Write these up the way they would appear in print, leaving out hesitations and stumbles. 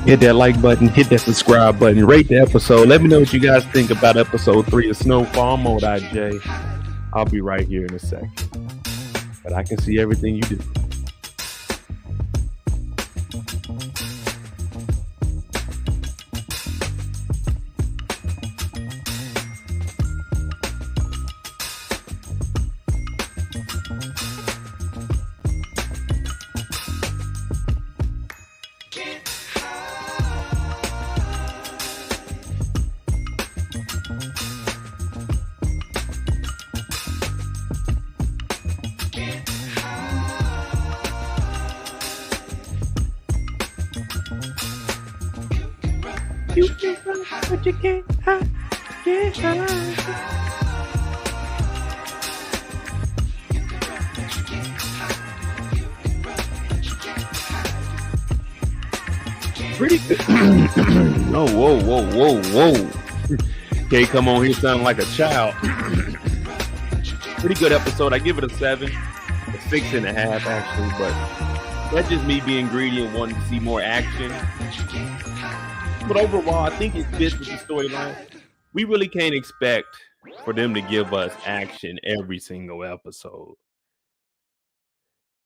Hit that like button, hit that subscribe button, rate the episode. Let me know what you guys think about episode 3 of Snowfall. I'm on IJ. I'll be right here in a second. But I can see everything you do. You can run, but you can't hide. Can't hide. Pretty good. Oh, whoa. Can't come on here sounding like a child. Pretty good episode. I give it a 7. A 6.5 actually, but that's just me being greedy and wanting to see more action. But overall, I think it fits with the storyline. We really can't expect for them to give us action every single episode.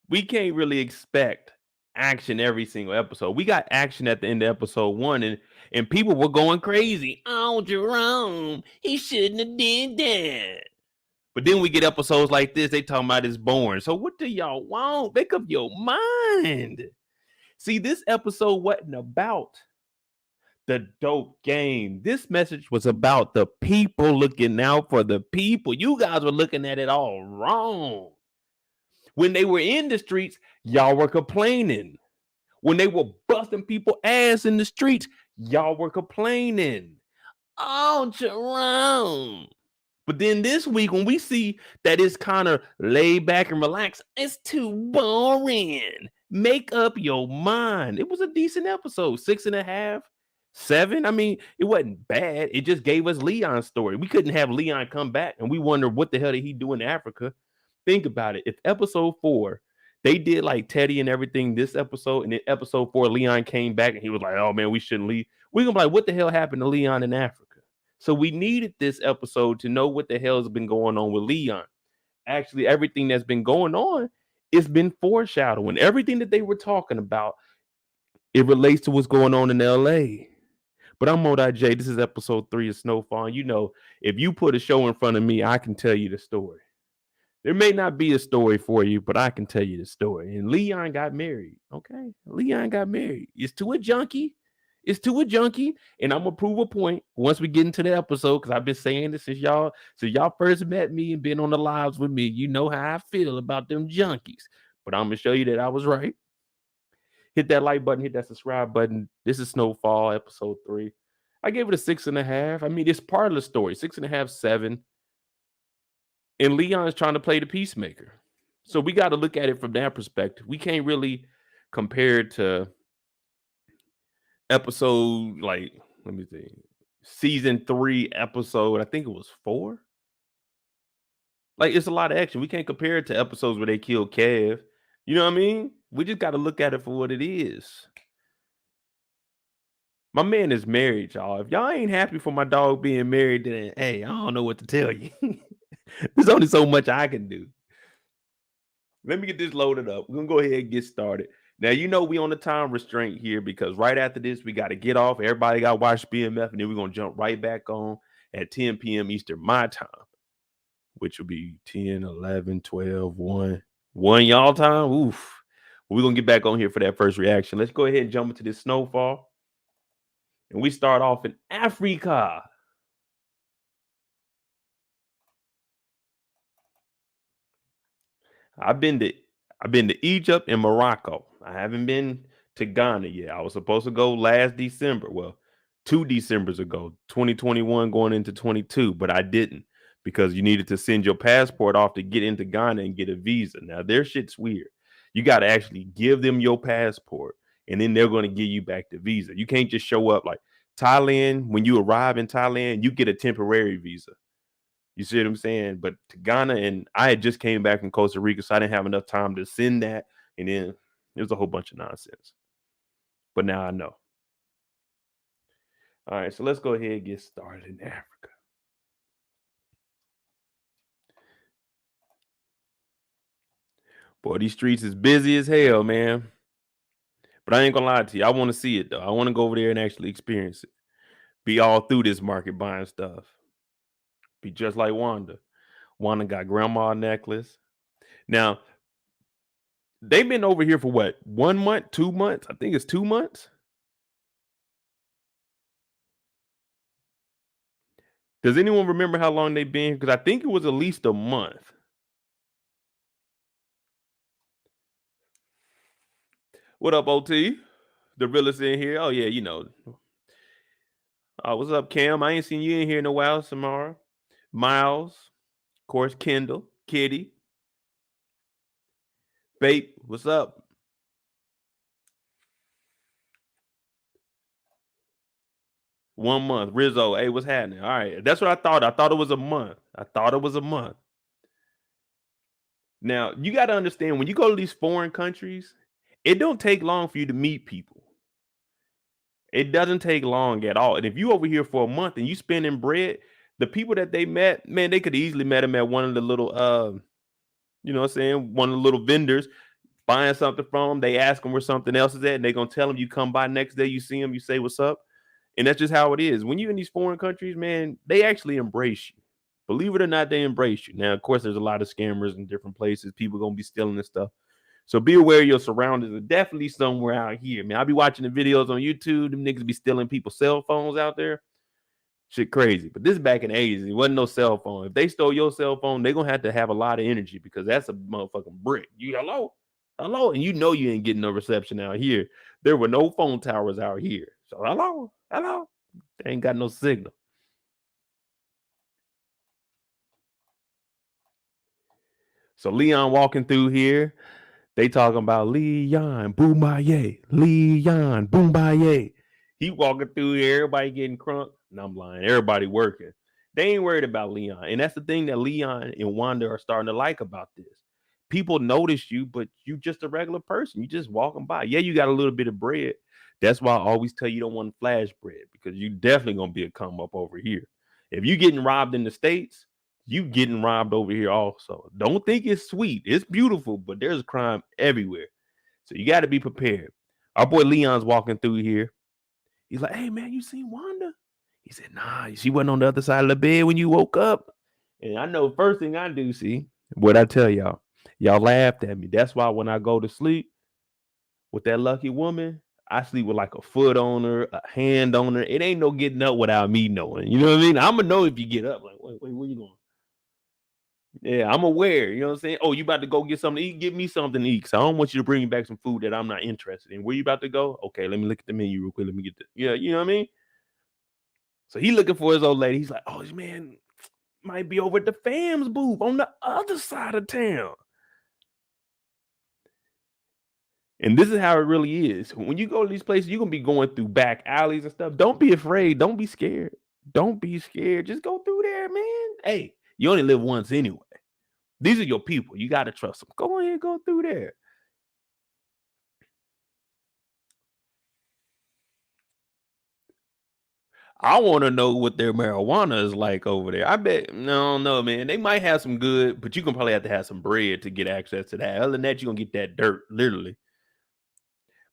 We can't really expect action every single episode. We got action at the end of episode 1, and people were going crazy. Oh, Jerome, he shouldn't have did that. But then we get episodes like this, they talking about it's boring. So what do y'all want? Make up your mind. See, this episode wasn't about the dope game. This message was about the people, looking out for the people. You guys were looking at it all wrong. When they were in the streets, y'all were complaining. When they were busting people ass in the streets, y'all were complaining. Oh, Jerome. But then this week, when we see that it's kind of laid back and relaxed, it's too boring. Make up your mind. It was a decent episode, 6.5. 7. I mean, it wasn't bad. It just gave us Leon's story. We couldn't have Leon come back, and we wonder what the hell did he do in Africa. Think about it. If episode 4, they did like Teddy and everything this episode, and then episode 4, Leon came back and he was like, "Oh man, we shouldn't leave." We're gonna be like, "What the hell happened to Leon in Africa?" So we needed this episode to know what the hell has been going on with Leon. Actually, everything that's been going on, it's been foreshadowing. Everything that they were talking about, it relates to what's going on in LA. But I'm Modi J. This is episode 3 of Snowfall. And you know, if you put a show in front of me, I can tell you the story. There may not be a story for you, but I can tell you the story. And Leon got married. Okay. Leon got married. It's to a junkie. It's to a junkie. And I'm gonna prove a point once we get into the episode, because I've been saying this since y'all first met me and been on the lives with me. You know how I feel about them junkies. But I'm gonna show you that I was right. Hit that like button, hit that subscribe button. This is Snowfall, episode 3. I gave it a 6.5. I mean, it's part of the story. 6.5, 7. And Leon's trying to play the peacemaker. So we got to look at it from that perspective. We can't really compare it to episode, like, let me see, season 3 episode, I think it was 4. Like, it's a lot of action. We can't compare it to episodes where they kill Kev. You know what I mean? We just got to look at it for what it is. My man is married, y'all. If y'all ain't happy for my dog being married, then hey, I don't know what to tell you. There's only so much I can do. Let me get this loaded up. We're gonna go ahead and get started. Now, you know we on the time restraint here because right after this, we got to get off. Everybody got to watch BMF, and then we're gonna jump right back on at 10 p.m. Eastern my time, which will be 10, 11, 12, 1 y'all time. Oof. We're gonna get back on here for that first reaction. Let's go ahead and jump into this Snowfall. And we start off in Africa. I've been to Egypt and Morocco. I haven't been to Ghana yet. I was supposed to go last December. Well, 2 Decembers ago, 2021 going into 22, but I didn't because you needed to send your passport off to get into Ghana and get a visa. Now, their shit's weird. You got to actually give them your passport, and then they're going to give you back the visa. You can't just show up like Thailand. When you arrive in Thailand, you get a temporary visa. You see what I'm saying? But to Ghana, and I had just came back from Costa Rica, so I didn't have enough time to send that. And then it was a whole bunch of nonsense. But now I know. All right, so let's go ahead and get started in Africa. Boy, these streets is busy as hell, man. But I ain't gonna lie to you. I want to see it, though. I want to go over there and actually experience it. Be all through this market buying stuff. Be just like Wanda. Wanda got grandma necklace. Now, they've been over here for what? 1 month, 2 months? I think it's 2 months. Does anyone remember how long they've been? Because I think it was at least a month. What up, OT? The realest in here. Oh, yeah, you know. What's up, Cam? I ain't seen you in here in a while, Samara. Miles. Of course, Kendall. Kitty. Bape, what's up? One month. Rizzo, hey, what's happening? All right. That's what I thought. I thought it was a month. Now, you got to understand, when you go to these foreign countries, it don't take long for you to meet people. It doesn't take long at all. And if you over here for a month and you spending bread, the people that they met, man, they could easily met them at one of the little, you know what I'm saying, one of the little vendors, buying something from them. They ask them where something else is at, and they're going to tell them. You come by next day, you see them, you say, what's up? And that's just how it is. When you're in these foreign countries, man, they actually embrace you. Believe it or not, they embrace you. Now, of course, there's a lot of scammers in different places. People going to be stealing this stuff. So be aware of your surroundings. There's definitely somewhere out here, man. I'll be watching the videos on YouTube. Them niggas be stealing people's cell phones out there. Shit crazy. But this back in the 80s, it wasn't no cell phone. If they stole your cell phone, they're going to have a lot of energy because that's a motherfucking brick. You hello? Hello? And you know you ain't getting no reception out here. There were no phone towers out here. So hello? Hello? They ain't got no signal. So Leon walking through here. They talking about Leon Boombaye. Leon Boombaye. He walking through here, everybody getting crunk. And I'm lying. Everybody working. They ain't worried about Leon. And that's the thing that Leon and Wanda are starting to like about this. People notice you, but you just a regular person. You just walking by. Yeah, you got a little bit of bread. That's why I always tell you don't want flash bread, because you definitely gonna be a come up over here. If you getting robbed in the States, you getting robbed over here also. Don't think it's sweet. It's beautiful, but there's crime everywhere. So you got to be prepared. Our boy Leon's walking through here. He's like, hey, man, you seen Wanda? He said, nah, she wasn't on the other side of the bed when you woke up. And I know first thing I do, see, what I tell y'all, y'all laughed at me. That's why when I go to sleep with that lucky woman, I sleep with like a foot on her, a hand on her. It ain't no getting up without me knowing. You know what I mean? I'm going to know if you get up. Like, wait, where you going? Yeah, I'm aware. You know what I'm saying? Oh, you about to go get something to eat? Give me something to eat. So I don't want you to bring me back some food that I'm not interested in. Where you about to go? Okay, let me look at the menu real quick. Let me get the, yeah, you know what I mean? So he looking for his old lady. He's like, oh, this man might be over at the fam's booth on the other side of town. And this is how it really is. When you go to these places, you're going to be going through back alleys and stuff. Don't be afraid. Don't be scared. Don't be scared. Just go through there, man. Hey, you only live once anyway. These are your people. You got to trust them. Go ahead, go through there. I want to know what their marijuana is like over there. I bet, no, man. They might have some good, but you can probably have to have some bread to get access to that. Other than that, you're going to get that dirt, literally.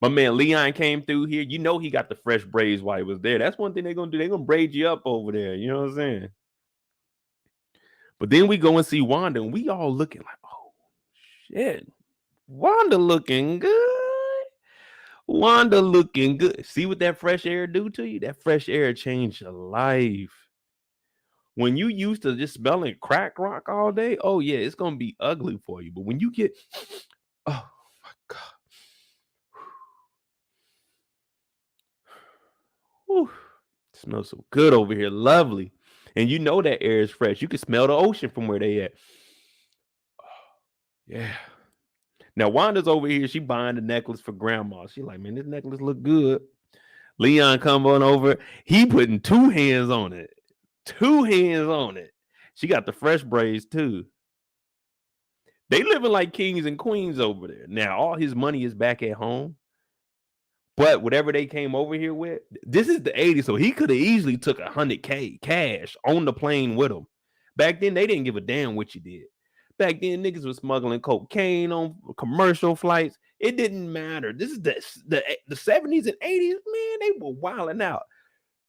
My man Leon came through here. You know he got the fresh braids while he was there. That's one thing they're going to do. They're going to braid you up over there. You know what I'm saying? But then we go and see Wanda, and we all looking like, oh, shit. Wanda looking good. Wanda looking good. See what that fresh air do to you? That fresh air changed your life. When you used to just smelling crack rock all day, oh yeah, it's gonna be ugly for you. But when you get, oh my god, whew, it smells so good over here, lovely, and you know that air is fresh. You can smell the ocean from where they at. Yeah. Now Wanda's over here. She buying the necklace for grandma. She like, man, this necklace look good. Leon come on over. He putting two hands on it. Two hands on it. She got the fresh braids too. They living like kings and queens over there. Now all his money is back at home. But whatever they came over here with, this is the 80s, so he could have easily took $100K cash on the plane with him. Back then, they didn't give a damn what you did. Back then, niggas was smuggling cocaine on commercial flights. It didn't matter. This is the 70s and 80s, man, they were wilding out.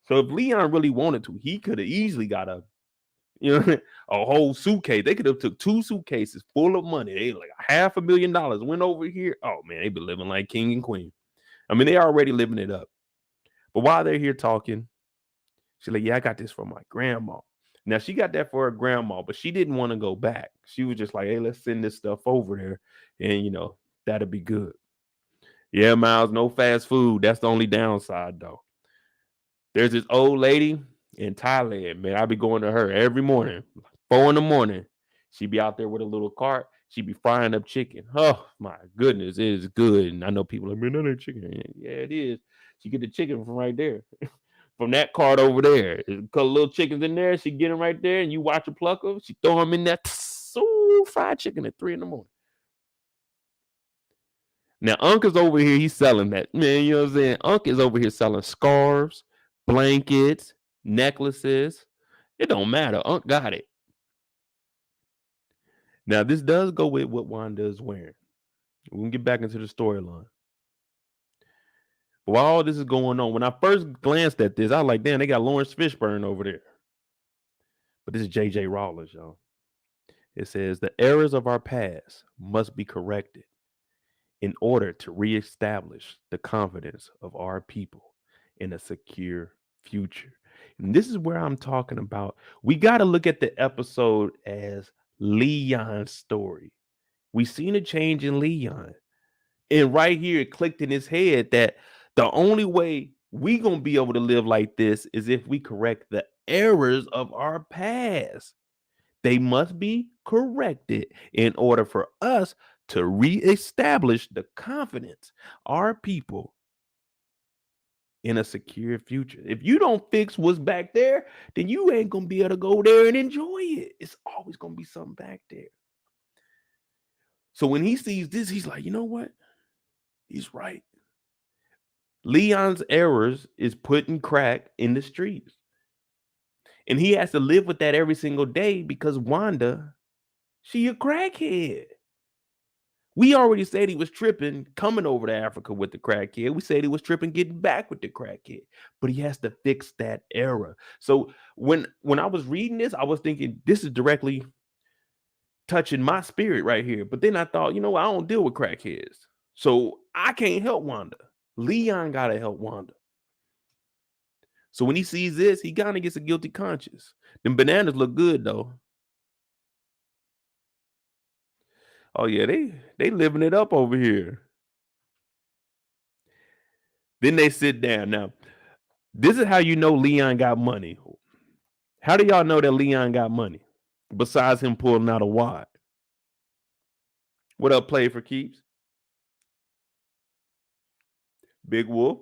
So if Leon really wanted to, he could have easily got a whole suitcase. They could have took two suitcases full of money. They like $500,000, went over here. Oh man, they be living like king and queen. I mean, they already living it up. But while they're here talking, she's like, yeah, I got this for my grandma. Now, she got that for her grandma, but she didn't want to go back. She was just like, hey, let's send this stuff over there. And, that'll be good. Yeah, Miles, no fast food. That's the only downside, though. There's this old lady in Thailand, man. I be going to her every morning, 4 a.m. She be out there with a little cart. She be frying up chicken. Oh my goodness, it is good. And I know people are like, man, that ain't chicken. Yeah, it is. She get the chicken from right there, from that cart over there. There's a couple little chickens in there. She get them right there, and you watch her pluck them. She throw them in that fried chicken at 3 a.m. Now, Unc is over here. He's selling that, man. You know what I'm saying? Unc is over here selling scarves, blankets, necklaces. It don't matter. Unc got it. Now, this does go with what Wanda is wearing. We can get back into the storyline. But while all this is going on, when I first glanced at this, I was like, damn, they got Lawrence Fishburne over there. But this is J.J. Rawlins, y'all. It says, the errors of our past must be corrected in order to reestablish the confidence of our people in a secure future. And this is where I'm talking about. We got to look at the episode as Leon's story. We seen a change in Leon. And right here, it clicked in his head that the only way we going to be able to live like this is if we correct the errors of our past. They must be corrected in order for us to reestablish the confidence our people in a secure future. If you don't fix what's back there, then you ain't gonna be able to go there and enjoy it. It's always gonna be something back there. So when he sees this, he's like, you know what? He's right. Leon's errors is putting crack in the streets. And he has to live with that every single day because Wanda, she a crackhead. We already said he was tripping coming over to Africa with the crackhead. We said he was tripping getting back with the crackhead. But he has to fix that error. So when I was reading this, I was thinking this is directly touching my spirit right here. But then I thought, you know, I don't deal with crackheads. So I can't help Wanda. Leon got to help Wanda. So when he sees this, he kind of gets a guilty conscience. Them bananas look good, though. Oh, yeah, they living it up over here. Then they sit down. Now, this is how you know Leon got money. How do y'all know that Leon got money? Besides him pulling out a wad. What up, Play for Keeps? Big Wolf?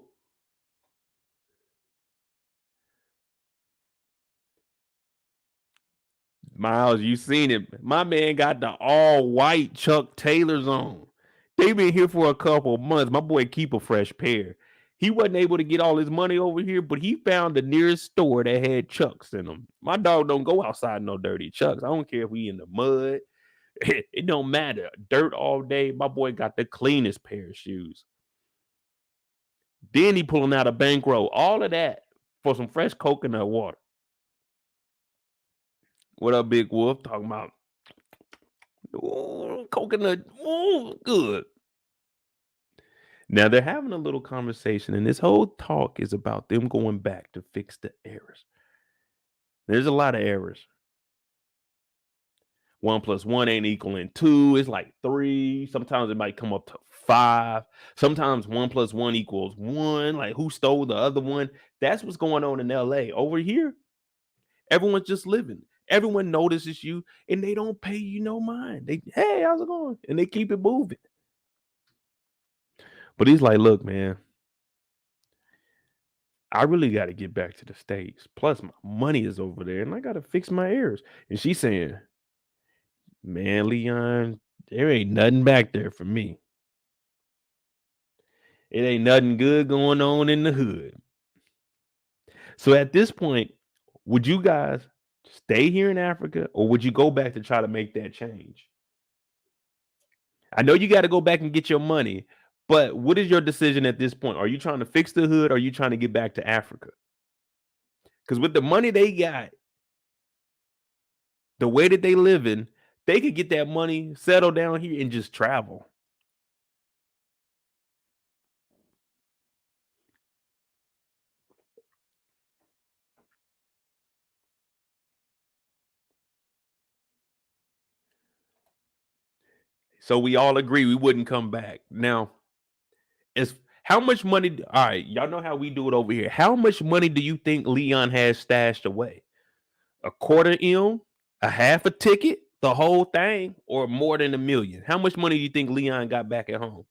Miles, you seen it. My man got the all-white Chuck Taylors on. They been here for a couple of months. My boy keep a fresh pair. He wasn't able to get all his money over here, but he found the nearest store that had Chucks in them. My dog don't go outside no dirty Chucks. I don't care if we in the mud. It don't matter. Dirt all day. My boy got the cleanest pair of shoes. Then he pulling out a bankroll. All of that for some fresh coconut water. What up, Big Wolf? Talking about coconut. Good. Now they're having a little conversation, and this whole talk is about them going back to fix the errors. There's a lot of errors. 1 + 1 ain't equaling 2. It's like 3. Sometimes it might come up to 5. Sometimes 1 + 1 = 1. Like who stole the other one? That's what's going on in LA. Over here, everyone's just living. Everyone notices you, and they don't pay you no mind. They, hey, how's it going? And they keep it moving. But he's like, look, man, I really got to get back to the States. Plus, my money is over there, and I got to fix my errors. And she's saying, man, Leon, there ain't nothing back there for me. It ain't nothing good going on in the hood. So at this point, would you guys stay here in Africa, or would you go back to try to make that change? I know you got to go back and get your money, but what is your decision at this point? Are you trying to fix the hood, or are you trying to get back to Africa? Because with the money they got, the way that they live in, they could get that money, settle down here, and just travel. So we all agree we wouldn't come back. Now, as how much money? All right, y'all know how we do it over here. How much money do you think Leon has stashed away? A quarter M, a half a ticket, the whole thing, or more than $1 million? How much money do you think Leon got back at home?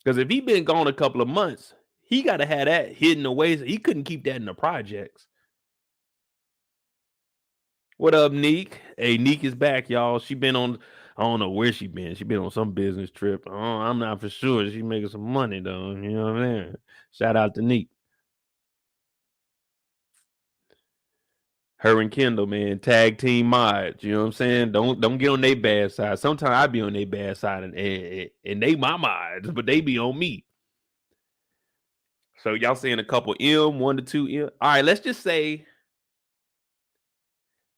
Because if he been gone a couple of months, he got to have that hidden away. So he couldn't keep that in the projects. What up, Neek? Hey, Neek is back, y'all. She been on, I don't know where she been. She been on some business trip. Oh, I'm not for sure. She making some money though. You know what I'm saying? Shout out to Neek. Her and Kendall, man, tag team mods. You know what I'm saying? Don't get on their bad side. Sometimes I be on their bad side, and they my mods, but they be on me. So y'all saying a couple M, 1 to 2 M. All right, let's just say,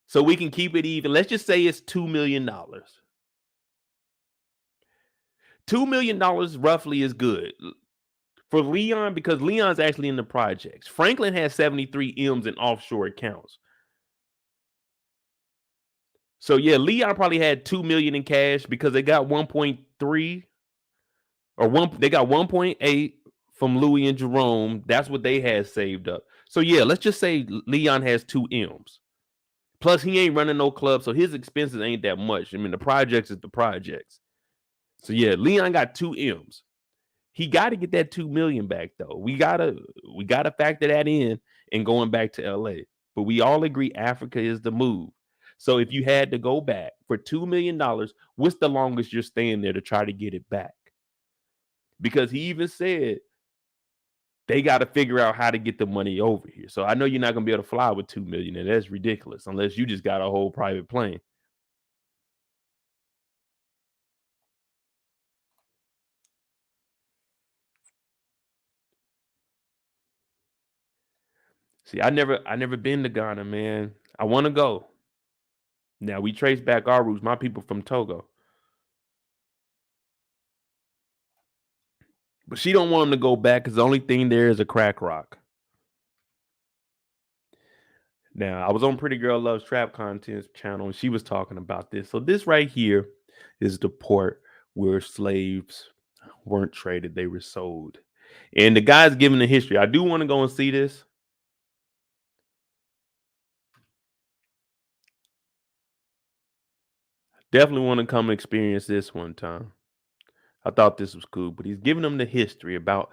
so we can keep it even. Let's just say it's $2 million. $2 million roughly is good for Leon because Leon's actually in the projects. Franklin has 73 M's in offshore accounts. So yeah, Leon probably had 2 million in cash because they got 1.3 or they got 1.8 from Louie and Jerome. That's what they had saved up. So yeah, let's just say Leon has 2 M's. Plus, he ain't running no club, so his expenses ain't that much. I mean, the projects is the projects. So yeah, Leon got 2 M's. He got to get that 2 million back though. We gotta factor that in and going back to LA. But we all agree Africa is the move. So if you had to go back for $2 million, what's the longest you're staying there to try to get it back? Because he even said they got to figure out how to get the money over here. So I know you're not gonna be able to fly with 2 million, and that's ridiculous unless you just got a whole private plane. See, I never been to Ghana, man. I want to go. Now we trace back our roots. My people from Togo, but she don't want him to go back because the only thing there is a crack rock. Now I was on Pretty Girl Loves Trap Contents channel, and she was talking about this. So this right here is the port where slaves weren't traded; they were sold. And the guy's giving the history. I do want to go and see this. Definitely want to come experience this one time. I thought this was cool, but he's giving them the history about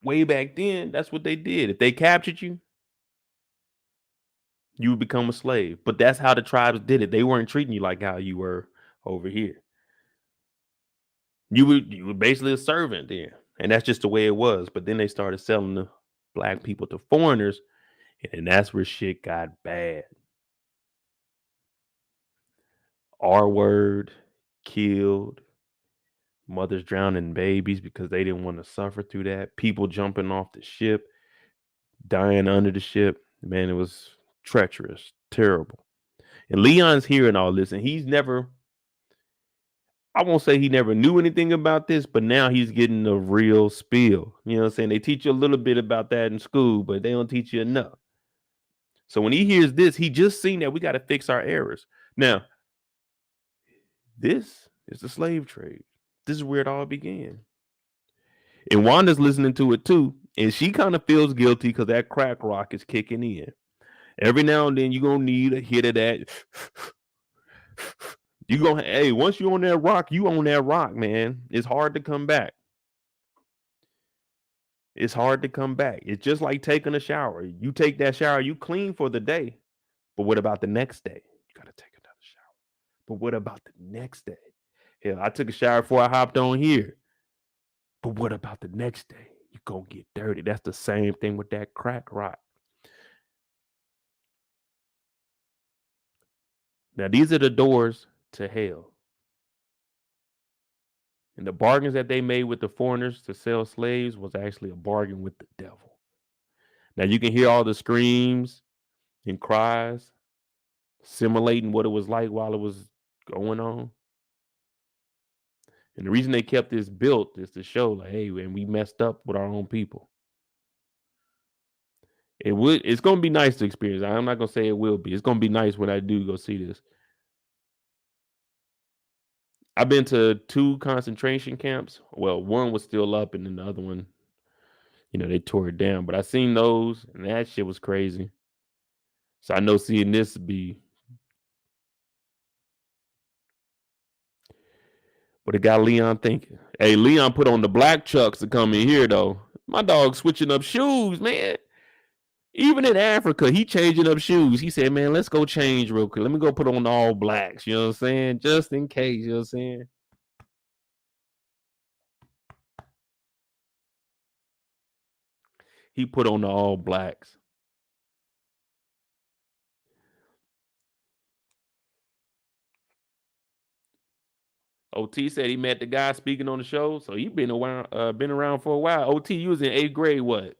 way back then. That's what they did. If they captured you, you would become a slave. But that's how the tribes did it. They weren't treating you like how you were over here. You were basically a servant there, and that's just the way it was. But then they started selling the black people to foreigners, and that's where shit got bad. R word, killed, mothers drowning babies because they didn't want to suffer through that. People jumping off the ship, dying under the ship. Man, it was treacherous, terrible. And Leon's hearing all this, and he's never, I won't say he never knew anything about this, but now he's getting a real spiel. You know what I'm saying? They teach you a little bit about that in school, but they don't teach you enough. So when he hears this, he just seen that we got to fix our errors. Now, this is the slave trade. This is where it all began. And Wanda's listening to it too, and she kind of feels guilty because that crack rock is kicking in. Every now and then you're gonna need a hit of that. You gonna hey, once you on that rock, you on that rock, man. It's hard to come back. It's hard to come back. It's just like taking a shower. You take that shower, you clean for the day. But what about the next day? You gotta take another shower. But what about the next day? Hell, I took a shower before I hopped on here. But what about the next day? You gonna get dirty. That's the same thing with that crack rock. Now these are the doors to hell. And the bargains that they made with the foreigners to sell slaves was actually a bargain with the devil. Now you can hear all the screams and cries, simulating what it was like while it was going on. And the reason they kept this built is to show, like, hey, man, we messed up with our own people. It's gonna be nice to experience. I'm not gonna say it will be. It's gonna be nice when I do go see this. I've been to 2 concentration camps. Well, one was still up, and then the other one, they tore it down. But I seen those, and that shit was crazy. So I know seeing this be, but it got Leon thinking. Hey, Leon put on the black chucks to come in here though. My dog switching up shoes, man. Even in Africa, he changing up shoes. He said, "Man, let's go change real quick. Let me go put on all blacks." You know what I'm saying? Just in case. You know what I'm saying? He put on the all blacks. OT said he met the guy speaking on the show, so he been around for a while. OT, you was in 8th grade. What?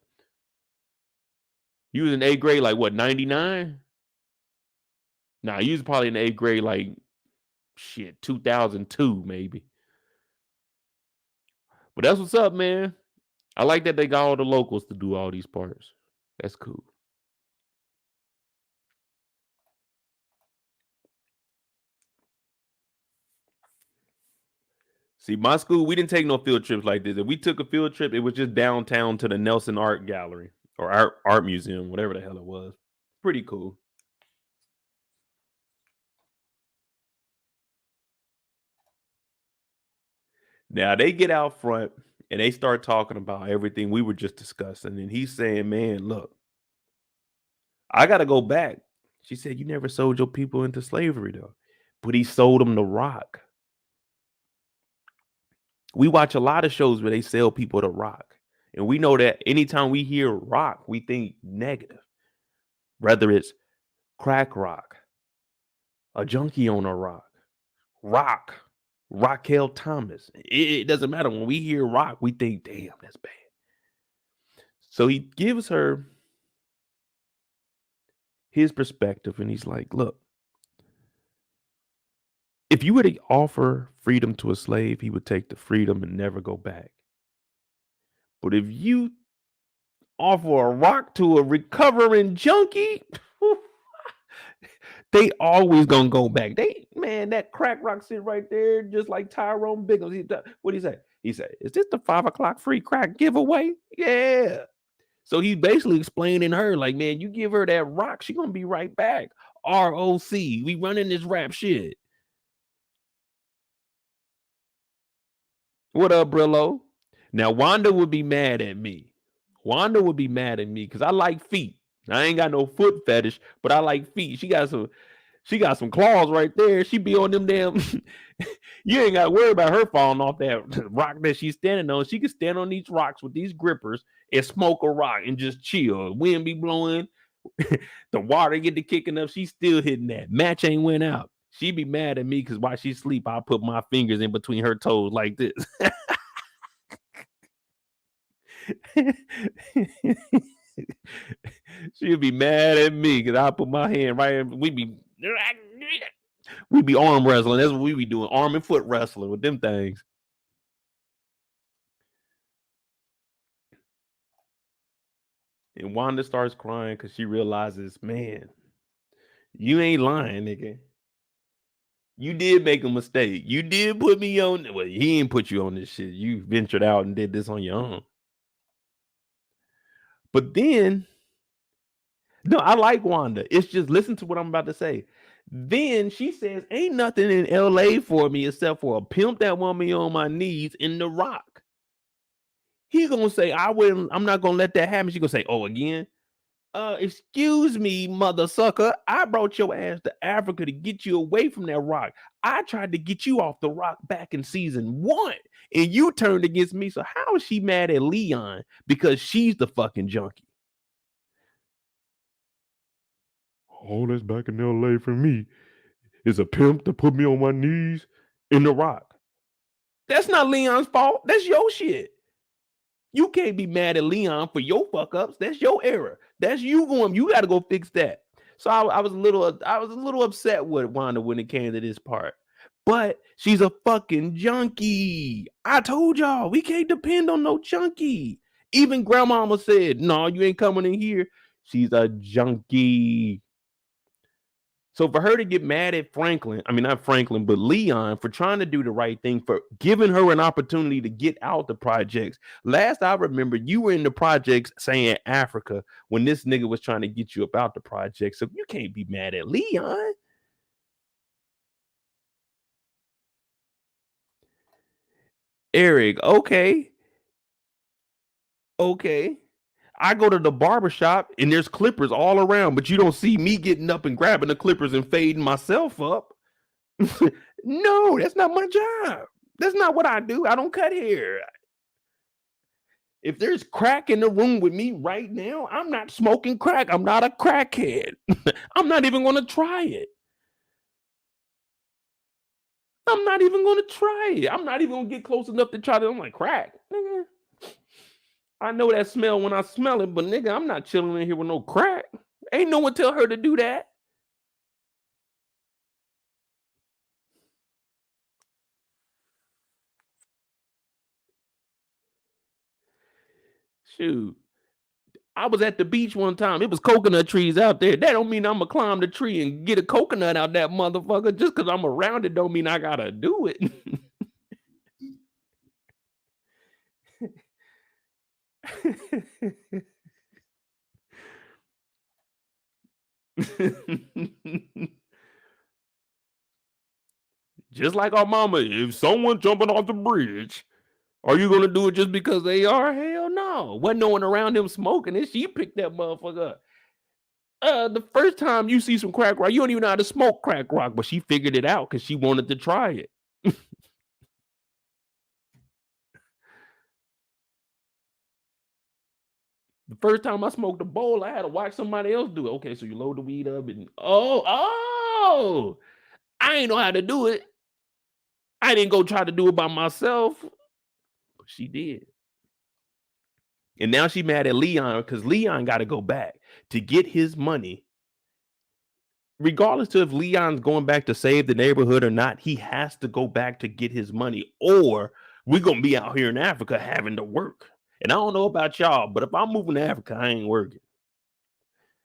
You was in 8th grade, like what? 99? Nah, you was probably in 8th grade, like shit, 2002 maybe. But that's what's up, man. I like that they got all the locals to do all these parts. That's cool. See, my school, we didn't take no field trips like this. If we took a field trip, it was just downtown to the Nelson Art Gallery or Art Museum, whatever the hell it was. Pretty cool. Now they get out front and they start talking about everything we were just discussing. And he's saying, man, look, I got to go back. She said, you never sold your people into slavery, though. But he sold them the rock. We watch a lot of shows where they sell people to rock. And we know that anytime we hear rock, we think negative. Whether it's crack rock, a junkie on a rock, Raquel Thomas. It doesn't matter. When we hear rock, we think, damn, that's bad. So he gives her his perspective and he's like, look, if you were to offer freedom to a slave, he would take the freedom and never go back. But if you offer a rock to a recovering junkie, they always gonna go back. That crack rock sit right there, just like Tyrone Biggums. What do you say? He said, "Is this the 5 o'clock free crack giveaway?" Yeah. So he's basically explaining her, like, man, you give her that rock, she gonna be right back. ROC, we running this rap shit. What up, Brillo? Now Wanda would be mad at me. Wanda would be mad at me because I like feet. I ain't got no foot fetish, but I like feet. She got some claws right there. She be on them damn. You ain't got to worry about her falling off that rock that she's standing on. She can stand on these rocks with these grippers and smoke a rock and just chill. Wind be blowing, the water get to kicking up. She's still hitting that. Match ain't went out. She be mad at me because while she sleep, I put my fingers in between her toes like this. She'll be mad at me because I put my hand right in. We be arm wrestling. That's what we be doing. Arm and foot wrestling with them things. And Wanda starts crying because she realizes, man, you ain't lying, nigga. You did make a mistake. You did put me on. Well, he ain't put you on this shit. You ventured out and did this on your own. But then, no, I like Wanda. It's just listen to what I'm about to say. Then she says, ain't nothing in LA for me except for a pimp that want me on my knees in the rock. He gonna say, I'm not gonna let that happen. She gonna say, oh, again? Excuse me, mother sucker. I brought your ass to Africa to get you away from that rock. I tried to get you off the rock back in season 1, and you turned against me. So how is she mad at Leon because she's the fucking junkie? All that's back in LA for me is a pimp to put me on my knees in the rock. That's not Leon's fault. That's your shit. You can't be mad at Leon for your fuck ups. That's your error. That's you going. You got to go fix that. So I was a little upset with Wanda when it came to this part. But she's a fucking junkie. I told y'all we can't depend on no junkie. Even grandmama said, "No, you ain't coming in here." She's a junkie. So for her to get mad at not Franklin, but Leon for trying to do the right thing, for giving her an opportunity to get out the projects. Last I remember, you were in the projects saying Africa when this nigga was trying to get you about the project. So you can't be mad at Leon. Eric, okay. Okay. I go to the barbershop and there's clippers all around, but you don't see me getting up and grabbing the clippers and fading myself up. No, that's not my job. That's not what I do. I don't cut hair. If there's crack in the room with me right now, I'm not smoking crack. I'm not a crackhead. I'm not even going to try it. I'm not even going to try it. I'm not even going to get close enough to try it. I'm like, crack. Nigga. I know that smell when I smell it, but nigga, I'm not chilling in here with no crack. Ain't no one tell her to do that. Shoot. I was at the beach one time. It was coconut trees out there. That don't mean I'm gonna climb the tree and get a coconut out that motherfucker. Just because I'm around it don't mean I gotta do it. Just like our mama, if someone jumping off the bridge, are you gonna do it just because they are? Hell no. Wasn't no one around him smoking it. She picked that motherfucker up. The first time you see some crack rock, you don't even know how to smoke crack rock, but she figured it out because she wanted to try it. The first time I smoked a bowl, I had to watch somebody else do it. Okay, so you load the weed up and I ain't know how to do it. I didn't go try to do it by myself, but she did. And now she mad at Leon because Leon got to go back to get his money. Regardless to if Leon's going back to save the neighborhood or not, he has to go back to get his money, or we're gonna be out here in Africa having to work. And I don't know about y'all, but if I'm moving to Africa, I ain't working.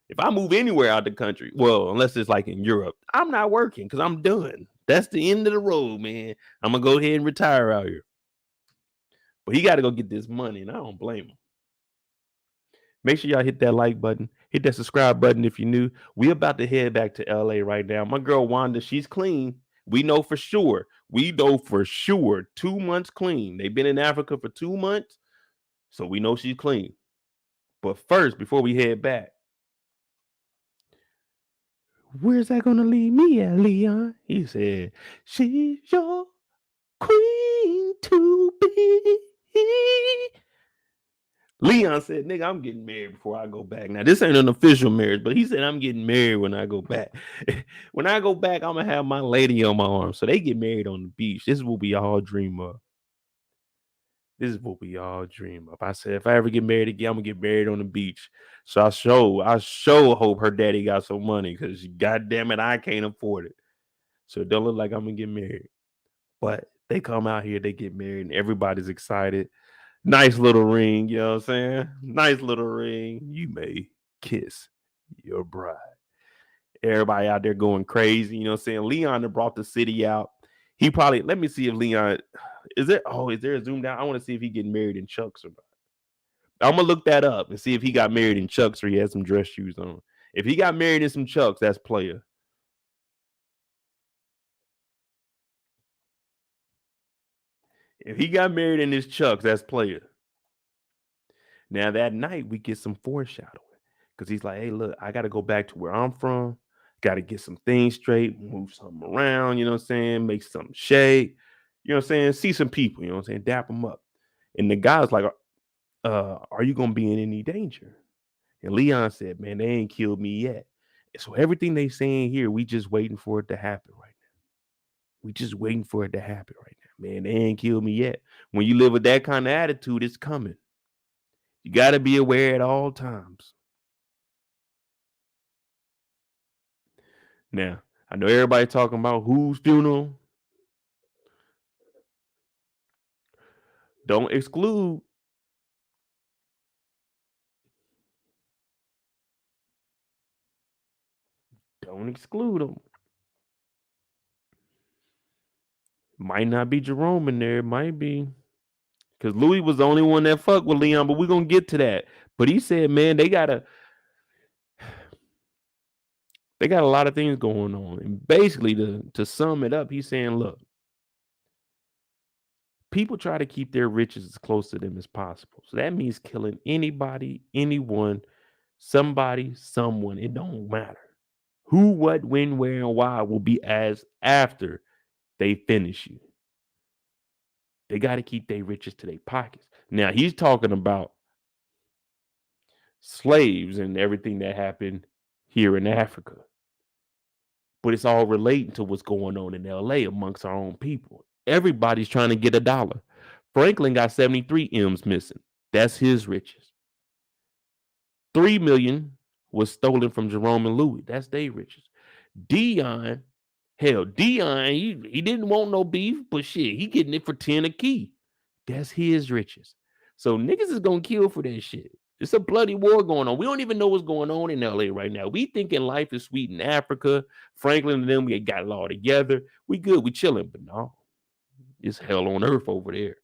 If I move anywhere out the country, well, unless it's like in Europe, I'm not working because I'm done. That's the end of the road, man. I'm gonna go ahead and retire out here. But he got to go get this money, and I don't blame him. Make sure y'all hit that like button, hit that subscribe button if you're new. We about to head back to LA right now. My girl Wanda, she's clean. We know for sure. 2 months clean. They've been in Africa for 2 months, so we know she's clean. But first, before we head back, where's that gonna leave me at, Leon? He said, she's your queen to be. Leon said, nigga, I'm getting married before I go back. Now, this ain't an official marriage, but he said, I'm getting married when I go back. When I go back, I'm going to have my lady on my arm. So they get married on the beach. This is what we all dream of. This is what we all dream of. I said, if I ever get married again, I'm going to get married on the beach. So I sure hope her daddy got some money because, goddamn it, I can't afford it. So it don't look like I'm going to get married. But they come out here, they get married, and everybody's excited. Nice little ring, you know what I'm saying? Nice little ring. You may kiss your bride. Everybody out there going crazy, you know what I'm saying? Leon brought the city out. He probably, let me see if Leon, is there a zoom down? I want to see if he getting married in Chucks or not. I'm going to look that up and see if he got married in Chucks or he has some dress shoes on. If he got married in some Chucks, that's player. If he got married in his Chucks, that's player. Now that night we get some foreshadowing because he's like, "Hey, look, I got to go back to where I'm from. Got to get some things straight, move something around. You know what I'm saying? Make something shake. You know what I'm saying? See some people. You know what I'm saying? Dap them up." And the guy's like, "Are you gonna be in any danger?" And Leon said, "Man, they ain't killed me yet. So everything they saying here, we just waiting for it to happen right now. We just waiting for it to happen right now. Man, they ain't killed me yet. When you live with that kind of attitude, it's coming. You got to be aware at all times." Now, I know everybody talking about whose funeral. Don't exclude. Don't exclude them. Might not be Jerome in there. It might be. Because Louie was the only one that fucked with Leon, but we're going to get to that. But he said, man, they got a lot of things going on. And basically, to sum it up, he's saying, look, people try to keep their riches as close to them as possible. So that means killing anybody, anyone, somebody, someone. It don't matter. Who, what, when, where, and why will be as after they finish you. They got to keep their riches to their pockets. Now, he's talking about slaves and everything that happened here in Africa. But it's all relating to what's going on in LA amongst our own people. Everybody's trying to get a dollar. Franklin got 73 M's missing. That's his riches. 3 million was stolen from Jerome and Louie. That's their riches. Dion, he didn't want no beef, but shit, he getting it for 10 a key. That's his riches. So niggas is gonna kill for that shit. It's a bloody war going on. We don't even know what's going on in LA right now. We thinking life is sweet in Africa. Franklin and them, we got it all together. We good, we chilling, but no, it's hell on earth over there.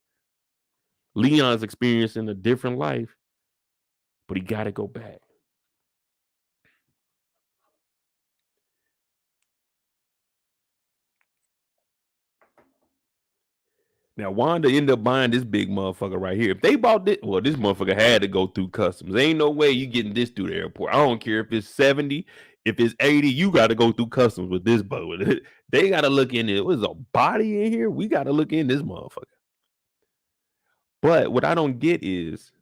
Leon's experiencing a different life, but he got to go back. Now Wanda ended up buying this big motherfucker right here. If they bought this, well, this motherfucker had to go through customs. There ain't no way you getting this through the airport. I don't care if it's 70, if it's 80, you got to go through customs with this boat. They got to look in it. What's a body in here? We got to look in this motherfucker. But what I don't get is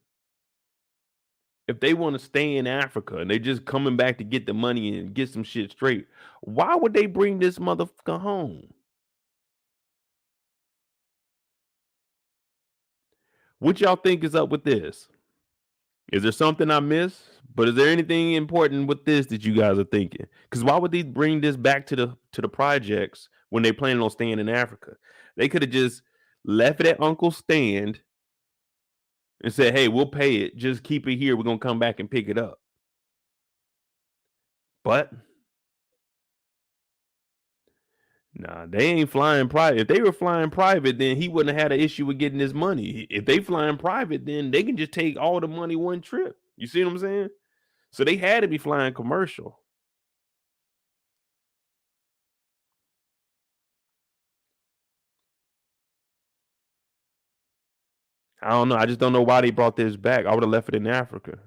if they want to stay in Africa and they just coming back to get the money and get some shit straight, why would they bring this motherfucker home? What y'all think is up with this? Is there something I missed? But is there anything important with this that you guys are thinking? Because why would they bring this back to the projects when they planning on staying in Africa? They could have just left it at Uncle Stand and said, "Hey, we'll pay it. Just keep it here. We're gonna come back and pick it up." But nah, they ain't flying private. If they were flying private, then he wouldn't have had an issue with getting his money. If they flying private, then they can just take all the money one trip. You see what I'm saying? So they had to be flying commercial. I don't know. I just don't know why they brought this back. I would have left it in Africa.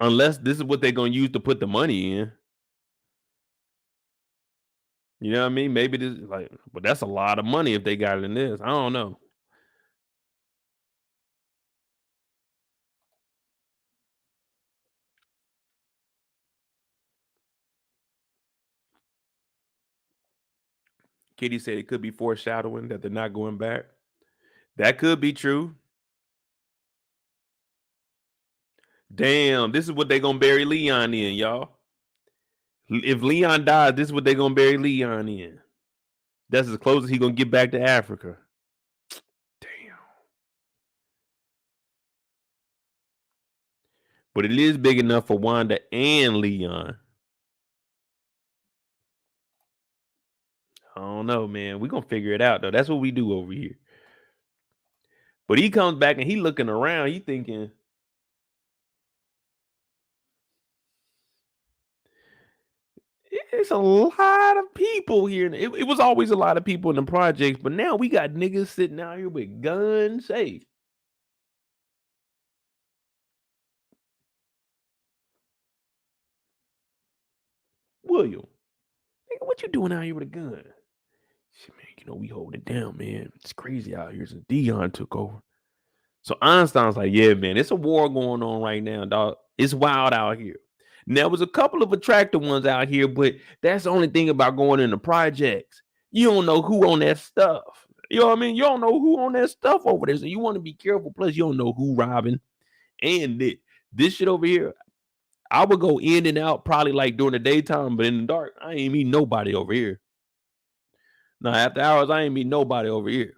Unless this is what they're gonna use to put the money in. You know what I mean? Maybe this like, but that's a lot of money if they got it in this. I don't know. Kitty said it could be foreshadowing that they're not going back. That could be true. Damn, this is what they gonna bury Leon in, y'all. If Leon dies, this is what they gonna bury Leon in. That's as close as he gonna get back to Africa. Damn. But it is big enough for Wanda and Leon. I don't know, man. We're gonna figure it out though. That's what we do over here. But he comes back and he looking around, he thinking, it's a lot of people here. It was always a lot of people in the projects, but now we got niggas sitting out here with guns. Hey, William, nigga, what you doing out here with a gun? Shit, man, we hold it down, man. It's crazy out here since Dion took over. So Einstein's like, yeah, man, it's a war going on right now, dog. It's wild out here. Now, there was a couple of attractive ones out here, but that's the only thing about going into projects. You don't know who on that stuff. You know what I mean? You don't know who on that stuff over there. So you want to be careful. Plus, you don't know who robbing. And this shit over here, I would go in and out probably like during the daytime, but in the dark, I ain't meet nobody over here. Now, after hours, I ain't meet nobody over here.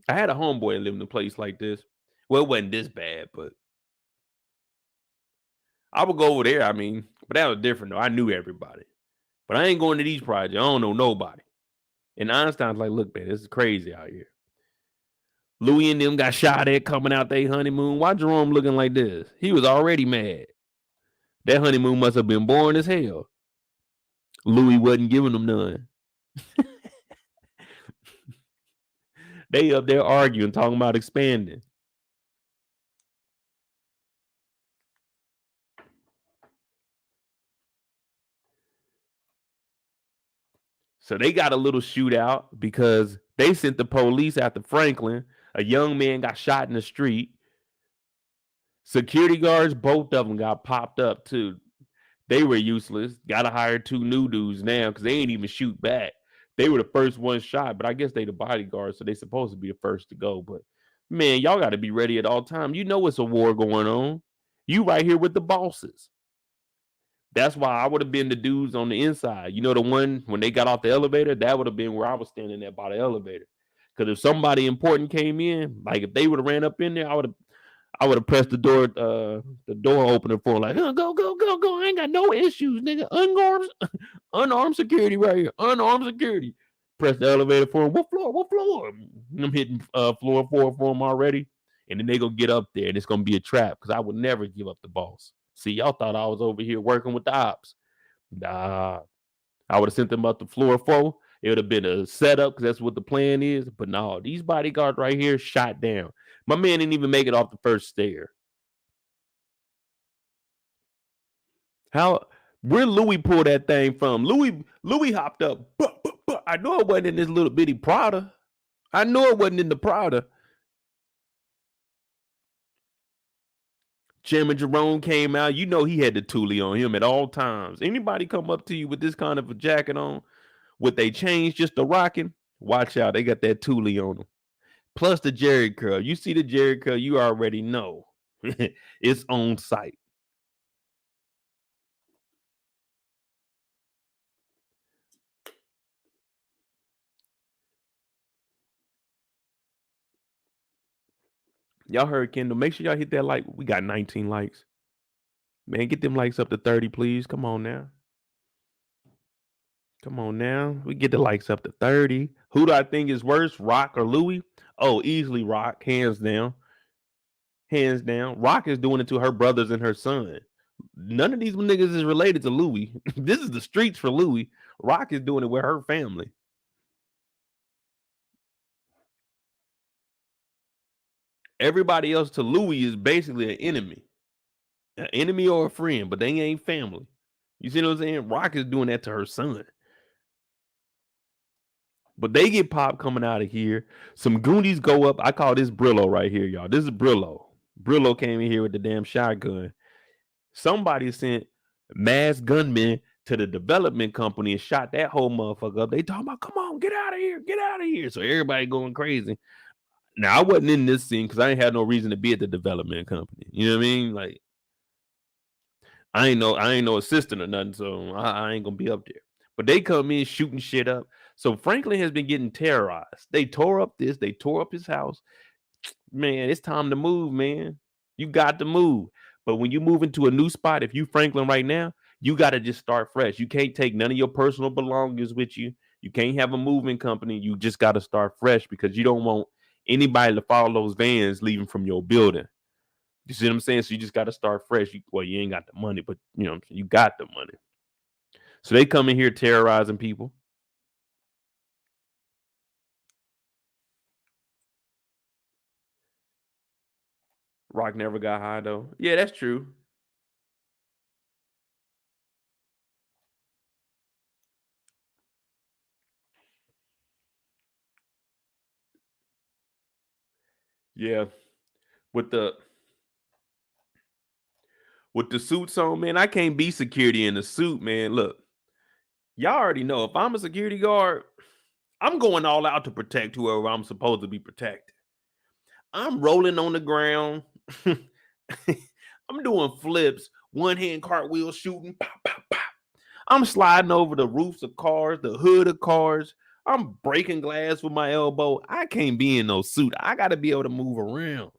I had a homeboy that lived in a place like this. Well, it wasn't this bad, but I would go over there. I mean, but that was different though. I knew everybody. But I ain't going to these projects. I don't know nobody. And Einstein's like, look, man, this is crazy out here. Louie and them got shot at coming out their honeymoon. Why Jerome looking like this? He was already mad. That honeymoon must have been boring as hell. Louie wasn't giving them none. They up there arguing, talking about expanding. So they got a little shootout because they sent the police after Franklin. A young man got shot in the street. Security guards, both of them got popped up too. They were useless. Got to hire two new dudes now because they ain't even shoot back. They were the first ones shot, but I guess they the bodyguards, so they supposed to be the first to go. But man, y'all got to be ready at all times. You know it's a war going on. You right here with the bosses. That's why I would have been the dudes on the inside. You know, the one when they got off the elevator, that would have been where I was standing there by the elevator. Because if somebody important came in, like if they would have ran up in there, I would have pressed the door opener for like, oh, go, go, go, go. I ain't got no issues, nigga. Unarmed security right here. Unarmed security. Press the elevator for him. What floor? What floor? I'm hitting floor 4 for him already. And then they gonna get up there and it's gonna be a trap because I would never give up the boss. See, y'all thought I was over here working with the ops. Nah. I would have sent them up to floor 4. It would have been a setup because that's what the plan is. But no, these bodyguards right here shot down. My man didn't even make it off the first stair. How where Louie pulled that thing from? Louie hopped up. I know it wasn't in this little bitty Prada. I know it wasn't in the Prada. Chairman Jerome came out. You know he had the Thule on him at all times. Anybody come up to you with this kind of a jacket on, with they change just the rocking, watch out. They got that Thule on them. Plus the Jerry curl. You see the Jerry curl, you already know it's on site. Y'all heard Kendall. Make sure y'all hit that like. We got 19 likes. Man, get them likes up to 30, please. Come on now. Come on now. We get the likes up to 30. Who do I think is worse, Rock or Louie? Oh, easily Rock, hands down. Hands down. Rock is doing it to her brothers and her son. None of these niggas is related to Louie. This is the streets for Louie. Rock is doing it with her family. Everybody else to Louie is basically an enemy or a friend, but they ain't family. You see what I'm saying? Rock is doing that to her son. But they get popped coming out of here. Some Goonies go up. I call this Brillo right here, y'all. This is Brillo. Brillo came in here with the damn shotgun. Somebody sent masked gunmen to the development company and shot that whole motherfucker up. They talking about, come on, get out of here, get out of here. So everybody going crazy. Now, I wasn't in this scene because I ain't had no reason to be at the development company. You know what I mean? Like, I ain't no assistant or nothing, so I ain't gonna be up there. But they come in shooting shit up. So Franklin has been getting terrorized. They tore up his house. Man, it's time to move, man. You got to move. But when you move into a new spot, if you Franklin right now, you got to just start fresh. You can't take none of your personal belongings with you. You can't have a moving company. You just got to start fresh because you don't want anybody to follow those vans leaving from your building. You see what I'm saying? So you just got to start fresh. You ain't got the money, but you know you got the money. So they come in here terrorizing people. Rock never got high though. Yeah, that's true. Yeah, with the suits on, man, I can't be security in the suit, man. Look, y'all already know if I'm a security guard, I'm going all out to protect whoever I'm supposed to be protecting. I'm rolling on the ground. I'm doing flips, one hand cartwheel shooting. Pop, pop, pop. I'm sliding over the roofs of cars, the hood of cars. I'm breaking glass with my elbow. I can't be in no suit. I got to be able to move around.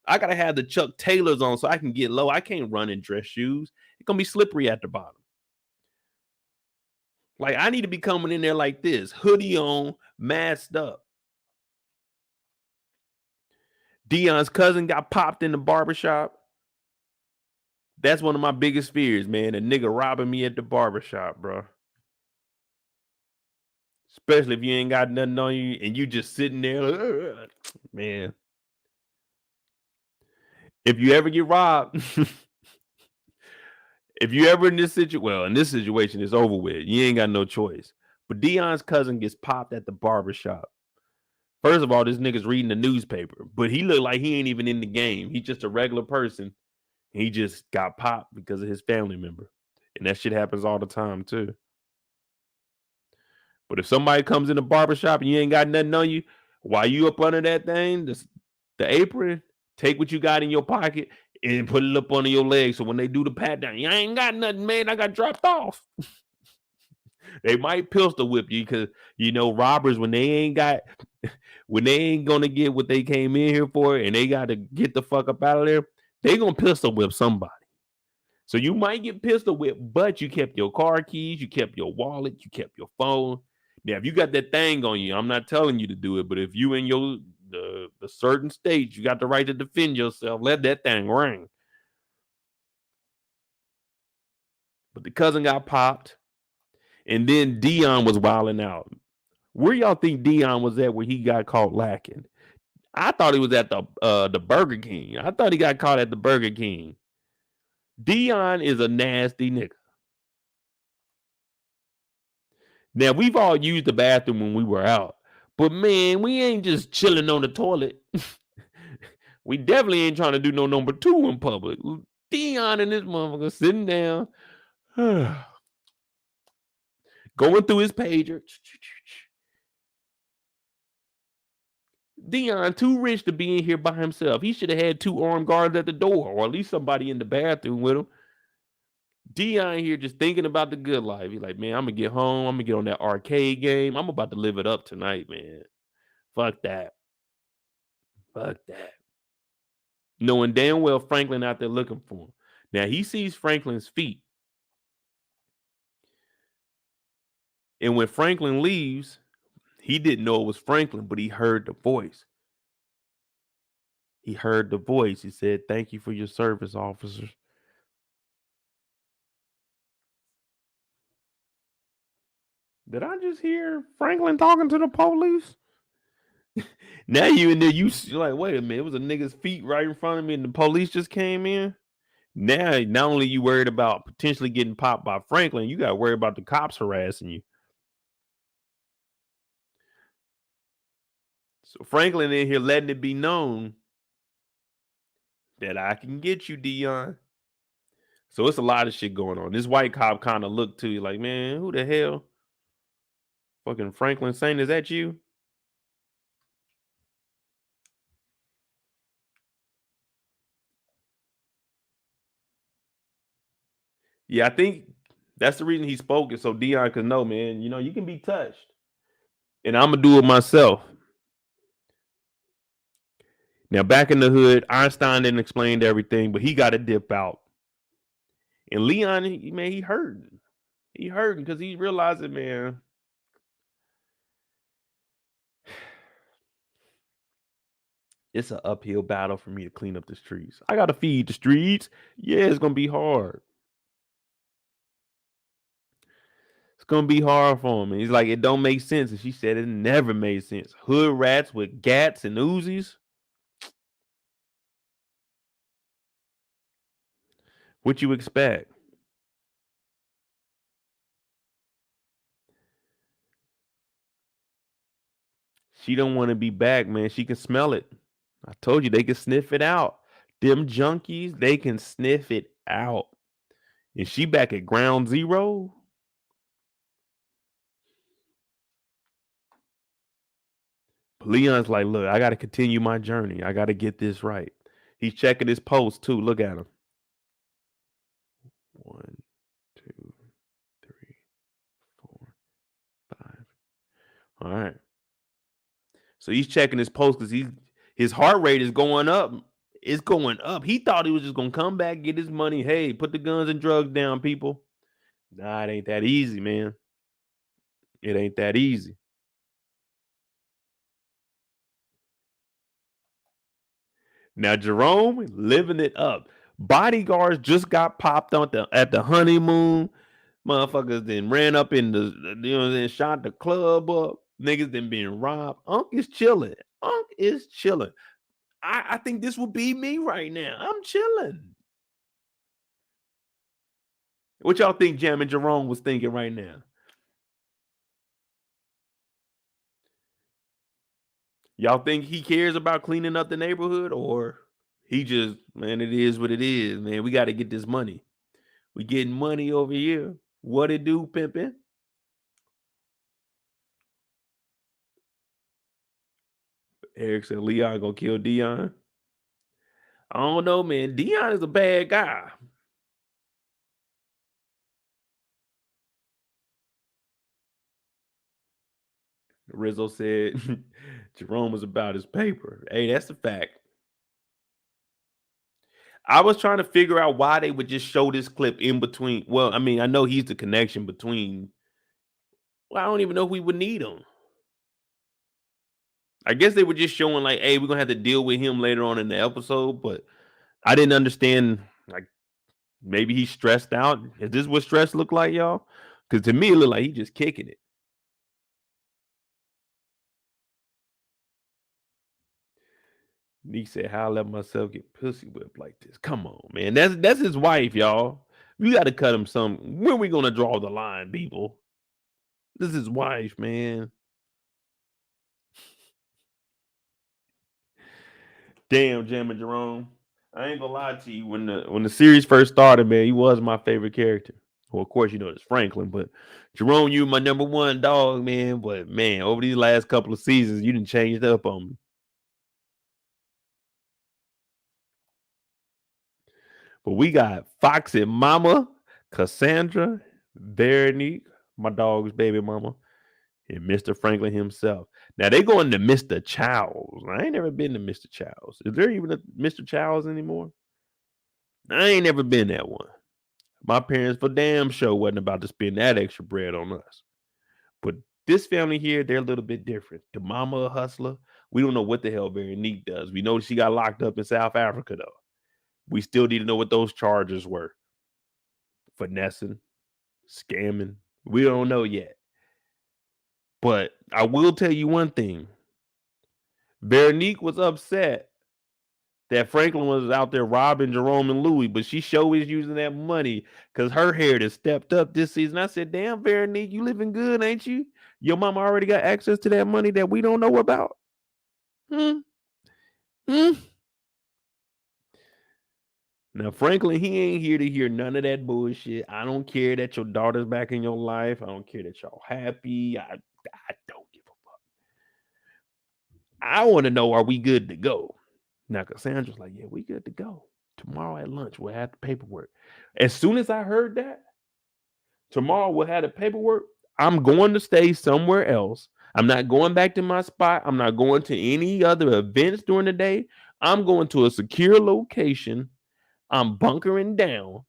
I got to have the Chuck Taylors on so I can get low. I can't run in dress shoes. It's going to be slippery at the bottom. Like, I need to be coming in there like this, hoodie on, masked up. Dion's cousin got popped in the barbershop. That's one of my biggest fears, man. A nigga robbing me at the barbershop, bro. Especially if you ain't got nothing on you and you just sitting there. Man. If you ever get robbed, if you ever in this situation, it's over with. You ain't got no choice. But Dion's cousin gets popped at the barbershop. First of all, this nigga's reading the newspaper, but he looked like he ain't even in the game. He's just a regular person. He just got popped because of his family member. And that shit happens all the time, too. But if somebody comes in the barbershop and you ain't got nothing on you, while you up under that thing, the apron, take what you got in your pocket and put it up under your leg. So when they do the pat down, you ain't got nothing, man. I got dropped off. They might pistol whip you because robbers when they ain't gonna get what they came in here for and they got to get the fuck up out of there, they gonna pistol whip somebody. So you might get pistol whipped, but you kept your car keys, you kept your wallet, you kept your phone. Now, if you got that thing on you, I'm not telling you to do it, but if you in the certain states, you got the right to defend yourself. Let that thing ring. But the cousin got popped. And then Dion was wilding out. Where y'all think Dion was at when he got caught lacking? I thought he was at the Burger King. I thought he got caught at the Burger King. Dion is a nasty nigga. Now we've all used the bathroom when we were out, but man, we ain't just chilling on the toilet. We definitely ain't trying to do no number two in public. Dion and this motherfucker sitting down, going through his pager. Dion too rich to be in here by himself. He should have had 2 armed guards at the door, or at least somebody in the bathroom with him. Dion here just thinking about the good life. He's like, man, I'm gonna get home. I'm gonna get on that arcade game. I'm about to live it up tonight, man. Fuck that. Fuck that. Knowing damn well Franklin out there looking for him. Now he sees Franklin's feet. And when Franklin leaves, he didn't know it was Franklin, but he heard the voice. He heard the voice. He said, thank you for your service, officers. Did I just hear Franklin talking to the police? Now you in there, you're like, wait a minute, it was a nigga's feet right in front of me and the police just came in. Now, not only you worried about potentially getting popped by Franklin, you got to worry about the cops harassing you. So Franklin in here letting it be known that I can get you, Dion. So it's a lot of shit going on. This white cop kind of looked to you like, man, who the hell? Fucking Franklin Saint, is that you? Yeah, I think that's the reason he spoke it so Dion could know, man, you know, you can be touched. And I'm going to do it myself. Now, back in the hood, Einstein didn't explain everything, but he got to dip out. And Leon, man, he hurting. He hurting because he realizing, man, it's an uphill battle for me to clean up the streets. I got to feed the streets. Yeah, it's going to be hard. It's going to be hard for him. And he's like, it don't make sense. And she said it never made sense. Hood rats with gats and Uzis. What you expect? She don't want to be back, man. She can smell it. I told you they can sniff it out. Them junkies, they can sniff it out. And she back at ground zero. Leon's like, look, I got to continue my journey. I got to get this right. He's checking his post too. Look at him. 1, 2, 3, 4, 5. All right. So he's checking his post because his heart rate is going up. It's going up. He thought he was just gonna come back, get his money. Hey, put the guns and drugs down, people. Nah, it ain't that easy, man. It ain't that easy. Now Jerome living it up. Bodyguards just got popped on at the honeymoon. Motherfuckers then ran up in the, you know, then shot the club up. Niggas then being robbed. Unc is chilling. Unc is chilling. I think this would be me right now. I'm chilling. What y'all think Jam and Jerome was thinking right now? Y'all think he cares about cleaning up the neighborhood, or he just, man, it is what it is, man. We got to get this money. We getting money over here. What it do, pimpin'? Eric said Leon gonna kill Dion. I don't know, man. Dion is a bad guy. Rizzo said Jerome was about his paper. Hey, that's a fact. I was trying to figure out why they would just show this clip in between. Well, I mean, I know he's the connection between. Well, I don't even know if we would need him. I guess they were just showing like, hey, we're gonna have to deal with him later on in the episode, but I didn't understand. Like, maybe he's stressed out. Is this what stress look like, y'all? Because to me, it looked like he just kicking it. Nick said, "How I let myself get pussy whipped like this? Come on, man. That's his wife, y'all. You got to cut him some. When we gonna draw the line, people? This is his wife, man. Damn, Jam and Jerome. I ain't gonna lie to you. When the series first started, man, he was my favorite character. Well, of course, you know it's Franklin, but Jerome, you my number one dog, man. But man, over these last couple of seasons, you done changed up on me. But we got Foxy Mama, Cassandra, Veronique, my dog's baby mama, and Mr. Franklin himself. Now they going to Mr. Chow's. I ain't never been to Mr. Chow's. Is there even a Mr. Chow's anymore? I ain't never been that one. My parents for damn sure wasn't about to spend that extra bread on us. But this family here, they're a little bit different. The mama a hustler. We don't know what the hell Veronique does. We know she got locked up in South Africa though. We still need to know what those charges were. Finessing, scamming. We don't know yet. But I will tell you one thing. Veronique was upset that Franklin was out there robbing Jerome and Louie, but she sure is using that money because her hair has stepped up this season. I said, damn, Veronique, you living good, ain't you? Your mama already got access to that money that we don't know about. Hmm. Hmm. Now, Franklin, he ain't here to hear none of that bullshit. I don't care that your daughter's back in your life. I don't care that y'all happy. I don't give a fuck. I want to know, are we good to go? Now, Cassandra's like, yeah, we good to go. Tomorrow at lunch, we'll have the paperwork. As soon as I heard that, tomorrow we'll have the paperwork. I'm going to stay somewhere else. I'm not going back to my spot. I'm not going to any other events during the day. I'm going to a secure location. I'm bunkering down.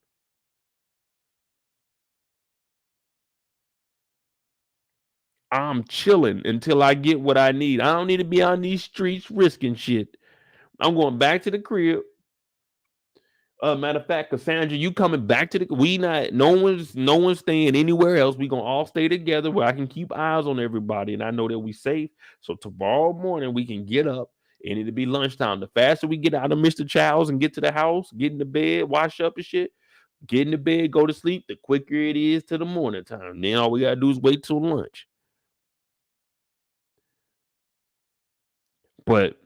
I'm chilling until I get what I need. I don't need to be on these streets risking shit. I'm going back to the crib. Matter of fact, Cassandra, you coming back to the no one's staying anywhere else. We gonna all stay together where I can keep eyes on everybody and I know that we safe. So tomorrow morning we can get up and it'll be lunchtime. The faster we get out of Mr. Child's and get to the house, get in the bed, wash up and shit, get in the bed, go to sleep, the quicker it is to the morning time. Then all we gotta do is wait till lunch. But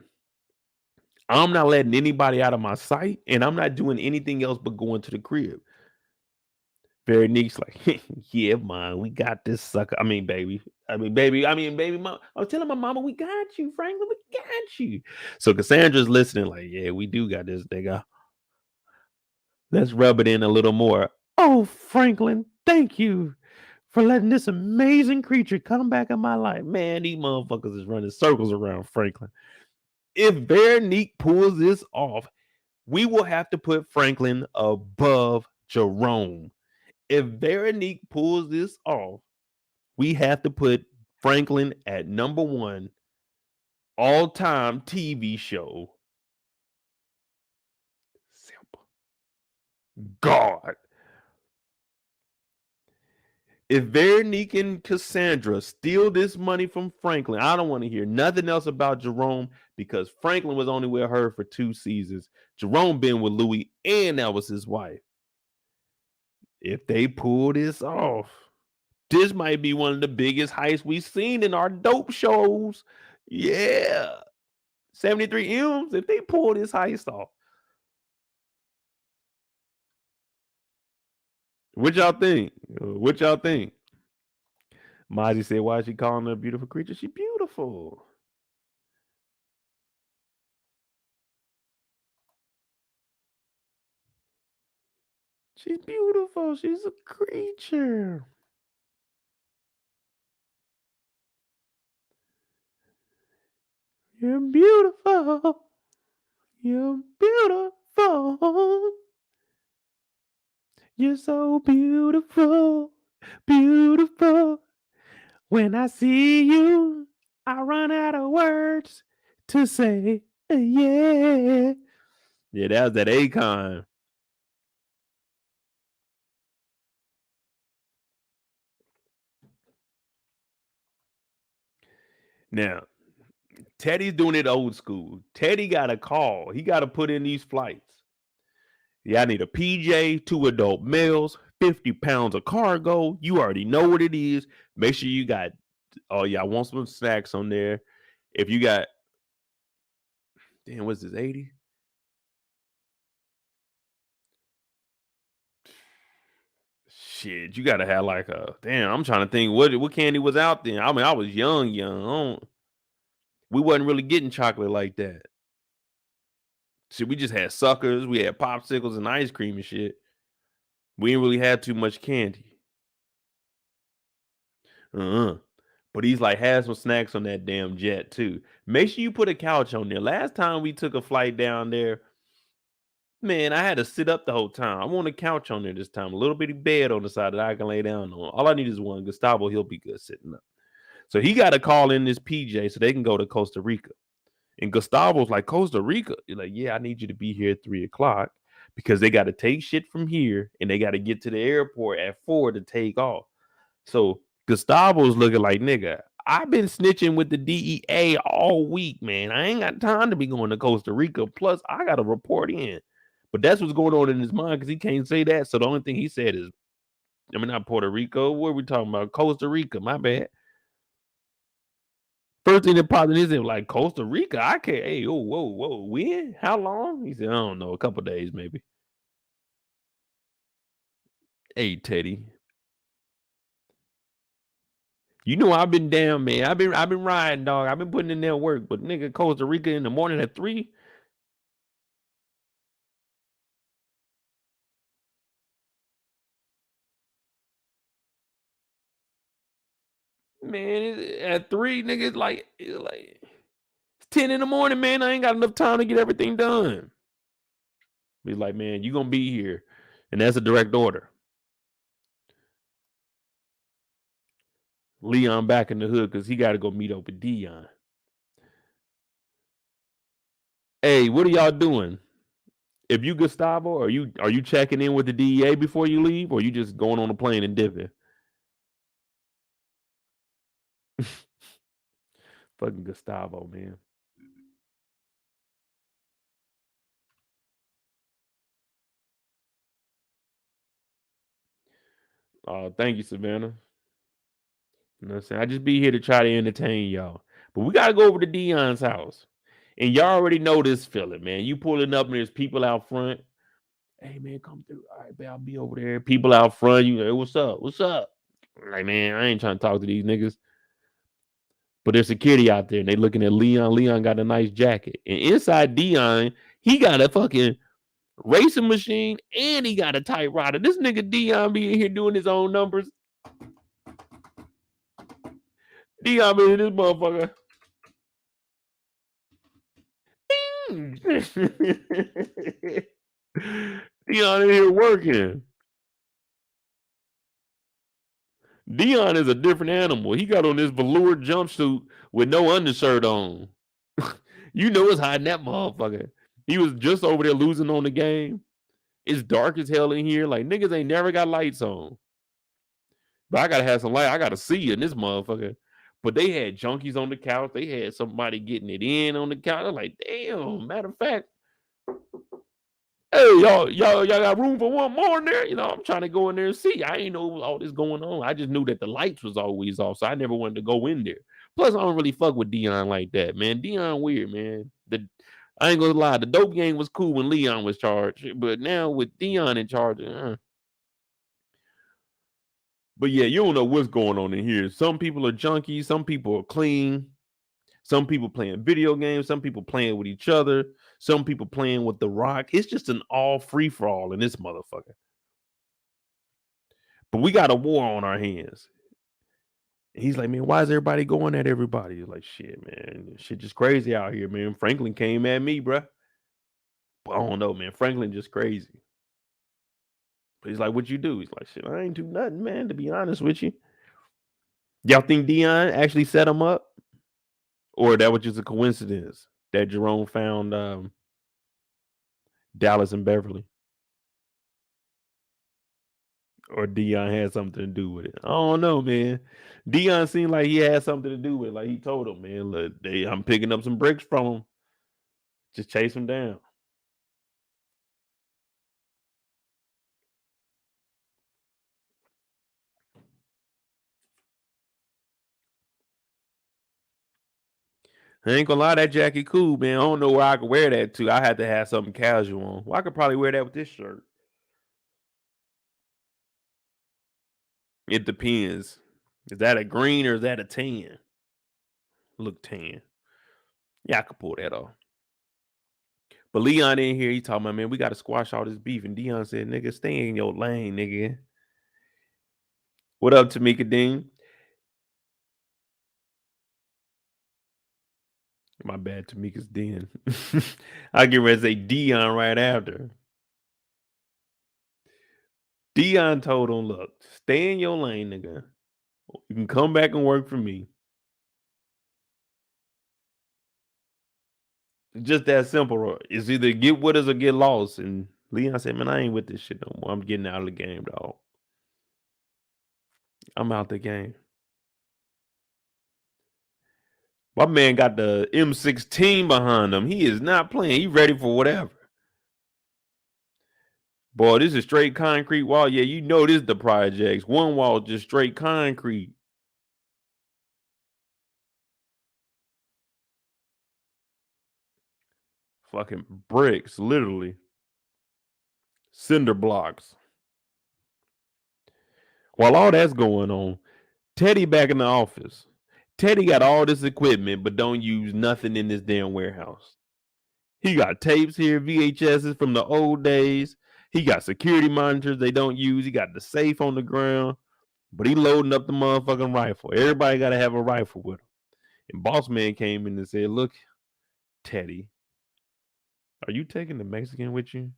I'm not letting anybody out of my sight, and I'm not doing anything else but going to the crib. Veronique's like, yeah, mom, we got this sucker. Baby. Baby, mom. I was telling my mama, we got you, Franklin, we got you. So Cassandra's listening, like, yeah, we do got this nigga. Let's rub it in a little more. Oh, Franklin, thank you for letting this amazing creature come back in my life. Man, these motherfuckers is running circles around Franklin. If Veronique pulls this off, we will have to put Franklin above Jerome. If Veronique pulls this off, we have to put Franklin at number one all-time TV show. Simple. God. If Veronique and Cassandra steal this money from Franklin, I don't want to hear nothing else about Jerome because Franklin was only with her for 2 seasons. Jerome been with Louie, and that was his wife. If they pull this off, this might be one of the biggest heists we've seen in our dope shows. Yeah. 73 M's, if they pull this heist off. What y'all think? What y'all think? Mozzie said, why is she calling her a beautiful creature? She beautiful. She's beautiful. She's a creature. You're beautiful. You're beautiful. You're so beautiful. Beautiful. When I see you, I run out of words to say, yeah. Yeah, that was that Akon. Now, Teddy's doing it old school. Teddy got a call. He got to put in these flights. Yeah, I need a PJ, 2 adult males, 50 pounds of cargo. You already know what it is. Make sure you got, oh, yeah, I want some snacks on there. If you got, damn, what's this, 80? Shit, you got to have like a, damn, I'm trying to think what candy was out there. I mean, I was young. We wasn't really getting chocolate like that. Shit, we just had suckers. We had popsicles and ice cream and shit. We didn't really have too much candy. Uh-uh. But he's like, have some snacks on that damn jet too. Make sure you put a couch on there. Last time we took a flight down there, man, I had to sit up the whole time. I want a couch on there this time. A little bitty bed on the side that I can lay down on. All I need is one. Gustavo, he'll be good sitting up. So he got to call in this PJ so they can go to Costa Rica. And Gustavo's like, Costa Rica? You're like, yeah, I need you to be here at 3 o'clock because they got to take shit from here and they got to get to the airport at 4 to take off. So Gustavo's looking like, nigga, I've been snitching with the DEA all week, man. I ain't got time to be going to Costa Rica. Plus, I got to report in. But that's what's going on in his mind because he can't say that. So the only thing he said is, I mean, not Puerto Rico. What are we talking about? Costa Rica. My bad. First thing that popped in his head, like Costa Rica. I can't. Hey, oh, whoa. When? How long? He said, I don't know. A couple days, maybe. Hey, Teddy. You know I've been down, man. I've been riding, dog. I've been putting in that work. But nigga, Costa Rica in the morning at 3. Man, at 3, nigga, it's 10 in the morning, man. I ain't got enough time to get everything done. He's like, man, you gonna be here. And that's a direct order. Leon back in the hood because he gotta go meet up with Dion. Hey, what are y'all doing? If you Gustavo, are you checking in with the DEA before you leave, or you just going on a plane and dipping? Fucking Gustavo, man. Thank you, Savannah. You know what I'm saying? I just be here to try to entertain y'all. But we gotta go over to Dion's house. And y'all already know this feeling, man. You pulling up and there's people out front. Hey man, come through. All right, man, I'll be over there. People out front, you know, hey, what's up? What's up? Like, man, I ain't trying to talk to these niggas. But there's security out there and they looking at Leon. Leon got a nice jacket. And inside Dion, he got a fucking racing machine and he got a typewriter. This nigga Dion be in here doing his own numbers. Dion be in this motherfucker. Dion in here working. Dion is a different animal. He got on this velour jumpsuit with no undershirt on. You know it's hot in that motherfucker. He was just over there losing on the game. It's dark as hell in here. Like niggas ain't never got lights on. But I gotta have some light. I gotta see in this motherfucker. But they had junkies on the couch. They had somebody getting it in on the couch. I'm like, damn. Matter of fact, hey, y'all got room for one more in there? You know, I'm trying to go in there and see. I ain't know all this going on. I just knew that the lights was always off, so I never wanted to go in there. Plus, I don't really fuck with Dion like that, man. Dion weird, man. I ain't gonna lie, the dope game was cool when Leon was charged, but now with Dion in charge, but yeah, you don't know what's going on in here. Some people are junkies, some people are clean, some people playing video games, some people playing with each other, some people playing with the rock. It's just an all free for all in this motherfucker. But we got a war on our hands. And he's like, man, why is everybody going at everybody? He's like, shit, man, shit just crazy out here, man. Franklin came at me, bruh. But I don't know, man. Franklin just crazy. But he's like, what you do? He's like, shit, I ain't do nothing, man, to be honest with you. Y'all think Dion actually set him up? Or that was just a coincidence that Jerome found Dallas and Beverly? Or Dion had something to do with it. I don't know, man. Dion seemed like he had something to do with it. Like he told him, man, look, I'm picking up some bricks from him. Just chase him down. I ain't gonna lie, that jacket cool, man. I don't know where I could wear that to. I had to have something casual on. Well, I could probably wear that with this shirt. It depends. Is that a green or is that a tan? Look tan. Yeah, I could pull that off. But Leon in here, he talking about, man, we got to squash all this beef. And Dion said, nigga, stay in your lane, nigga. What up, Tamika Dean? My bad, Tamika's Den. I get ready to say Dion right after. Dion told him, look, stay in your lane, nigga. You can come back and work for me. Just that simple. It's either get with us or get lost. And Leon said, man, I ain't with this shit no more. I'm getting out of the game, dog. I'm out the game. My man got the M16 behind him. He is not playing. He ready for whatever. Boy, this is straight concrete wall. Yeah, you know this is the projects. One wall just straight concrete. Fucking bricks, literally. Cinder blocks. While all that's going on, Teddy back in the office. Teddy got all this equipment, but don't use nothing in this damn warehouse. He got tapes here, VHSs from the old days. He got security monitors they don't use. He got the safe on the ground, but he loading up the motherfucking rifle. Everybody got to have a rifle with him. And Boss Man came in and said, look, Teddy, are you taking the Mexican with you?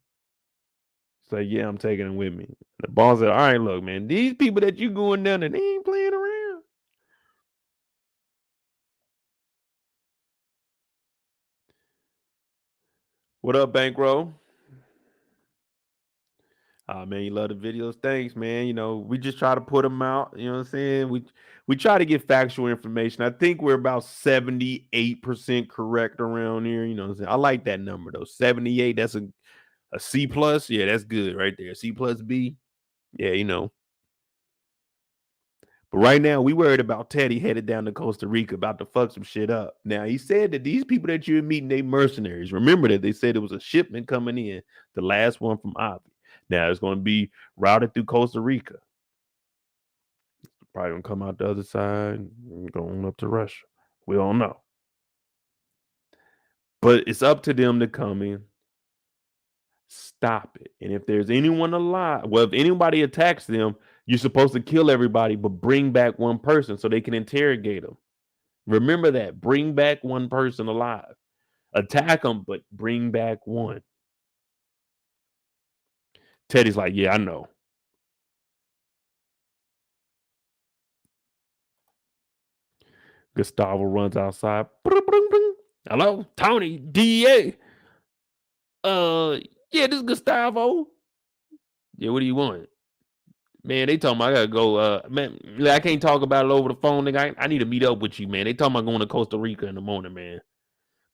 He's like, yeah, I'm taking him with me. The boss said, all right, look, man, these people that you going down there, they ain't playing around. What up, Bankroll? Oh man, you love the videos. Thanks, man. You know, we just try to put them out. You know what I'm saying? We try to get factual information. I think we're about 78% correct around here. You know what I'm saying? I like that number though. 78. That's a C plus. Yeah, that's good right there. C plus B. Yeah, you know. But right now, we worried about Teddy headed down to Costa Rica about to fuck some shit up. Now, he said that these people that you're meeting, they mercenaries. Remember that they said it was a shipment coming in, the last one from Avi. Now, it's going to be routed through Costa Rica. Probably going to come out the other side and going up to Russia. We don't know. But it's up to them to come in, stop it. And if there's anyone alive, well, if anybody attacks them, you're supposed to kill everybody, but bring back one person so they can interrogate them. Remember that. Bring back one person alive. Attack them, but bring back one. Teddy's like, yeah, I know. Gustavo runs outside. Hello, Tony, DA. Yeah, this is Gustavo. Yeah, what do you want? Man, they talking about I gotta go. Man, I can't talk about it over the phone. Nigga, I need to meet up with you, man. They talking about going to Costa Rica in the morning, man.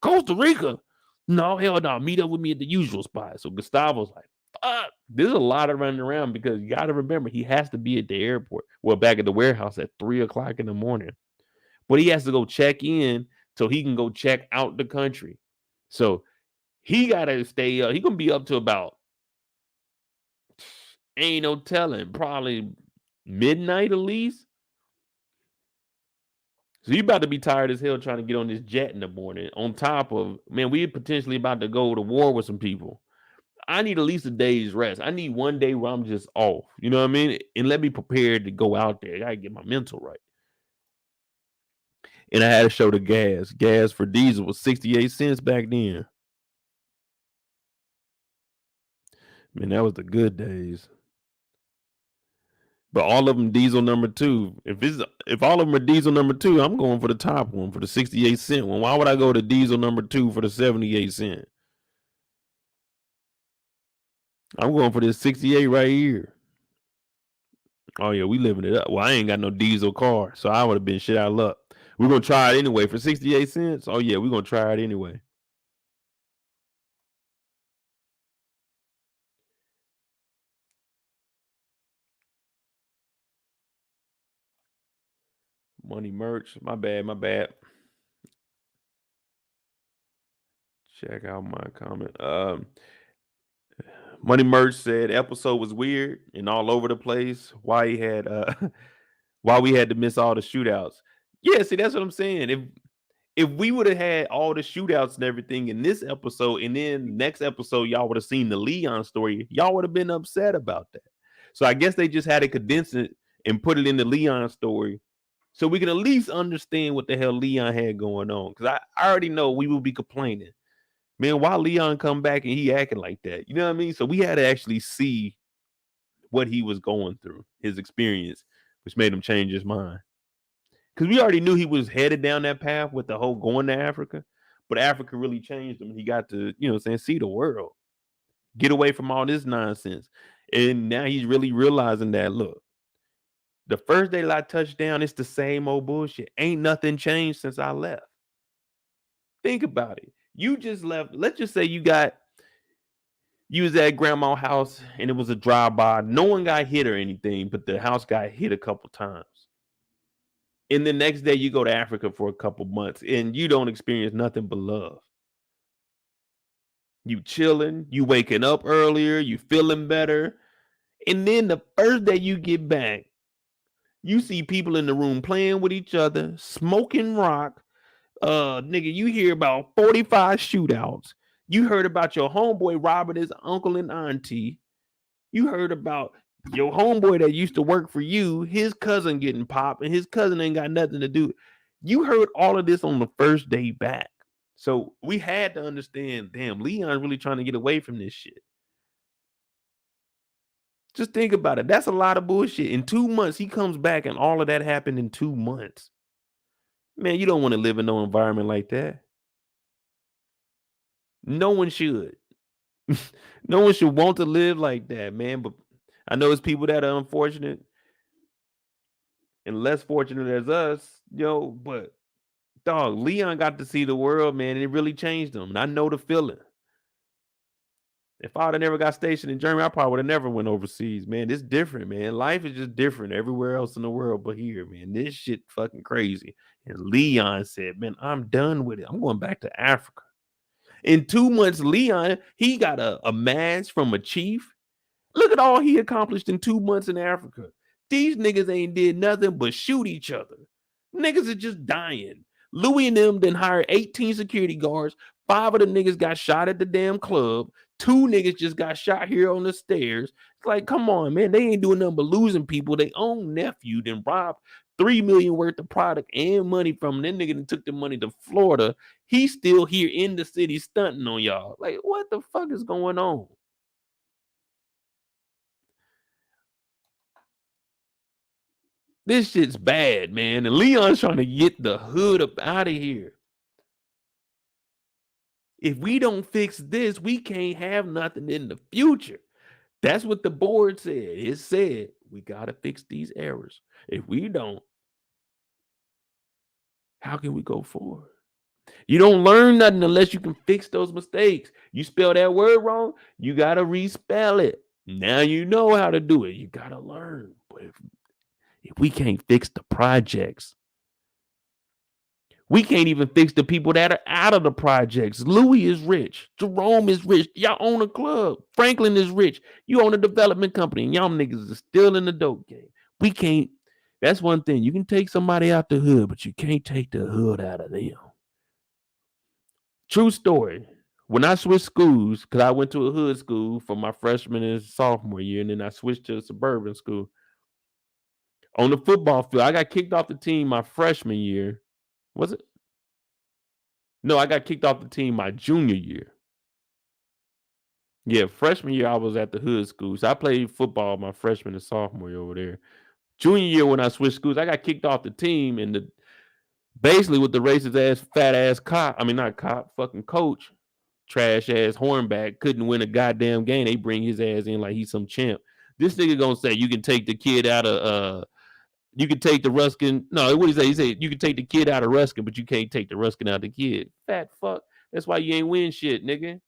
Costa Rica? No, hell no. Meet up with me at the usual spot. So Gustavo's like, fuck. There's a lot of running around because you got to remember he has to be at the airport. Well, back at the warehouse at 3:00 in the morning. But he has to go check in so he can go check out the country. So he got to stay up. He going to be up to about, ain't no telling, probably midnight at least. So you about to be tired as hell trying to get on this jet in the morning. On top of, man, we potentially about to go to war with some people. I need at least a day's rest. I need one day where I'm just off. You know what I mean? And let me prepare to go out there. I gotta get my mental right. And I had to show the gas. Gas for diesel was 68 cents back then. Man, that was the good days. But all of them diesel number two. If all of them are diesel number two, I'm going for the top one for the 68 cent one. Why would I go to diesel number two for the 78 cent? I'm going for this 68 right here. Oh yeah, we living it up. Well, I ain't got no diesel car, so I would have been shit out of luck. We're gonna try it anyway for 68 cents. Oh yeah, we're gonna try it anyway. Money merch. My bad, my bad. Check out my comment. Money merch said episode was weird and all over the place. Why he had why we had to miss all the shootouts. Yeah, see, that's what I'm saying. If we would have had all the shootouts and everything in this episode, and then next episode, y'all would have seen the Leon story, y'all would have been upset about that. So I guess they just had to condense it and put it in the Leon story so we can at least understand what the hell Leon had going on. Because I already know we will be complaining. Man, why Leon come back and he acting like that? You know what I mean? So we had to actually see what he was going through, his experience, which made him change his mind. Because we already knew he was headed down that path with the whole going to Africa, but Africa really changed him. He got to, see the world, get away from all this nonsense. And now he's really realizing that, look, the first day that I touched down, it's the same old bullshit. Ain't nothing changed since I left. Think about it. You just left. Let's just say you was at grandma's house and it was a drive-by. No one got hit or anything, but the house got hit a couple times. And the next day you go to Africa for a couple months and you don't experience nothing but love. You chilling, you waking up earlier, you feeling better. And then the first day you get back, you see people in the room playing with each other, smoking rock. Nigga, you hear about 45 shootouts. You heard about your homeboy robbing his uncle and auntie. You heard about your homeboy that used to work for you, his cousin getting popped, and his cousin ain't got nothing to do. You heard all of this on the first day back. So we had to understand, damn, Leon really trying to get away from this shit. Just think about it. That's a lot of bullshit. In 2 months, he comes back and all of that happened in 2 months. Man, you don't want to live in no environment like that. No one should. No one should want to live like that, man. But I know it's people that are unfortunate and less fortunate as us, but dog, Leon got to see the world, man, and it really changed him. And I know the feeling. If I would have never got stationed in Germany, I probably would have never went overseas, man. It's different, man. Life is just different everywhere else in the world but here, man. This shit fucking crazy. And Leon said, man, I'm done with it. I'm going back to Africa. In 2 months, Leon, he got a mask from a chief. Look at all he accomplished in 2 months in Africa. These niggas ain't did nothing but shoot each other. Niggas are just dying. Louie and them then hired 18 security guards. 5 of the niggas got shot at the damn club. 2 niggas just got shot here on the stairs. It's like, come on, man. They ain't doing nothing but losing people. They own nephew then robbed $3 million worth of product and money from them. That nigga that took the money to Florida. He's still here in the city stunting on y'all. Like, what the fuck is going on? This shit's bad, man. And Leon's trying to get the hood up out of here. If we don't fix this, we can't have nothing in the future. That's what the board said. It said we got to fix these errors. If we don't, how can we go forward? You don't learn nothing unless you can fix those mistakes. You spell that word wrong, you got to respell it. Now you know how to do it. You got to learn. But if we can't fix the projects, we can't even fix the people that are out of the projects. Louie is rich. Jerome is rich. Y'all own a club. Franklin is rich. You own a development company. And y'all niggas are still in the dope game. We can't. That's one thing. You can take somebody out the hood, but you can't take the hood out of them. True story. When I switched schools, because I went to a hood school for my freshman and sophomore year, and then I switched to a suburban school. On the football field, I got kicked off the team my freshman year. Was it? No, I got kicked off the team my junior year. Yeah, freshman year I was at the hood school. So I played football my freshman and sophomore year over there. Junior year when I switched schools, I got kicked off the team and basically with the racist ass, fat ass cop, not cop, fucking coach, trash ass hornback, couldn't win a goddamn game. They bring his ass in like he's some champ. This nigga gonna say you can take the kid out of you can take the Ruskin. No, what he say? He said you can take the kid out of Ruskin, but you can't take the Ruskin out of the kid. Fat fuck. That's why you ain't win shit, nigga.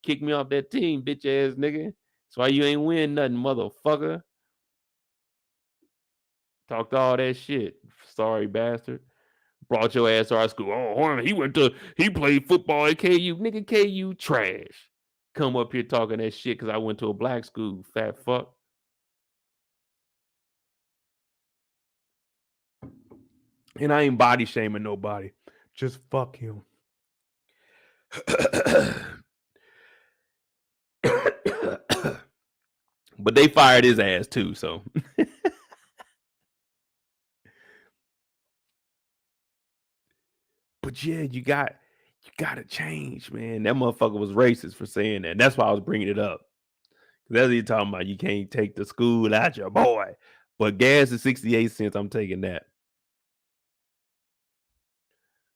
Kick me off that team, bitch ass nigga. That's why you ain't win nothing, motherfucker. Talked all that shit. Sorry, bastard. Brought your ass to our school. Oh, he played football at KU. Nigga, KU trash. Come up here talking that shit because I went to a black school, fat fuck. And I ain't body shaming nobody. Just fuck him. But they fired his ass too, so. But yeah, you gotta change, man. That motherfucker was racist for saying that. That's why I was bringing it up. That's what you're talking about. You can't take the school out your boy. But gas is 68 cents. I'm taking that.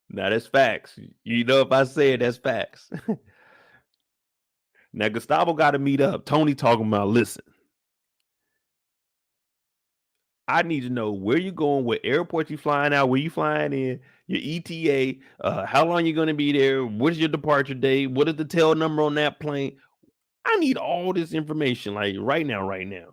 Now that's facts. You know, if I say it, that's facts. Now Gustavo got to meet up. Tony talking about, listen, I need to know where you going, what airport you flying out, where you flying in, your ETA, how long you going to be there, what's your departure date, what is the tail number on that plane. I need all this information, like right now. Right now.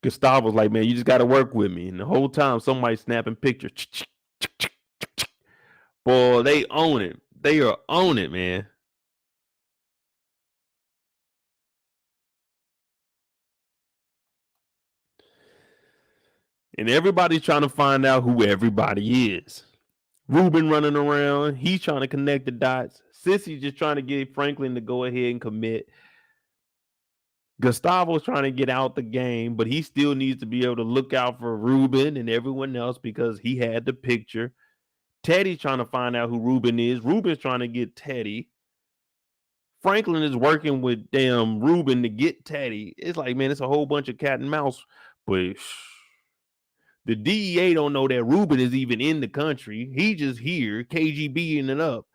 Gustavo's like, man, you just got to work with me. And the whole time, somebody snapping pictures. Boy, they own it. They are on it, man. And everybody's trying to find out who everybody is. Ruben running around. He's trying to connect the dots. Cissy just trying to get Franklin to go ahead and commit. Gustavo's trying to get out the game, but he still needs to be able to look out for Ruben and everyone else because he had the picture. Teddy's trying to find out who Ruben is. Ruben's trying to get Teddy. Franklin is working with damn Ruben to get Teddy. It's like, man, it's a whole bunch of cat and mouse. But the DEA don't know that Ruben is even in the country. He just here, KGBing it up.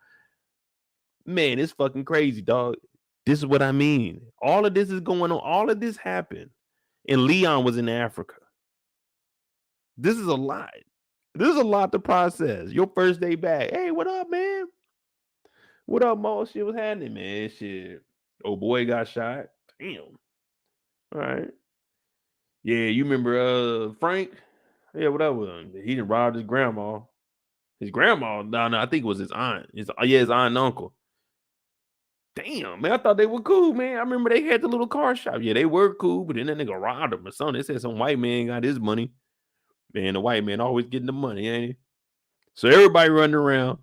Man, it's fucking crazy, dog. This is what I mean. All of this is going on. All of this happened. And Leon was in Africa. This is a lot. This is a lot to process. Your first day back. Hey, what up, man? What up, Mo? Shit was happening, man. Shit. Oh, boy got shot. Damn. All right. Yeah, you remember Frank? Yeah, what up with him? He done robbed his grandma. His grandma? No, I think it was his aunt. His aunt and uncle. Damn, man, I thought they were cool, man. I remember they had the little car shop. Yeah, they were cool, but then that nigga robbed them or something. They said some white man got his money. Man, the white man always getting the money, ain't he? So everybody running around.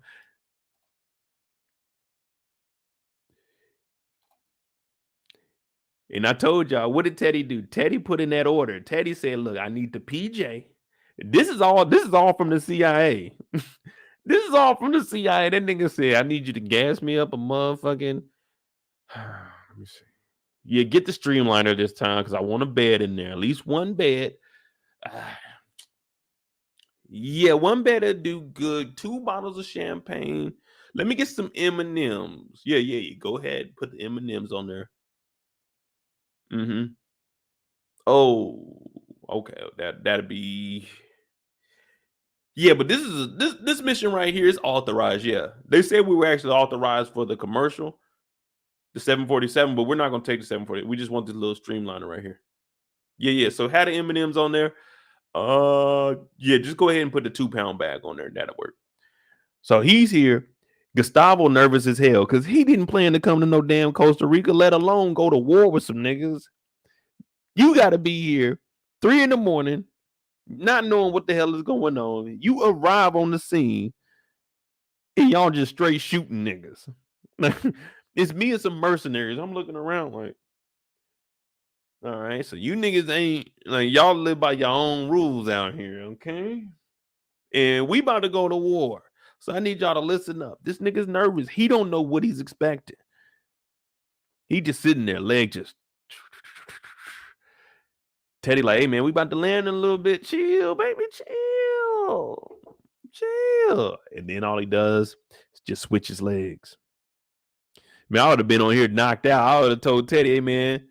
And I told y'all, what did Teddy do? Teddy put in that order. Teddy said, look, I need the PJ. This is all from the CIA. This is all from the CIA. That nigga said, I need you to gas me up a motherfucking. Let me see. Yeah, get the streamliner this time because I want a bed in there. At least one bed. Yeah, one bed will do good. 2 bottles of champagne. Let me get some M&Ms. Yeah. Go ahead. Put the M&Ms on there. Mm-hmm. Oh, okay. That'd be. Yeah, but this mission right here is authorized. Yeah, they said we were actually authorized for the commercial, the 747, but we're not gonna take the 740. We just want this little streamliner right here. Yeah. So had the M&Ms on there. Yeah, just go ahead and put the 2-pound bag on there. That'll work. So he's here. Gustavo nervous as hell because he didn't plan to come to no damn Costa Rica, let alone go to war with some niggas. You got to be here 3 a.m, not knowing what the hell is going on. You arrive on the scene and y'all just straight shooting niggas. It's me and some mercenaries. I'm looking around like, all right, so you niggas ain't like y'all live by your own rules out here, okay? And we about to go to war. So I need y'all to listen up. This nigga's nervous. He don't know what he's expecting. He just sitting there, leg just. Teddy like, hey man, we about to land in a little bit. Chill, baby, chill. chill. And then all he does is just switch his legs. Man, I would have been on here knocked out. I would have told Teddy, hey man,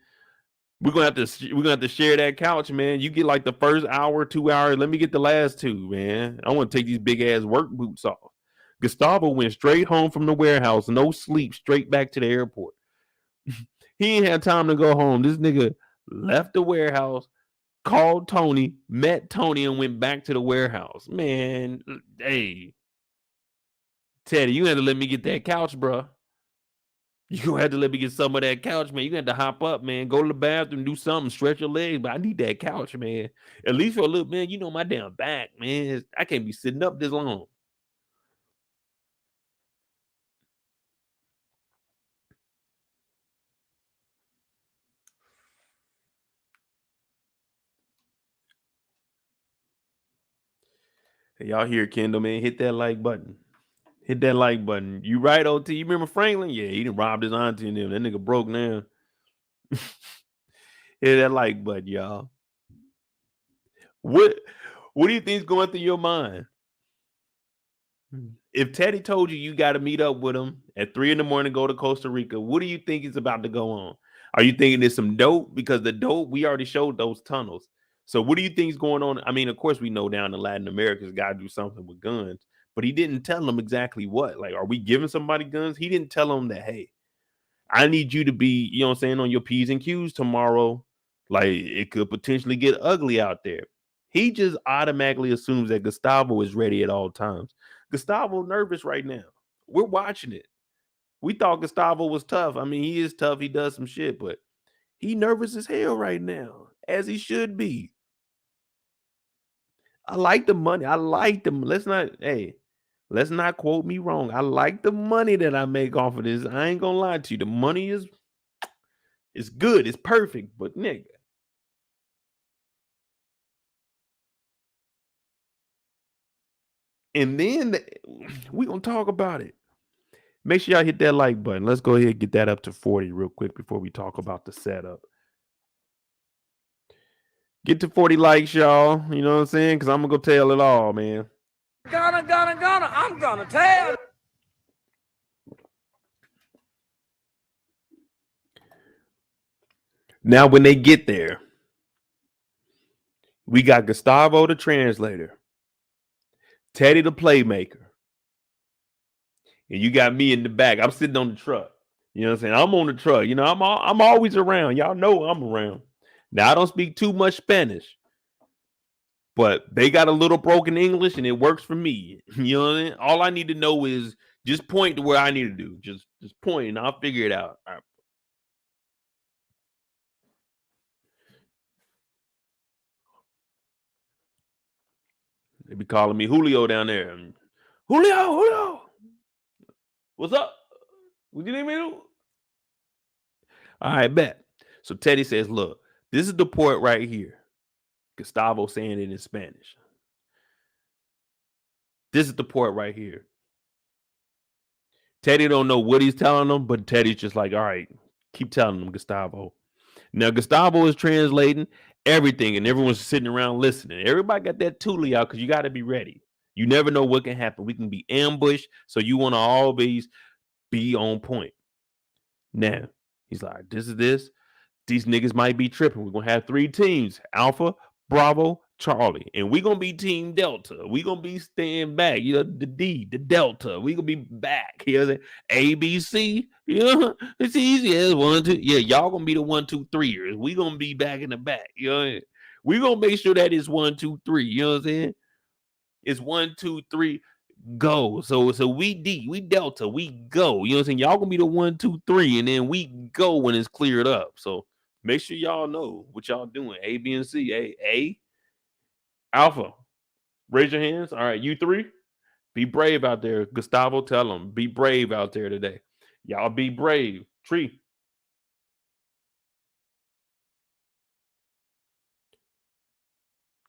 we're gonna have to share that couch, man. You get like the first hour, 2 hours. Let me get the last two, man. I want to take these big ass work boots off. Gustavo went straight home from the warehouse, no sleep, straight back to the airport. He ain't had time to go home. This nigga left the warehouse, called Tony, met Tony, and went back to the warehouse. Man, hey, Teddy, you had to let me get that couch, bro. You gonna have to let me get some of that couch, man. You got to hop up, man. Go to the bathroom, do something, stretch your legs. But I need that couch, man. At least for a little, man. You know my damn back, man. I can't be sitting up this long. Hey, y'all hear Kendall, man? Hit that like button. Hit that like button. You right, OT? You remember Franklin? Yeah, he done robbed his auntie and them. That nigga broke now. Hit that like button, y'all. What do you think's going through your mind? If Teddy told you got to meet up with him at 3 a.m, go to Costa Rica, what do you think is about to go on? Are you thinking there's some dope? Because the dope, we already showed those tunnels. So what do you think is going on? I mean, of course, we know down in Latin America's got to do something with guns, but he didn't tell them exactly what. Like, are we giving somebody guns? He didn't tell them that, hey, I need you to be, you know what I'm saying, on your P's and Q's tomorrow. Like, it could potentially get ugly out there. He just automatically assumes that Gustavo is ready at all times. Gustavo nervous right now. We're watching it. We thought Gustavo was tough. I mean, he is tough. He does some shit, but he nervous as hell right now, as he should be. I like the money. I like them. Let's not quote me wrong. I like the money that I make off of this. I ain't gonna lie to you. The money is good. It's perfect, but nigga. And then we gonna talk about it. Make sure y'all hit that like button. Let's go ahead and get that up to 40 real quick before we talk about the setup. Get to 40 likes, y'all. You know what I'm saying? Because I'm gonna go tell it all, man. I'm gonna tell. Now, when they get there, we got Gustavo the translator, Teddy the playmaker, and you got me in the back. I'm sitting on the truck. You know what I'm saying? I'm on the truck. You know, I'm always around. Y'all know I'm around. Now, I don't speak too much Spanish, but they got a little broken English, and it works for me. You know what I mean? All I need to know is just point to where I need to do. Just point, and I'll figure it out. All right. They be calling me Julio down there. Julio. What's up? What you need me to do? All right, bet. So Teddy says, look, this is the port right here. Gustavo saying it in Spanish. This is the port right here. Teddy don't know what he's telling them, but Teddy's just like, all right, keep telling them, Gustavo. Now, Gustavo is translating everything, and everyone's sitting around listening. Everybody got that toolie out because you got to be ready. You never know what can happen. We can be ambushed, so you want to always be on point. Now, he's like, this is this. These niggas might be tripping. We're going to have 3 teams, Alpha, Bravo, Charlie. And we're going to be Team Delta. We're going to be staying back. You know, the D, the Delta. We're going to be back. You know, ABC. You know, it's easy. It's 1, 2. Yeah, y'all going to be the 1, 2, 3ers. We're going to be back in the back. You know, we're going to make sure that it's 1, 2, 3. You know what I'm saying? It's 1, 2, 3. Go. So we D, we Delta, we go. You know what I'm saying? Y'all gonna be the 1, 2, 3, and then we go when it's cleared up. So make sure y'all know what y'all doing. A, B, and C. A, Alpha. Raise your hands. All right, you 3. Be brave out there. Gustavo, tell them. Be brave out there today. Y'all be brave. Tree.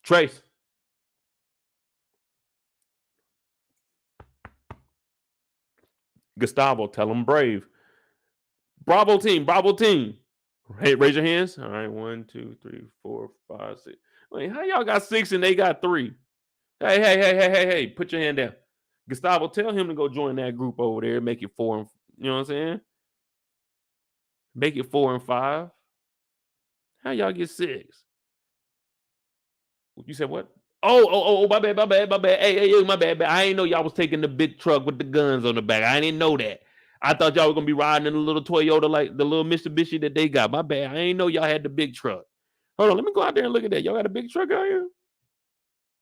Trace. Gustavo, tell them brave. Bravo team. Hey, raise your hands. All right, 1, 2, 3, 4, 5, 6. Wait, how y'all got 6 and they got 3? Hey, put your hand down. Gustavo, tell him to go join that group over there. Make it 4 and you know what I'm saying? Make it 4 and 5. How y'all get 6? You said what? Oh, my bad. Hey, my bad. I ain't know y'all was taking the big truck with the guns on the back. I didn't know that. I thought y'all were gonna be riding in a little Toyota like the little Mitsubishi that they got. My bad. I ain't know y'all had the big truck. Hold on, let me go out there and look at that. Y'all got a big truck out here?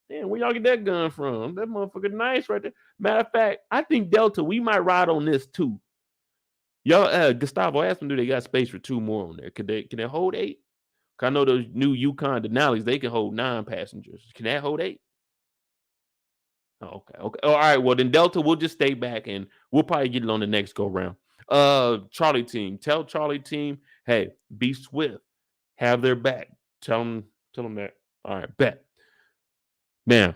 Damn, where y'all get that gun from? That motherfucker nice right there. Matter of fact, I think Delta, we might ride on this too. Y'all, Gustavo, ask them, do they got space for 2 more on there? Can they hold 8? I know those new Yukon Denali's, they can hold 9 passengers. Can that hold 8? Oh, okay. Oh, all right. Well, then Delta, we'll just stay back and we'll probably get it on the next go round. Charlie team, tell Charlie team, hey, be swift, have their back. Tell them that. All right, bet. Now,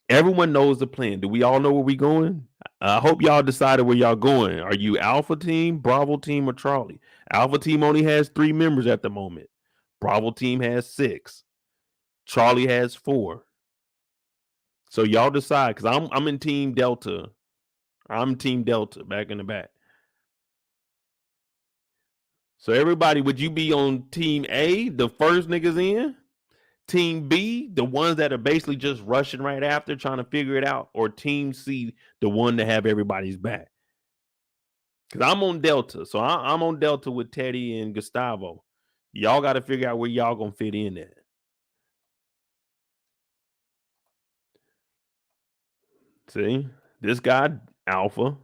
everyone knows the plan. Do we all know where we going? I hope y'all decided where y'all going. Are you Alpha team, Bravo team, or Charlie? Alpha team only has 3 members at the moment. Bravo team has 6. Charlie has 4. So y'all decide, because I'm in Team Delta. I'm Team Delta back in the back. So everybody, would you be on Team A, the first niggas in? Team B, the ones that are basically just rushing right after, trying to figure it out, or Team C, the one to have everybody's back? Because I'm on Delta, so I'm on Delta with Teddy and Gustavo. Y'all got to figure out where y'all gonna fit in at. See, this guy Alpha,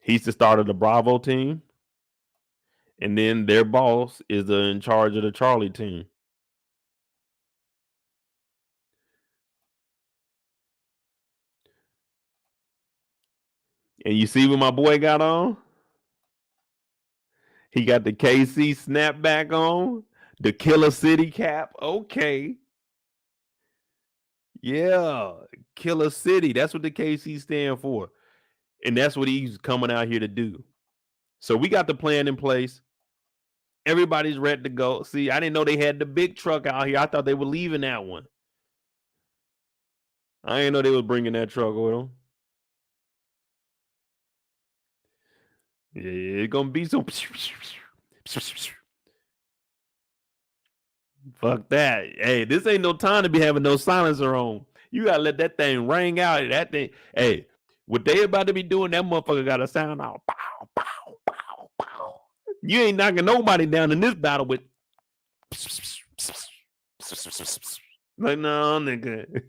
he's the starter of the Bravo team, and then their boss is in charge of the Charlie team. And you see what my boy got on? He got the KC snapback on, the Killer City cap. Okay. Yeah, Killer City. That's what the KC stand for. And that's what he's coming out here to do. So we got the plan in place. Everybody's ready to go. See, I didn't know they had the big truck out here. I thought they were leaving that one. I didn't know they were bringing that truck with them. Yeah, it's gonna be some. Fuck that. Hey, this ain't no time to be having no silencer on. You gotta let that thing ring out. That thing, hey, what they about to be doing, that motherfucker got to sound out. Pow, pow, pow, pow. You ain't knocking nobody down in this battle with. Like, no, nigga.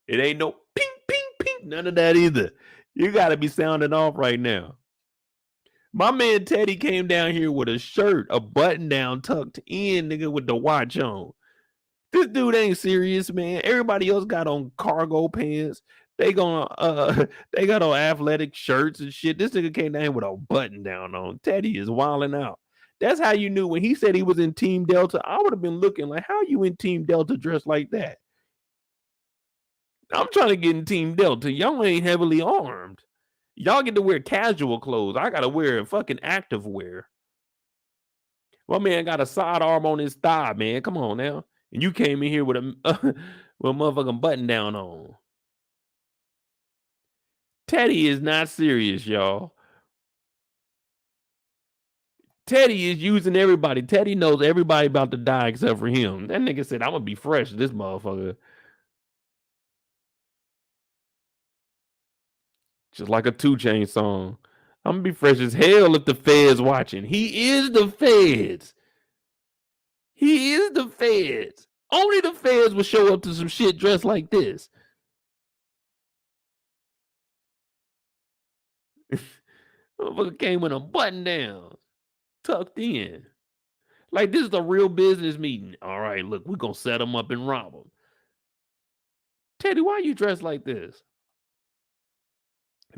It ain't no ping, ping, ping. None of that either. You got to be sounding off right now. My man Teddy came down here with a shirt, a button down, tucked in, nigga, with the watch on. This dude ain't serious, man. Everybody else got on cargo pants. They got on athletic shirts and shit. This nigga came down here with a button down on. Teddy is wilding out. That's how you knew when he said he was in Team Delta. I would have been looking like, how you in Team Delta dressed like that? I'm trying to get in Team Delta. Y'all ain't heavily armed. Y'all get to wear casual clothes. I gotta wear fucking active wear. My man got a sidearm on his thigh, man. Come on now. And you came in here with a motherfucking button down on. Teddy is not serious, y'all. Teddy is using everybody. Teddy knows everybody about to die except for him. That nigga said, I'm gonna be fresh, this motherfucker. Just like a 2 Chainz song. I'm gonna be fresh as hell if the feds watching. He is the feds. He is the feds. Only the feds will show up to some shit dressed like this. Motherfucker came with a button down, tucked in. Like this is a real business meeting. All right, look, we're gonna set him up and rob him. Teddy, why you dressed like this?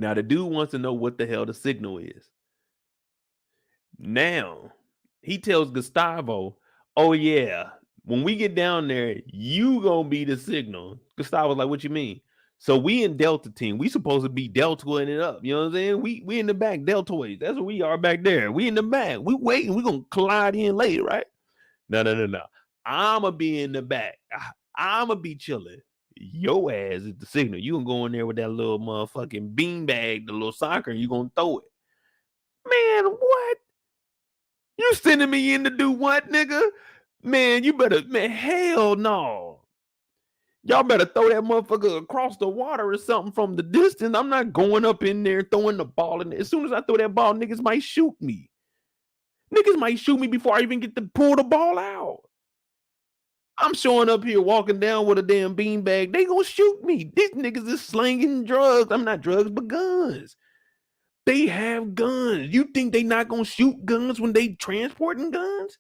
Now the dude wants to know what the hell the signal is. Now he tells Gustavo, oh yeah, when we get down there, you gonna be the signal. Gustavo's like, what you mean? So we in Delta team. We supposed to be Delta-ing it up. You know what I'm saying? We in the back, Deltoids. That's what we are back there. We in the back. We waiting. We gonna collide in later, right? No. I'ma be in the back. I'ma be chilling. Your ass is the signal. You gonna go in there with that little motherfucking beanbag, the little soccer, and you gonna throw it. Man, what? You sending me in to do what, nigga? Man, you better, man, hell no. Y'all better throw that motherfucker across the water or something from the distance. I'm not going up in there throwing the ball in there. As soon as I throw that ball, niggas might shoot me. Niggas might shoot me before I even get to pull the ball out. I'm showing up here walking down with a damn beanbag. They gonna shoot me. These niggas is slinging drugs. I'm not drugs, but guns. They have guns. You think they not gonna shoot guns when they transporting guns?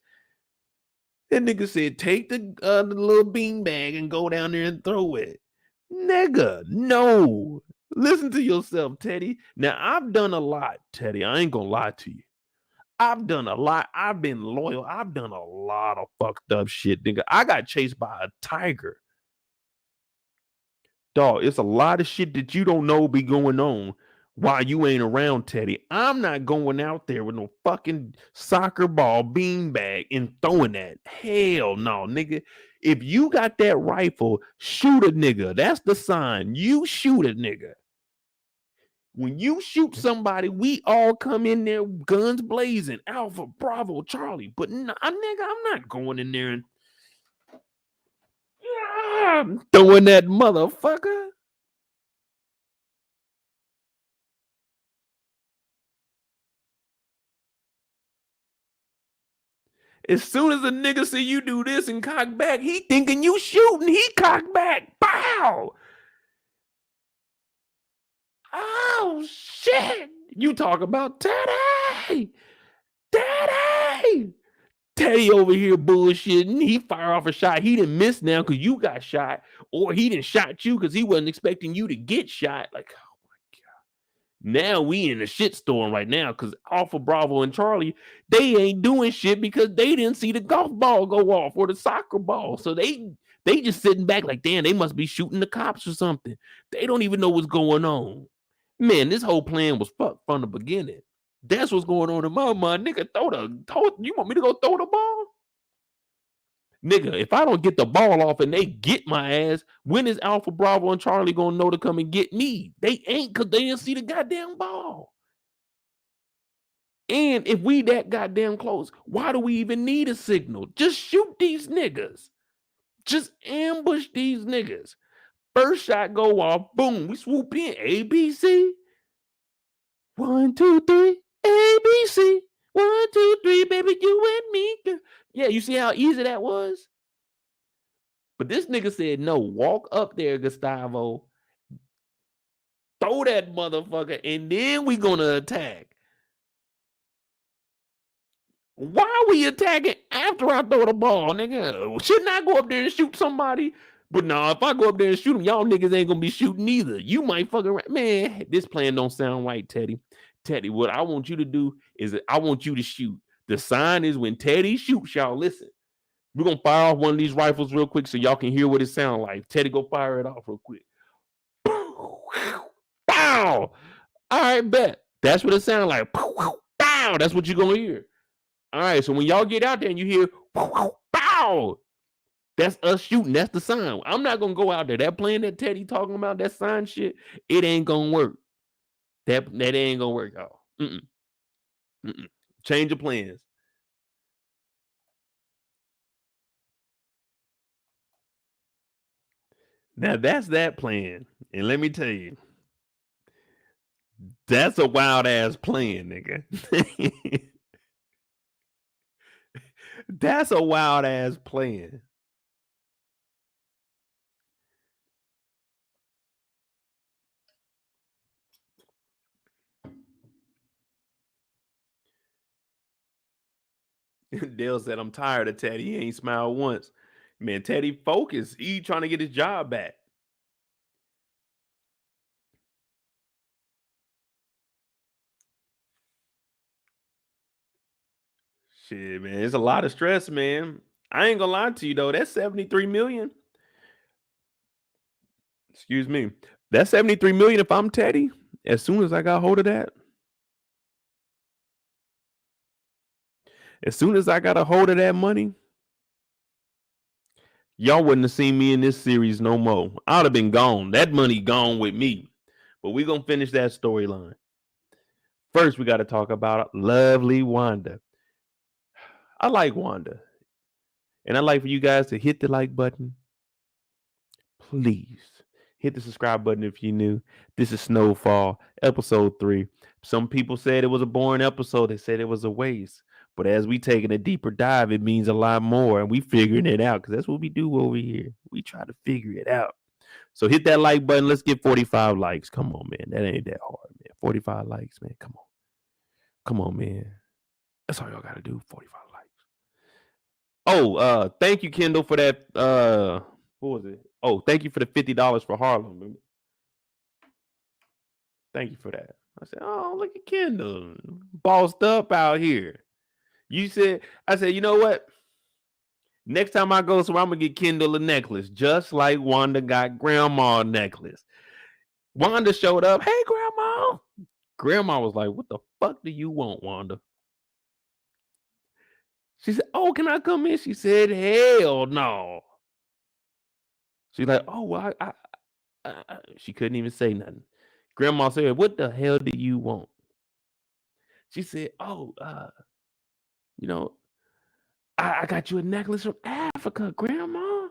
That nigga said, take the little beanbag and go down there and throw it. Nigga, no. Listen to yourself, Teddy. Now, I've done a lot, Teddy. I ain't gonna lie to you. I've done a lot. I've been loyal. I've done a lot of fucked up shit, nigga. I got chased by a tiger. Dog, it's a lot of shit that you don't know be going on while you ain't around, Teddy. I'm not going out there with no fucking soccer ball beanbag and throwing that. Hell no, nigga. If you got that rifle, shoot a nigga. That's the sign. You shoot a nigga. When you shoot somebody, we all come in there guns blazing. Alpha, Bravo, Charlie. But nigga, I'm not going in there and throwing that motherfucker. As soon as a nigga see you do this and cock back, he thinking you shooting. He cock back. Pow! Oh, shit. You talk about Teddy. Teddy. Teddy over here bullshitting. He fire off a shot. He didn't miss now because you got shot. Or he didn't shot you because he wasn't expecting you to get shot. Like, oh my God. Now we in a shitstorm right now because Alpha, Bravo, and Charlie, they ain't doing shit because they didn't see the golf ball go off or the soccer ball. So they just sitting back like, damn, they must be shooting the cops or something. They don't even know what's going on. Man, this whole plan was fucked from the beginning. That's what's going on in my mind. Nigga, you want me to go throw the ball? Nigga, if I don't get the ball off and they get my ass, when is Alpha, Bravo, and Charlie gonna know to come and get me? They ain't, because they didn't see the goddamn ball. And if we that goddamn close, why do we even need a signal? Just shoot these niggas. Just ambush these niggas. First shot go off, boom, we swoop in. ABC. 1, 2, 3, ABC. 1, 2, 3, baby, you and me. Yeah, you see how easy that was? But this nigga said, no, walk up there, Gustavo. Throw that motherfucker, and then we gonna attack. Why are we attacking after I throw the ball, nigga? Shouldn't I go up there and shoot somebody? But no, if I go up there and shoot them, y'all niggas ain't gonna be shooting either. You might fuck around. Man, this plan don't sound right, Teddy. Teddy, what I want you to do is I want you to shoot. The sign is when Teddy shoots, y'all listen. We're gonna fire off one of these rifles real quick so y'all can hear what it sounds like. Teddy, go fire it off real quick. Pow! All right, bet. That's what it sounds like. Pow! That's what you're gonna hear. All right, so when y'all get out there and you hear pow, that's us shooting. That's the sign. I'm not gonna go out there. That plan that Teddy talking about, that sign shit, it ain't gonna work. That ain't gonna work, y'all. Change of plans. Now that's that plan, and let me tell you, that's a wild ass plan, nigga. That's a wild ass plan. Dale said, I'm tired of Teddy. He ain't smiled once. Man, Teddy focused. He trying to get his job back. Shit, man. It's a lot of stress, man. I ain't gonna lie to you though. That's 73 million. Excuse me. That's 73 million if I'm Teddy. As soon as I got hold of that. As soon as I got a hold of that money, Y'all wouldn't have seen me in this series no more. I'd have been gone. That money gone with me. But we're going to finish that storyline. First, we got to talk about lovely Wanda. I like Wanda. And I'd like for you guys to hit the like button. Please hit the subscribe button if you're new. This is Snowfall, episode 3. Some people said it was a boring episode. They said it was a waste. But as we taking a deeper dive, it means a lot more. And we figuring it out because that's what we do over here. We try to figure it out. So hit that like button. Let's get 45 likes. Come on, man. That ain't that hard, man. 45 likes, man. Come on. Come on, man. That's all y'all got to do. 45 likes. Oh, thank you, Kendall, for that. What was it? Oh, thank you for the $50 for Harlem. Thank you for that. I said, oh, look at Kendall. Bossed up out here. I said, you know what? Next time I go somewhere, I'm going to get Kendall a necklace, just like Wanda got Grandma a necklace. Wanda showed up. Hey, Grandma. Grandma was like, what the fuck do you want, Wanda? She said, oh, can I come in? She said, hell no. She's like, oh, well, she couldn't even say nothing. Grandma said, what the hell do you want? She said, oh, you know, I got you a necklace from Africa, Grandma.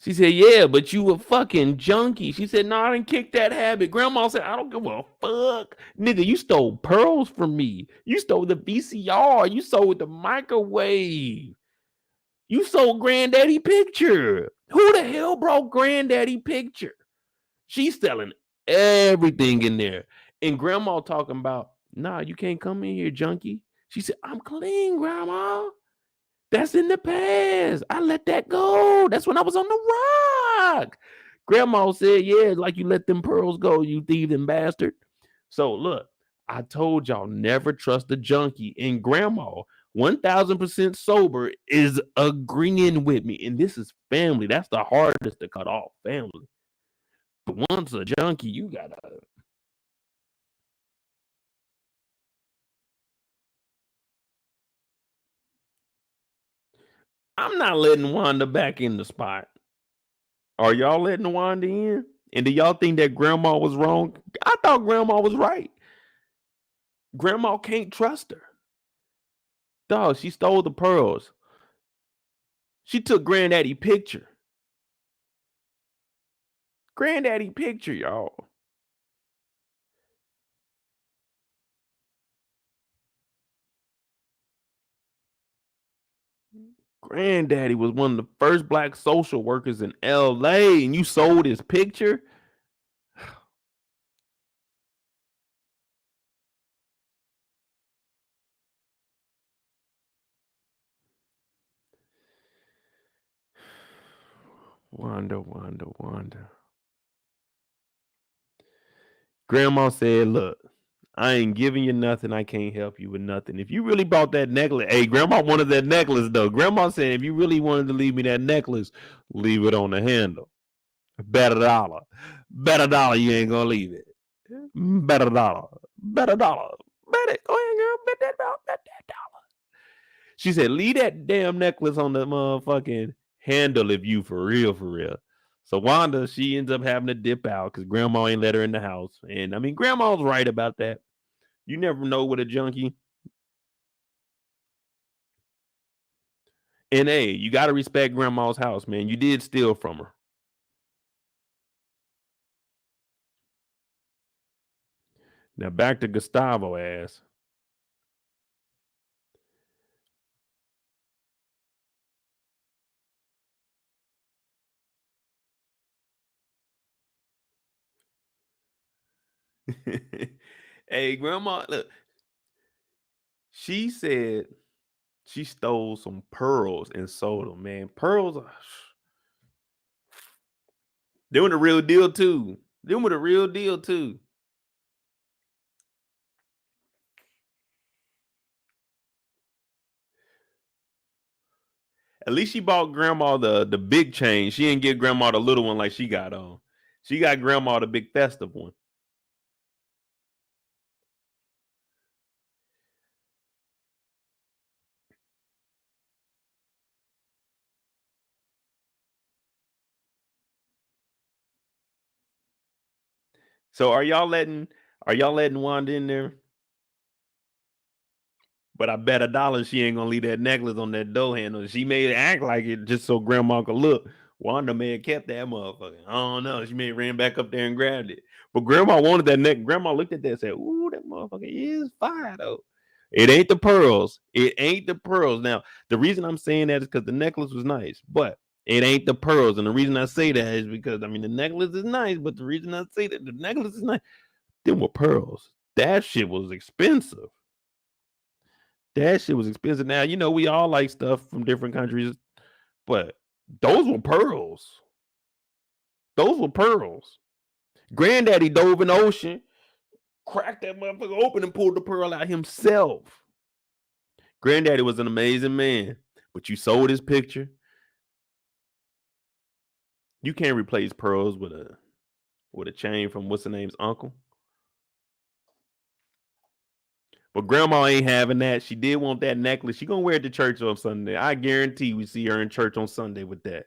She said, yeah, but you a fucking junkie. She said, no, I didn't kick that habit. Grandma said, I don't give a fuck. Nigga, you stole pearls from me. You stole the VCR. You sold the microwave. You sold Granddaddy Picture. Who the hell brought Granddaddy Picture? She's selling everything in there. And Grandma talking about, nah, you can't come in here, junkie. She said, I'm clean, Grandma. That's in the past. I let that go. That's when I was on the rock. Grandma said, yeah, like you let them pearls go, you thieving bastard. So look, I told y'all never trust a junkie. And Grandma, 1000% sober, is agreeing with me. And this is family. That's the hardest to cut off, family. But once a junkie, you gotta. I'm not letting Wanda back in the spot. Are y'all letting Wanda in? And do y'all think that Grandma was wrong? I thought Grandma was right. Grandma can't trust her. Dog, she stole the pearls. She took Granddaddy Picture. Granddaddy Picture, y'all. Granddaddy was one of the first black social workers in LA, and you sold his picture? Wanda. Grandma said, look, I ain't giving you nothing. I can't help you with nothing. If you really bought that necklace, hey, Grandma wanted that necklace, though. Grandma said, if you really wanted to leave me that necklace, leave it on the handle. Bet a dollar. Bet a dollar you ain't going to leave it. Bet a dollar. Bet a dollar. Bet it. Go ahead, girl. Bet that dollar. Bet that dollar. She said, leave that damn necklace on the motherfucking handle if you for real, for real. So Wanda, she ends up having to dip out because Grandma ain't let her in the house. And I mean, Grandma's right about that. You never know with a junkie. And hey, you got to respect Grandma's house, man. You did steal from her. Now back to Gustavo ass. Hey, Grandma, look. She said she stole some pearls and sold them, man. Pearls, they were the real deal too. They were the real deal too. At least she bought Grandma the big chain. She didn't get Grandma the little one like she got on. She got Grandma the big festive one. So are y'all letting Wanda in there? But I bet $1 she ain't gonna leave that necklace on that door handle. She may act like it just so grandma could look. Wanda may have kept that motherfucker. I don't know. She may have ran back up there and grabbed it. But grandma wanted that neck. Grandma looked at that and said, ooh, that motherfucker is fire though. It ain't the pearls. It ain't the pearls. Now, the reason I'm saying that is because the necklace was nice, but it ain't the pearls. And the reason I say that is because the necklace is nice, but the reason I say that the necklace is nice, them were pearls. That shit was expensive. That shit was expensive. Now, we all like stuff from different countries, but those were pearls. Those were pearls. Granddaddy dove in the ocean, cracked that motherfucker open and pulled the pearl out himself. Granddaddy was an amazing man, but you sold his picture. You can't replace pearls with a chain from what's the name's uncle. But grandma ain't having that. She did want that necklace. She gonna wear it to church on Sunday. I guarantee we see her in church on Sunday with that.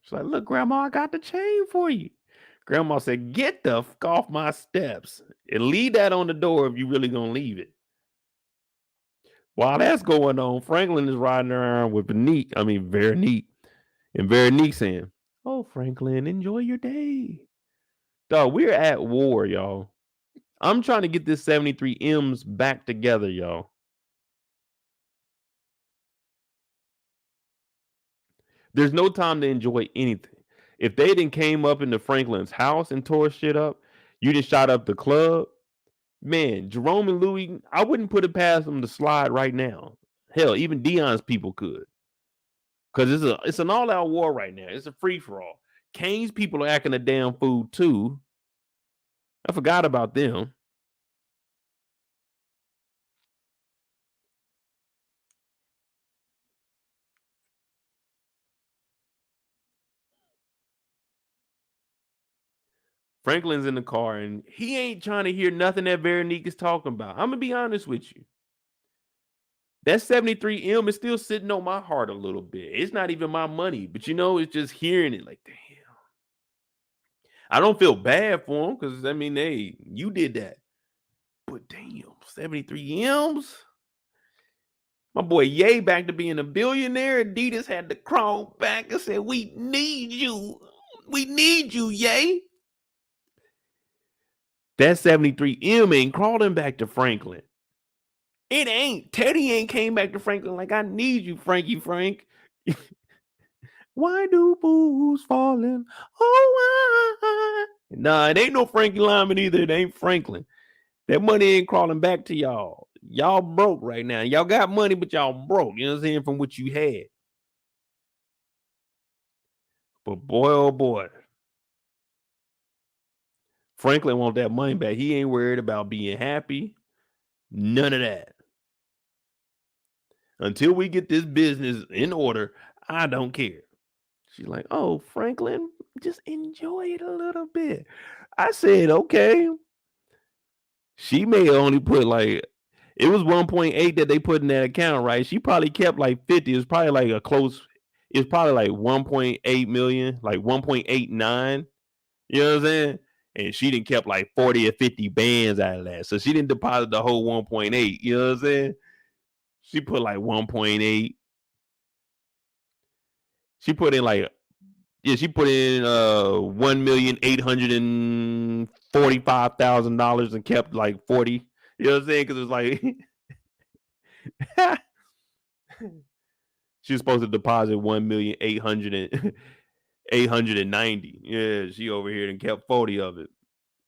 She's like, look, grandma, I got the chain for you. Grandma said, get the fuck off my steps and leave that on the door if you really gonna leave it. While that's going on, Franklin is riding around with Veronique. And Veronique saying, oh, Franklin, enjoy your day. Dog, we're at war, y'all. I'm trying to get this 73 M's back together, y'all. There's no time to enjoy anything. If they didn't came up into Franklin's house and tore shit up, you just shot up the club, man, Jerome and Louie, I wouldn't put it past them to slide right now. Hell, even Dion's people could. Because it's an all-out war right now. It's a free-for-all. Kane's people are acting a damn fool too. I forgot about them. Franklin's in the car and he ain't trying to hear nothing that Veronique is talking about. I'm gonna be honest with you. That 73M is still sitting on my heart a little bit. It's not even my money, but it's just hearing it like, damn. I don't feel bad for him because hey, you did that. But damn, 73 M's. My boy Ye back to being a billionaire. Adidas had to crawl back and say, we need you. We need you, Ye. That 73M ain't crawling back to Franklin. It ain't. Teddy ain't came back to Franklin like, I need you, Frankie Frank. Why do fools falling? Oh, why? Nah, it ain't no Frankie Lyman either. It ain't Franklin. That money ain't crawling back to y'all. Y'all broke right now. Y'all got money, but y'all broke. You know what I'm saying? From what you had. But boy, oh boy. Franklin want that money back. He ain't worried about being happy. None of that. Until we get this business in order, I don't care. She's like, oh, Franklin, just enjoy it a little bit. I said, okay. She may only put it was 1.8 that they put in that account, right? She probably kept 50. It's probably it's probably 1.8 million, 1.89. You know what I'm saying? And she didn't kept 40 or 50 bands out of that. So she didn't deposit the whole 1.8. You know what I'm saying? She put 1.8. She put in she put in $1,845,000 and kept 40. You know what I'm saying? Because it was she was supposed to deposit 1,890. Yeah, she over here and kept 40 of it.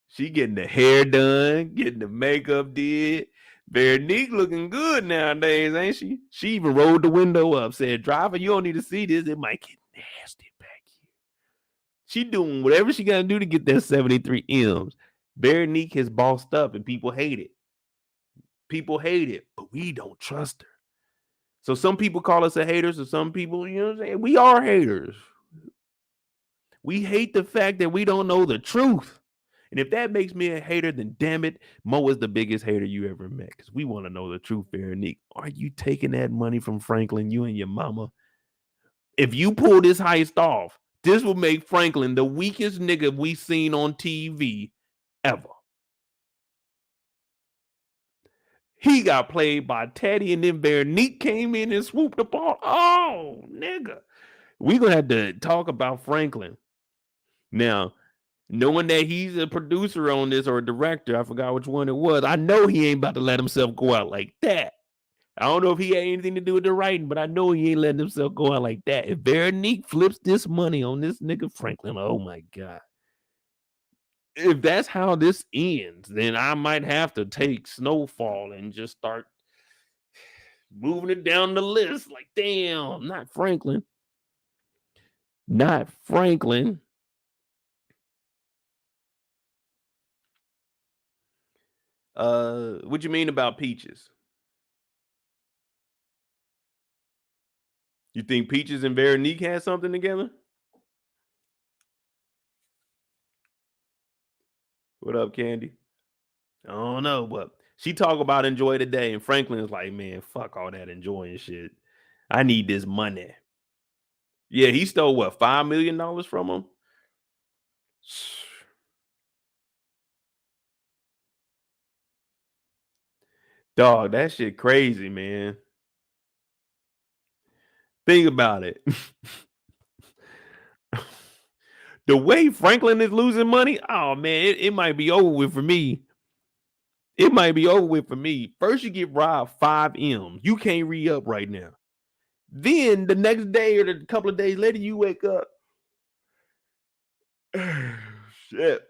She getting the hair done, getting the makeup did. Veronique looking good nowadays, ain't she? She even rolled the window up, said, driver, you don't need to see this. It might get nasty back here. She doing whatever she got to do to get that 73 M's. Veronique has bossed up and people hate it. People hate it, but we don't trust her. So some people call us a hater. So some people, you know what I'm saying? We are haters. We hate the fact that we don't know the truth. And if that makes me a hater, then damn it, Mo is the biggest hater you ever met. Because we want to know the truth, Veronique. Are you taking that money from Franklin, you and your mama? If you pull this heist off, This will make Franklin the weakest nigga we seen on TV ever. He got played by Teddy, and then Veronique came in and swooped the ball. Oh, nigga. We're going to have to talk about Franklin. Now, knowing that he's a producer on this or a director, I forgot which one it was, I know he ain't about to let himself go out like that. I don't know if he had anything to do with the writing, but I know he ain't letting himself go out like that. If Veronique flips this money on this nigga Franklin, oh my God. If that's how this ends, then I might have to take Snowfall and just start moving it down the list. Like, damn, not Franklin. Not Franklin. What you mean about Peaches? You think Peaches and Veronique had something together? What up, Candy? I don't know, but she talk about enjoy the day, and Franklin's like, man, fuck all that enjoying shit. I need this money. Yeah, he stole what, $5 million from him? Dog, that shit crazy, man. Think about it. The way Franklin is losing money, oh man, it might be over with for me. It might be over with for me. First, you get robbed 5 M's. You can't re-up right now. Then the next day or a couple of days later, you wake up. Shit.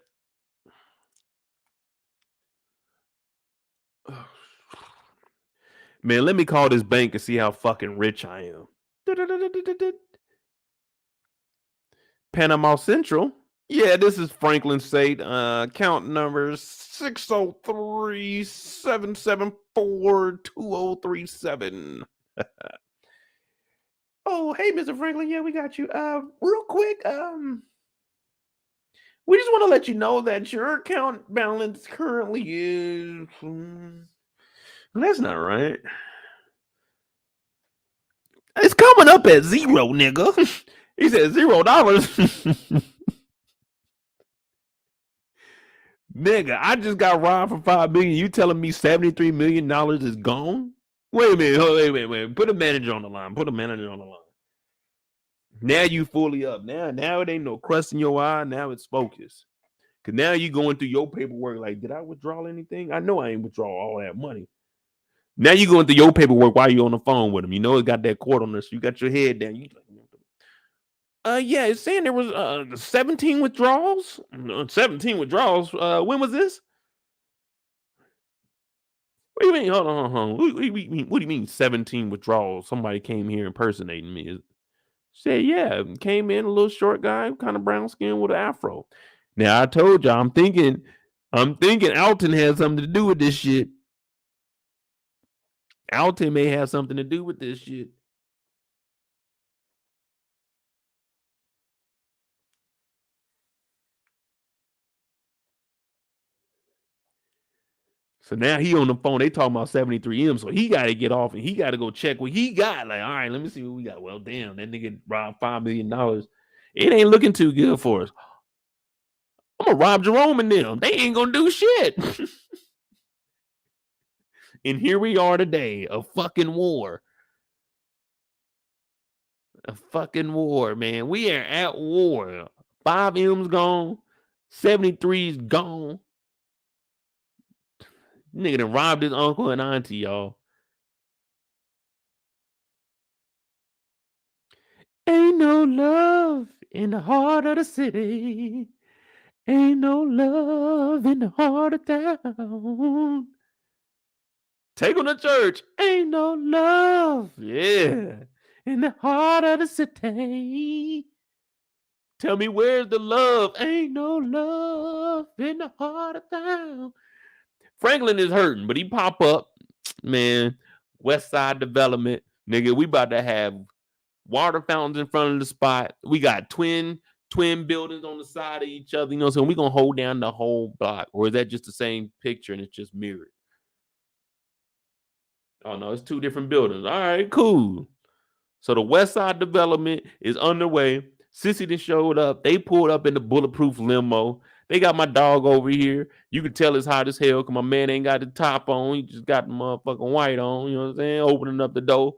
Man, let me call this bank and see how fucking rich I am. Panama Central. Yeah, this is Franklin State. Account number 603-774-2037. Oh, hey, Mr. Franklin. Yeah, we got you. Real quick, we just want to let you know that your account balance currently is. That's not right. It's coming up at 0, nigga. He said $0. Nigga, I just got robbed for $5 million. You telling me $73 million is gone? Wait a minute. Wait. Put a manager on the line. Now you fully up. Now it ain't no crust in your eye. Now it's focused. Cause now you going through your paperwork. Like, did I withdraw anything? I know I ain't withdraw all that money. Now you going through your paperwork while you on the phone with him. You know it got that cord on this. You got your head down. You yeah, it's saying there was 17 withdrawals. 17 withdrawals. When was this? What do you mean? Hold on. What do you mean 17 withdrawals? Somebody came here impersonating me. Said, yeah, came in a little short guy, kind of brown skin with an afro. Now I told you, I'm thinking Alton has something to do with this shit. Alton may have something to do with this shit. So now he on the phone. They talking about 73 M. So he got to get off and he got to go check what he got. Like, all right, let me see what we got. Well, damn, that nigga robbed $5 million. It ain't looking too good for us. I'm gonna rob Jerome and them. They ain't gonna do shit. And here we are today, a fucking war. A fucking war, man. We are at war. 5 M's gone. 73's gone. Nigga done robbed his uncle and auntie, y'all. Ain't no love in the heart of the city. Ain't no love in the heart of town. Take him to church. Ain't no love. Yeah. In the heart of the city. Tell me where's the love? Ain't no love in the heart of town. Franklin is hurting, but he pop up, man. West Side Development, nigga. We about to have water fountains in front of the spot. We got twin buildings on the side of each other. You know, so we gonna hold down the whole block, or is that just the same picture and it's just mirrored? Oh no, it's 2 different buildings. All right, cool. So the West Side Development is underway. Cissy then showed up. They pulled up in the bulletproof limo. They got my dog over here. You can tell it's hot as hell because my man ain't got the top on. He just got the motherfucking white on. You know what I'm saying? Opening up the door.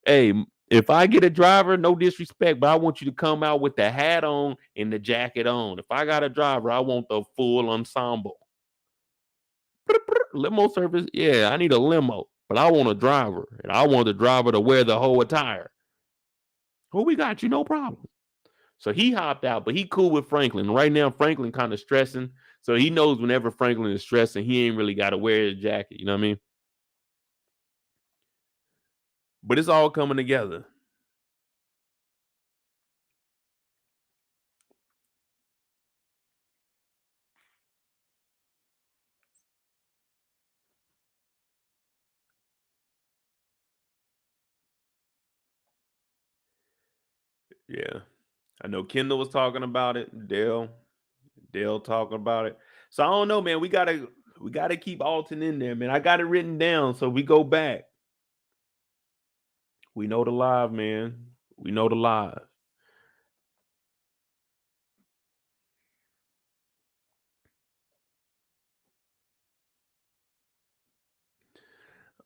Hey, if I get a driver, no disrespect, but I want you to come out with the hat on and the jacket on. If I got a driver, I want the full ensemble. Limo service, yeah, I need a limo, but I want a driver, and I want the driver to wear the whole attire. Well, we got you, no problem. So he hopped out, but he cool with Franklin. Right now, Franklin kind of stressing, so he knows whenever Franklin is stressing, he ain't really got to wear his jacket. You know what I mean? But it's all coming together. Yeah, I know Kendall was talking about it. Dale talking about it. So I don't know, man. We gotta keep Alton in there, man. I got it written down. So we go back. We know the live, man. We know the live.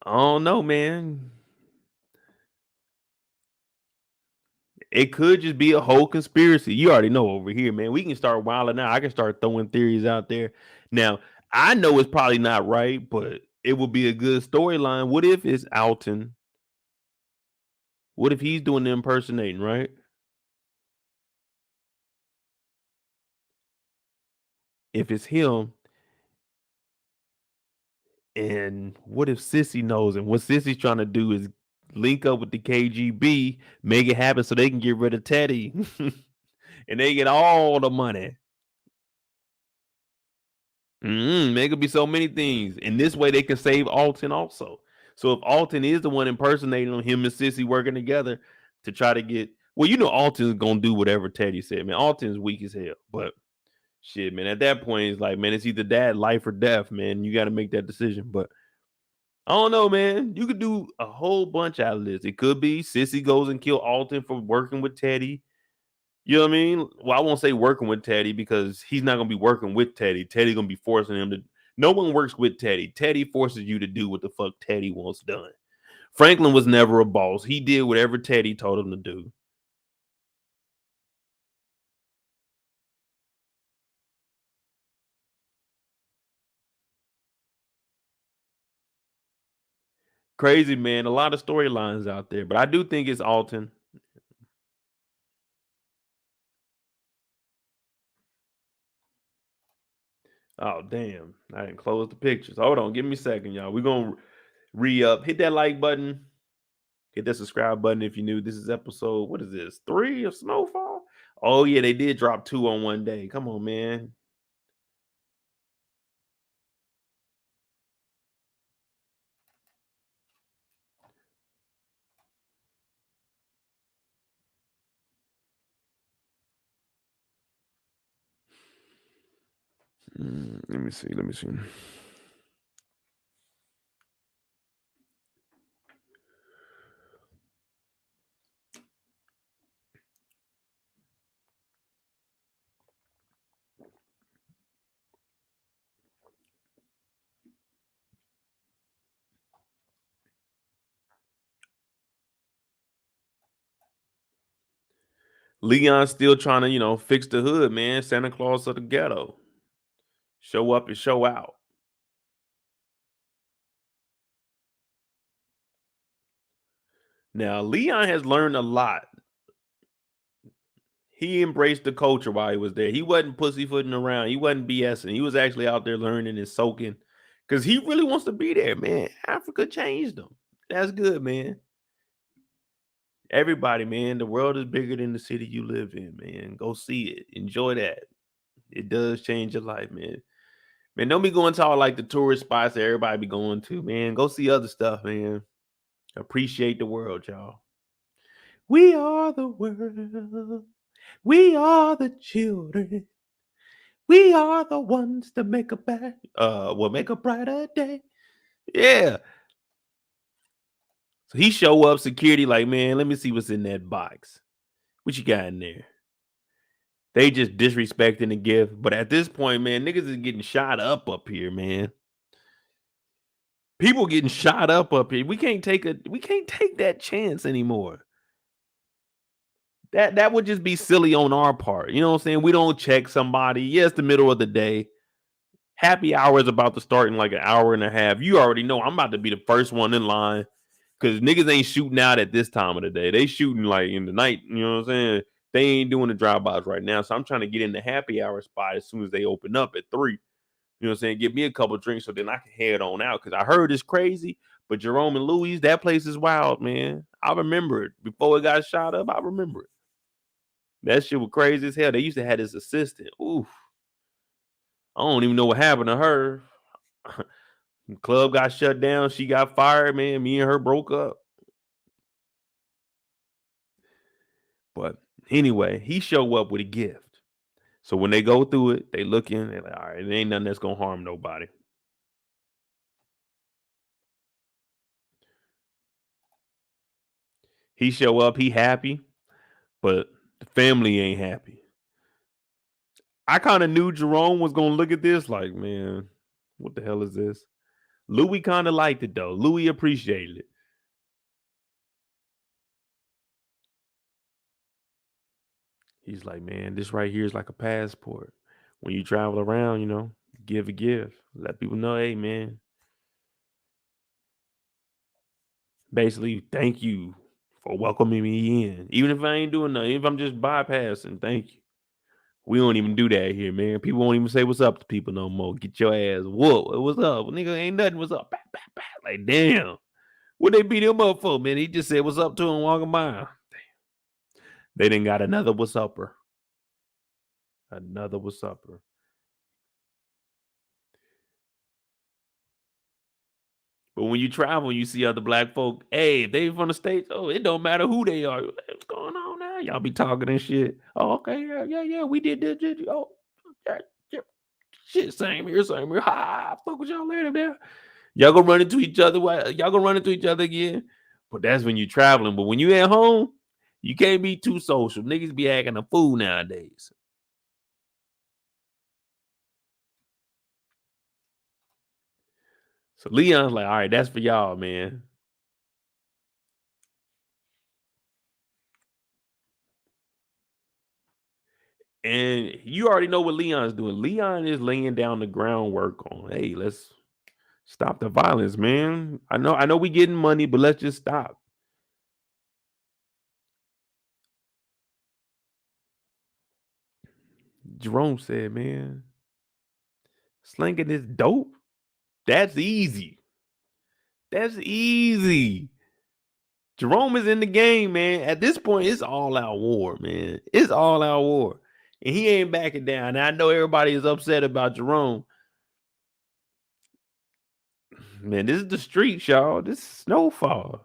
I don't know, man. It could just be a whole conspiracy. You already know over here, man. We can start wilding out. I can start throwing theories out there. Now, I know it's probably not right, but it would be a good storyline. What if it's Alton? What if he's doing the impersonating, right? If it's him, and what if Cissy knows? And what Sissy's trying to do is link up with the KGB, make it happen so they can get rid of Teddy, and they get all the money. There could be so many things. And this way they can save Alton also. So if Alton is the one impersonating on him and Cissy working together to try to get well, you know Alton's gonna do whatever Teddy said, man. Alton's weak as hell. But shit, man, at that point, it's like, man, it's either that life or death, man. You gotta make that decision. But I don't know, man. You could do a whole bunch out of this. It could be Cissy goes and kill Alton for working with Teddy. You know what I mean? Well, I won't say working with Teddy because he's not gonna be working with Teddy. Teddy's gonna be forcing him to. No one works with Teddy. Teddy forces you to do what the fuck Teddy wants done. Franklin was never a boss. He did whatever Teddy told him to do. Crazy, man. A lot of storylines out there, but I do think it's Alton. Oh damn! I didn't close the pictures. Hold on, give me a second, y'all. We're gonna re-up. Hit that like button. Hit that subscribe button if you're new. This is episode, what is this? 3 of Snowfall? Oh, yeah, they did drop 2 on one day. Come on, man. Let me see. Let me see. Leon's still trying to, fix the hood, man. Santa Claus of the ghetto. Show up and show out. Now, Leon has learned a lot. He embraced the culture while he was there. He wasn't pussyfooting around. He wasn't BSing. He was actually out there learning and soaking because he really wants to be there, man. Africa changed him. That's good, man. Everybody, man, the world is bigger than the city you live in, man. Go see it. Enjoy that. It does change your life, man. Man, don't be going to all like the tourist spots that everybody be going to, man. Go see other stuff, man. Appreciate the world, y'all. We are the world. We are the children. We are the ones that make a will make a brighter day. Yeah. So he show up, security, like, man, let me see what's in that box. What you got in there? They just disrespecting the gift. But at this point, man, niggas is getting shot up here, man. People getting shot up here. We can't take that chance anymore. That would just be silly on our part. You know what I'm saying? We don't check somebody. Yeah, it's the middle of the day. Happy hour is about to start in like an hour and a half. You already know I'm about to be the first one in line because niggas ain't shooting out at this time of the day. They shooting like in the night. You know what I'm saying? They ain't doing the drive-bys right now. So I'm trying to get in the happy hour spot as soon as they open up at 3. You know what I'm saying? Give me a couple drinks so then I can head on out because I heard it's crazy. But Jerome and Louie, that place is wild, man. I remember it. Before it got shot up, I remember it. That shit was crazy as hell. They used to have this assistant. Oof. I don't even know what happened to her. Club got shut down. She got fired, man. Me and her broke up. But anyway, he show up with a gift. So when they go through it, they look in, they're like, all right, it ain't nothing that's gonna harm nobody. He show up, he happy, but the family ain't happy. I kind of knew Jerome was gonna look at this like, man, what the hell is this? Louie kind of liked it though. Louie appreciated it. He's like, man, this right here is like a passport. When you travel around, you know, give a gift. Let people know, hey, man. Basically, thank you for welcoming me in. Even if I ain't doing nothing, if I'm just bypassing, thank you. We don't even do that here, man. People won't even say what's up to people no more. Get your ass whoop. What's up? Well, nigga, ain't nothing. What's up? Bah, bah, bah. Like, damn. What they beat him up for, man? He just said what's up to him walking by. They didn't got another what's upper. Another what's upper. But when you travel, you see other black folk. Hey, if they from the States, oh, it don't matter who they are. What's going on now? Y'all be talking and shit. Oh, okay, yeah. We did this. Oh, yeah. Shit, same here. Ha, fuck with y'all later there. Y'all gonna run into each other. Y'all gonna run into each other again. But that's when you traveling. But when you at home, you can't be too social. Niggas be acting a fool nowadays. So Leon's like, all right, that's for y'all, man. And you already know what Leon's doing. Leon is laying down the groundwork on, hey, let's stop the violence, man. I know we getting money, but let's just stop. Jerome said, man, slinging this dope, that's easy. That's easy. Jerome is in the game, man. At this point, it's all out war, man. It's all out war. And he ain't backing down. And I know everybody is upset about Jerome. Man, this is the streets, y'all. This is Snowfall.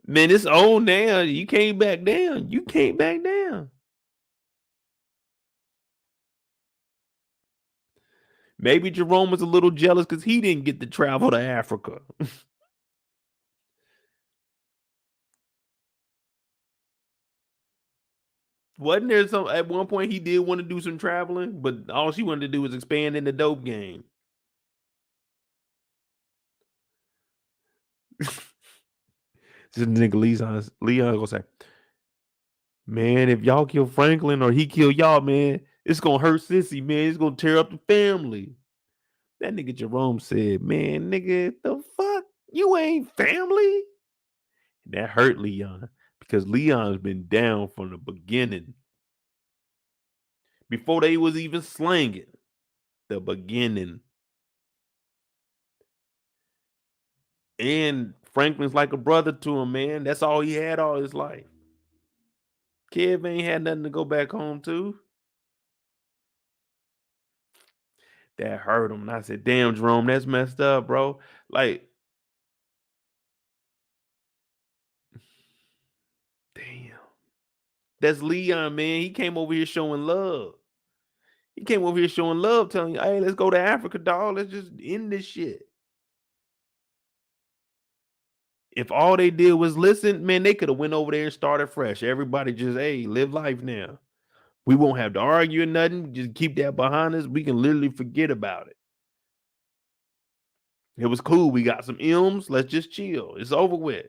Man, it's on now. You can't back down. You can't back down. Maybe Jerome was a little jealous because he didn't get to travel to Africa. Wasn't there some at one point he did want to do some traveling, but all she wanted to do was expand in the dope game. This nigga Leon gonna say, man, if y'all kill Franklin or he kill y'all, man, it's gonna hurt Cissy, man. It's gonna tear up the family. That nigga Jerome said, man, nigga, the fuck? You ain't family? That hurt Leon because Leon's been down from the beginning. Before they was even slanging. The beginning. And Franklin's like a brother to him, man. That's all he had all his life. Kev ain't had nothing to go back home to. That hurt him. And I said, damn, Jerome, that's messed up, bro. Like, damn. That's Leon, man. He came over here showing love. He came over here showing love, telling you, hey, let's go to Africa, dog. Let's just end this shit. If all they did was listen, man, they could have went over there and started fresh. Everybody just, hey, live life now. We won't have to argue or nothing. Just keep that behind us. We can literally forget about it. It was cool. We got some M's. Let's just chill. It's over with.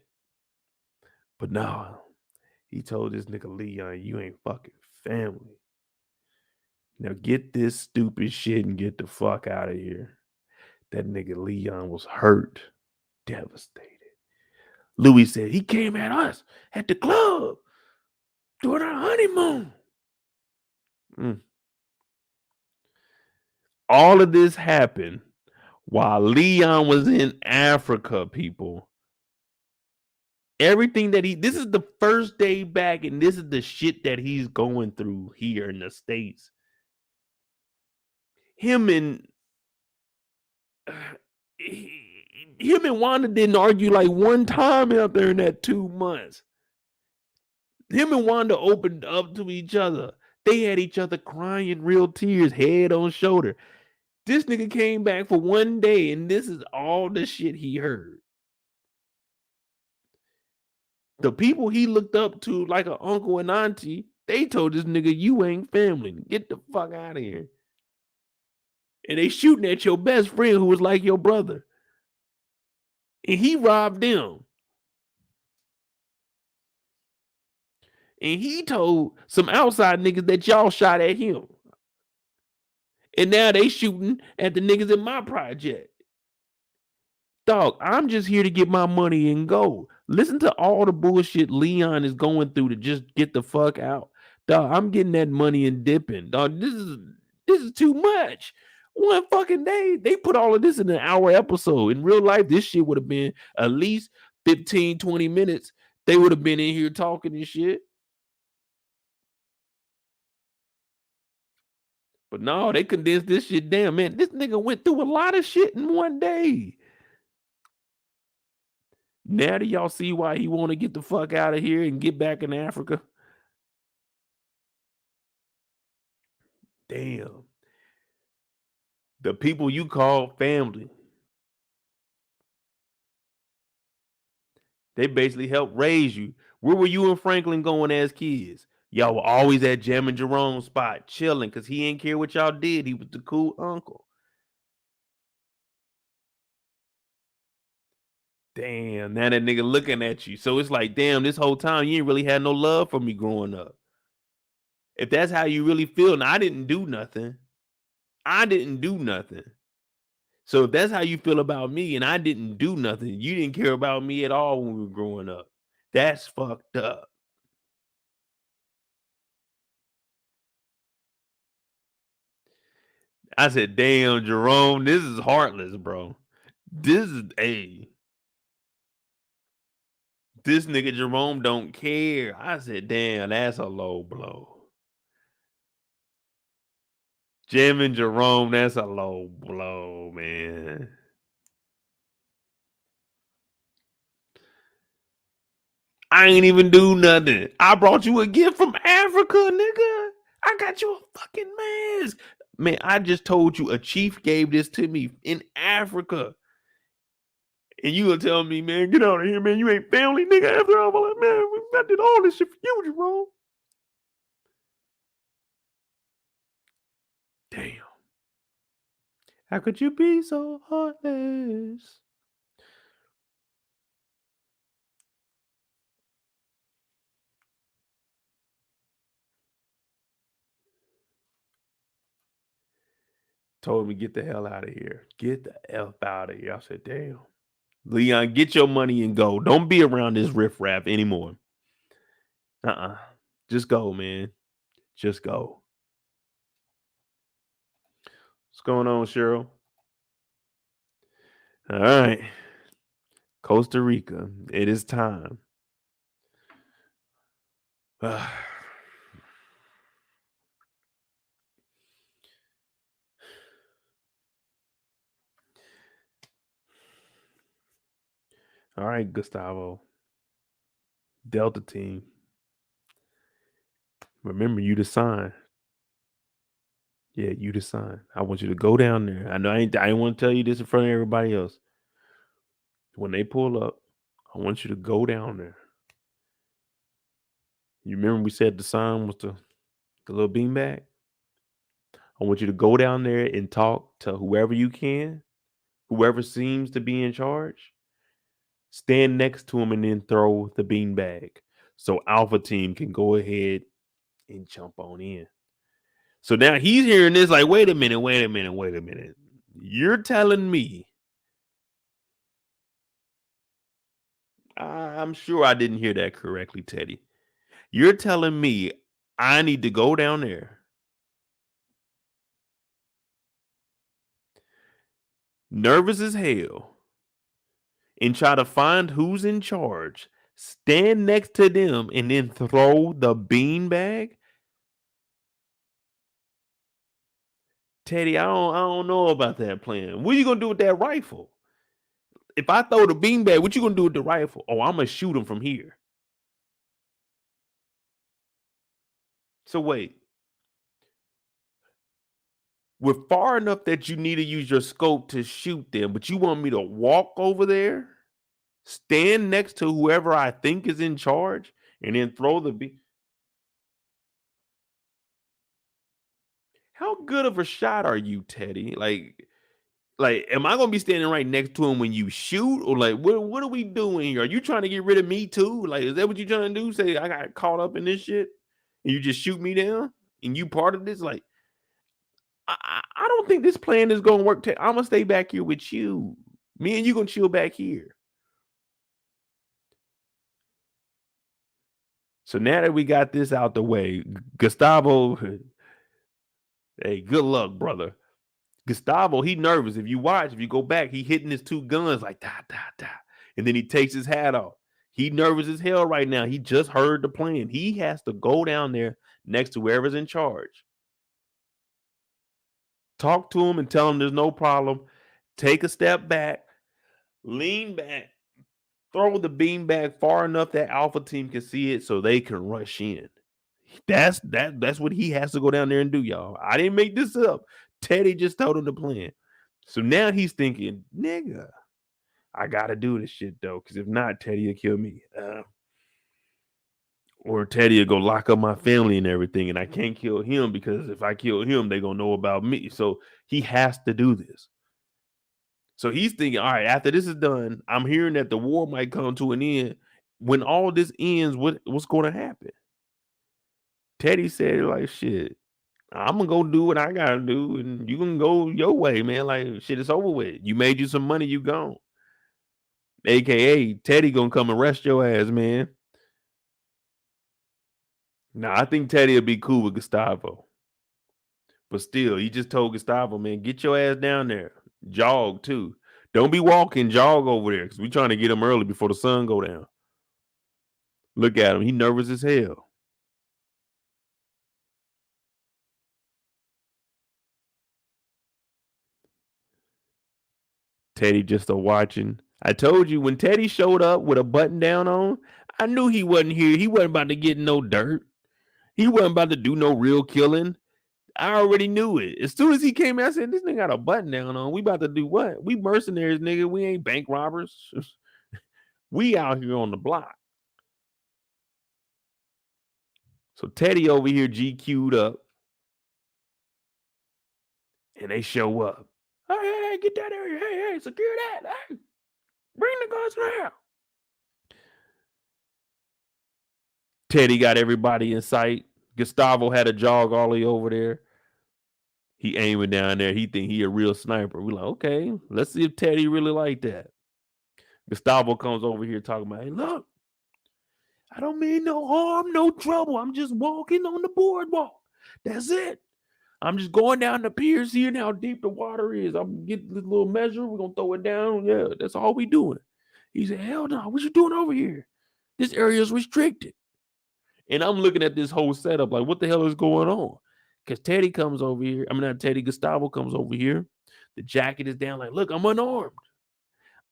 But no, he told this nigga Leon, you ain't fucking family. Now get this stupid shit and get the fuck out of here. That nigga Leon was hurt, devastated. Louie said he came at us at the club during our honeymoon. All of this happened while Leon was in Africa, people. Everything that this is the first day back, and this is the shit that he's going through here in the States. Him and Wanda didn't argue like one time out there in that 2 months. Him and Wanda opened up to each other. They had each other crying real tears, head on shoulder. This nigga came back for one day, and this is all the shit he heard. The people he looked up to, like an uncle and auntie, they told this nigga, you ain't family. Get the fuck out of here. And they shooting at your best friend who was like your brother. And he robbed them. And he told some outside niggas that y'all shot at him. And now they shooting at the niggas in my project. Dog, I'm just here to get my money and go. Listen to all the bullshit Leon is going through to just get the fuck out. Dog, I'm getting that money and dipping. Dog, this is too much. One fucking day. They put all of this in an hour episode. In real life, this shit would have been at least 15, 20 minutes. They would have been in here talking and shit. But no, they condensed this shit down, man. This nigga went through a lot of shit in one day. Now do y'all see why he want to get the fuck out of here and get back in Africa? Damn. The people you call family, they basically helped raise you. Where were you and Franklin going as kids? Y'all were always at Jam and Jerome's spot, chilling, because he didn't care what y'all did. He was the cool uncle. Damn, now that nigga looking at you. So it's like, damn, this whole time you ain't really had no love for me growing up. If that's how you really feel, and I didn't do nothing. So if that's how you feel about me and I didn't do nothing, you didn't care about me at all when we were growing up. That's fucked up. I said, damn, Jerome, this is heartless, bro. This nigga Jerome don't care. I said, damn, that's a low blow. Jim and Jerome, that's a low blow, man. I ain't even do nothing. I brought you a gift from Africa, nigga. I got you a fucking mask. Man, I just told you a chief gave this to me in Africa. And you gonna tell me, man, get out of here, man. You ain't family, nigga. After all, like, man, I did all this shit for you, Jerome. Damn. How could you be so heartless? Told me, get the hell out of here. Get the F out of here. I said, damn. Leon, get your money and go. Don't be around this riffraff anymore. Just go, man. Just go. What's going on, Cheryl? All right. Costa Rica. It is time. All right, Gustavo. Delta team. Remember, you the sign. Yeah, you the sign. I want you to go down there. I know I didn't want to tell you this in front of everybody else. When they pull up, I want you to go down there. You remember we said the sign was The little beanbag. I want you to go down there and talk to whoever you can, whoever seems to be in charge. Stand next to him and then throw the beanbag so Alpha Team can go ahead and jump on in. So now he's hearing this like, wait a minute. You're telling me, I'm sure I didn't hear that correctly, Teddy. You're telling me I need to go down there, nervous as hell, and try to find who's in charge, stand next to them, and then throw the beanbag? Teddy, I don't know about that plan. What are you gonna do with that rifle? If I throw the beanbag, what you gonna do with the rifle? Oh, I'm gonna shoot him from here. So wait, we're far enough that you need to use your scope to shoot them, but you want me to walk over there, stand next to whoever I think is in charge, and then throw the bean. How good of a shot are you, Teddy? Like, am I gonna be standing right next to him when you shoot, or like, what are we doing here? Are you trying to get rid of me too? Like, is that what you trying to do? Say I got caught up in this shit, and you just shoot me down, and you part of this? Like, I don't think this plan is gonna work. I'm gonna stay back here with you. Me and you gonna chill back here. So now that we got this out the way, Gustavo, hey, good luck, brother. Gustavo, he nervous. If you go back, he hitting his two guns like da da da, and then he takes his hat off. He nervous as hell right now. He just heard the plan. He has to go down there next to whoever's in charge. Talk to him and tell him there's no problem. Take a step back, lean back, throw the beanbag far enough that Alpha Team can see it so they can rush in. That's what he has to go down there and do, y'all. I didn't make this up. Teddy just told him the plan. So now he's thinking, nigga, I gotta do this shit though, because if not, Teddy will kill me. Or Teddy will go lock up my family and everything, and I can't kill him because if I kill him, they're gonna know about me. So he has to do this. So he's thinking, all right, after this is done, I'm hearing that the war might come to an end. When all this ends, what's going to happen? Teddy said, like, shit, I'm gonna go do what I gotta do, and you can go your way, man. Like, shit, it's over with. You made you some money, you gone. AKA Teddy gonna come arrest your ass, man. Now, I think Teddy will be cool with Gustavo. But still, he just told Gustavo, man, get your ass down there. Jog too. Don't be walking, jog over there. Cause we trying to get him early before the sun go down. Look at him. He nervous as hell. Teddy just a watching. I told you when Teddy showed up with a button down on, I knew he wasn't here. He wasn't about to get no dirt. He wasn't about to do no real killing. I already knew it. As soon as he came out, I said, this nigga got a button down on. We about to do what? We mercenaries, nigga. We ain't bank robbers. We out here on the block. So Teddy over here GQ'd up. And they show up. Hey, get that area. Hey, secure that. Hey, bring the guns now. Teddy got everybody in sight. Gustavo had a jog all the way over there. He aiming down there. He think he a real sniper. We like, okay, let's see if Teddy really like that. Gustavo comes over here talking about, hey, look, I don't mean no harm, no trouble. I'm just walking on the boardwalk. That's it. I'm just going down the pier, seeing how deep the water is. I'm getting this little measure. We're gonna throw it down. Yeah, that's all we doing. He said, hell no, what you doing over here? This area is restricted. And I'm looking at this whole setup like, what the hell is going on? Because Teddy comes over here. I mean, not Teddy, Gustavo comes over here. The jacket is down like, look, I'm unarmed.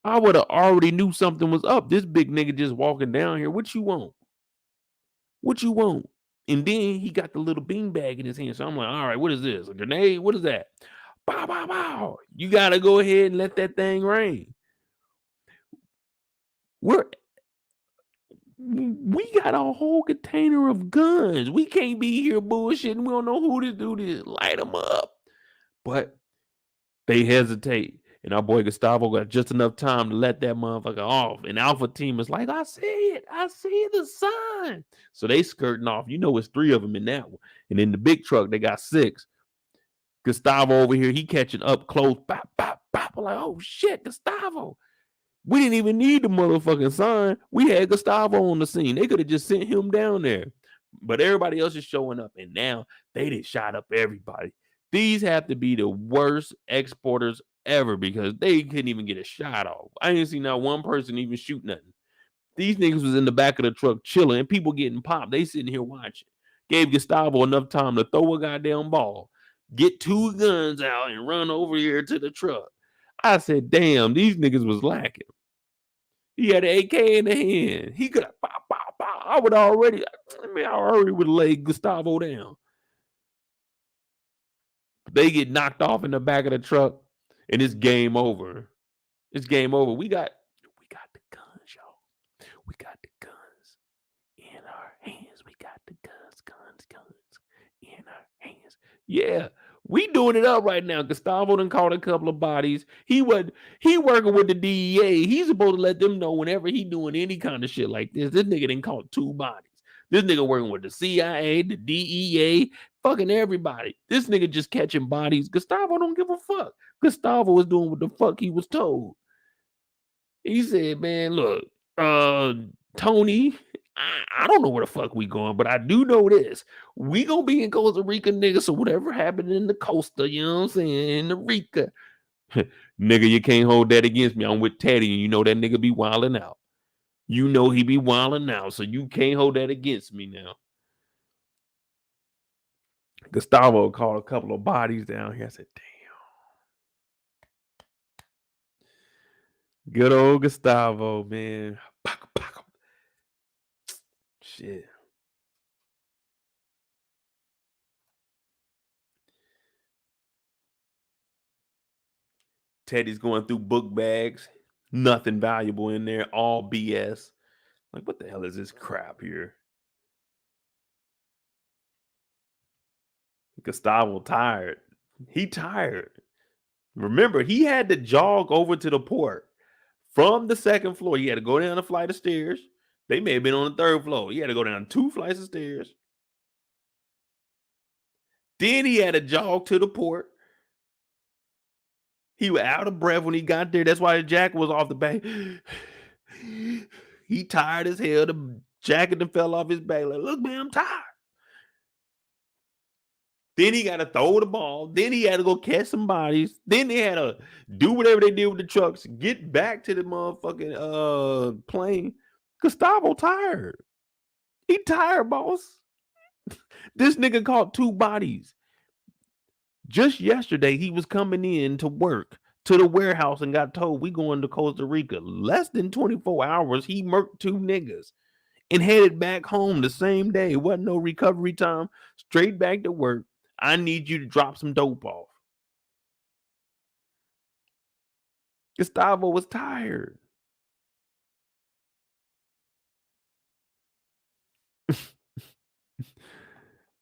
I would have already knew something was up. This big nigga just walking down here. What you want? What you want? And then he got the little beanbag in his hand. So I'm like, all right, what is this? A grenade? What is that? Bow, bow, bow. You got to go ahead and let that thing rain. We're We got a whole container of guns. We can't be here bullshitting. We don't know who to do this. Light them up. But they hesitate. And our boy Gustavo got just enough time to let that motherfucker off. And Alpha Team is like, I see it. I see the sign. So they skirting off. You know, it's 3 of them in that one. And in the big truck, they got 6. Gustavo over here, he catching up close. Bop, bop, bop. I'm like, oh shit, Gustavo. We didn't even need the motherfucking sign. We had Gustavo on the scene. They could have just sent him down there. But everybody else is showing up. And now they done shot up everybody. These have to be the worst exporters ever because they couldn't even get a shot off. I ain't seen not one person even shoot nothing. These niggas was in the back of the truck chilling and people getting popped. They sitting here watching. Gave Gustavo enough time to throw a goddamn ball, get 2 guns out and run over here to the truck. I said, damn, these niggas was lacking. He had an AK in the hand. He could have pop, pop, pop. I already would have laid Gustavo down. They get knocked off in the back of the truck, and it's game over. It's game over. We got the guns, y'all. We got the guns in our hands. We got the guns in our hands. Yeah, we doing it up right now. Gustavo done caught a couple of bodies. He working with the DEA. He's supposed to let them know whenever he doing any kind of shit like this. This nigga done caught 2 bodies. This nigga working with the CIA, the DEA, fucking everybody. This nigga just catching bodies. Gustavo don't give a fuck. Gustavo is doing what the fuck he was told. He said, man, look, Tony, I don't know where the fuck we going, but I do know this. We gonna be in Costa Rica, nigga, so whatever happened in the Costa, you know what I'm saying, in the Rica. Nigga, you can't hold that against me. I'm with Teddy, and you know that nigga be wilding out. You know he be wilding out, so you can't hold that against me now. Gustavo caught a couple of bodies down here. I said, damn. Good old Gustavo, man. Shit. Teddy's going through book bags. Nothing valuable in there. All BS. Like, what the hell is this crap here? Gustavo tired. He tired. Remember, he had to jog over to the port from the 2nd floor. He had to go down a flight of stairs. They may have been on the 3rd floor. He had to go down 2 flights of stairs. Then he had to jog to the port. He was out of breath when he got there. That's why the jacket was off the back. He tired as hell. The jacket done fell off his back. Like, look, man, I'm tired. Then he got to throw the ball. Then he had to go catch some bodies. Then they had to do whatever they did with the trucks. Get back to the motherfucking plane. Gustavo tired. He tired, boss. This nigga caught 2 bodies. Just yesterday, he was coming in to work to the warehouse and got told we going to Costa Rica. Less than 24 hours, he murked 2 niggas and headed back home the same day. It wasn't no recovery time. Straight back to work. I need you to drop some dope off. Gustavo was tired.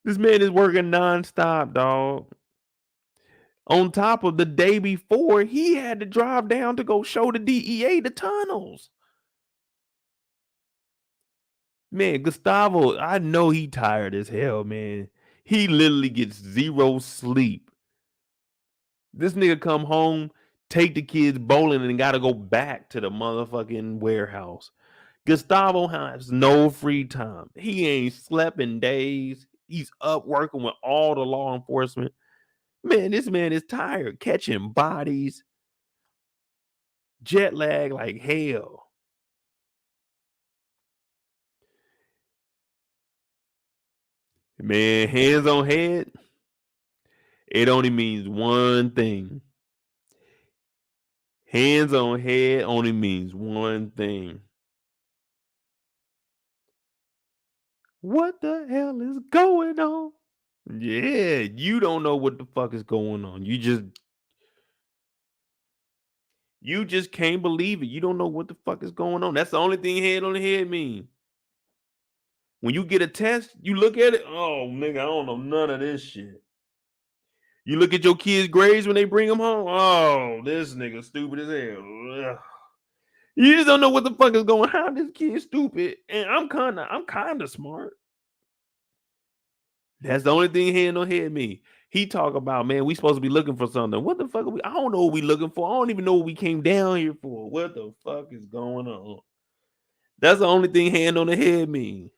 This man is working nonstop, dog. On top of the day before, he had to drive down to go show the DEA the tunnels. Man, Gustavo, I know he tired as hell, man. He literally gets 0 sleep. This nigga come home, take the kids bowling, and got to go back to the motherfucking warehouse. Gustavo has no free time. He ain't slept in days. He's up working with all the law enforcement. Man, this man is tired, catching bodies, jet lag like hell. Man, hands on head, it only means one thing. Hands on head only means one thing. What the hell is going on? Yeah, you don't know what the fuck is going on. You just can't believe it. You don't know what the fuck is going on. That's the only thing head on the head mean. When you get a test, you look at it. Oh, nigga, I don't know none of this shit. You look at your kids' grades when they bring them home. Oh, this nigga stupid as hell. Ugh. You just don't know what the fuck is going on. How this kid stupid? And I'm kinda smart. That's the only thing hand on head me. He talk about, man, we supposed to be looking for something. What the fuck are we? I don't know what we looking for. I don't even know what we came down here for. What the fuck is going on? That's the only thing hand on the head mean.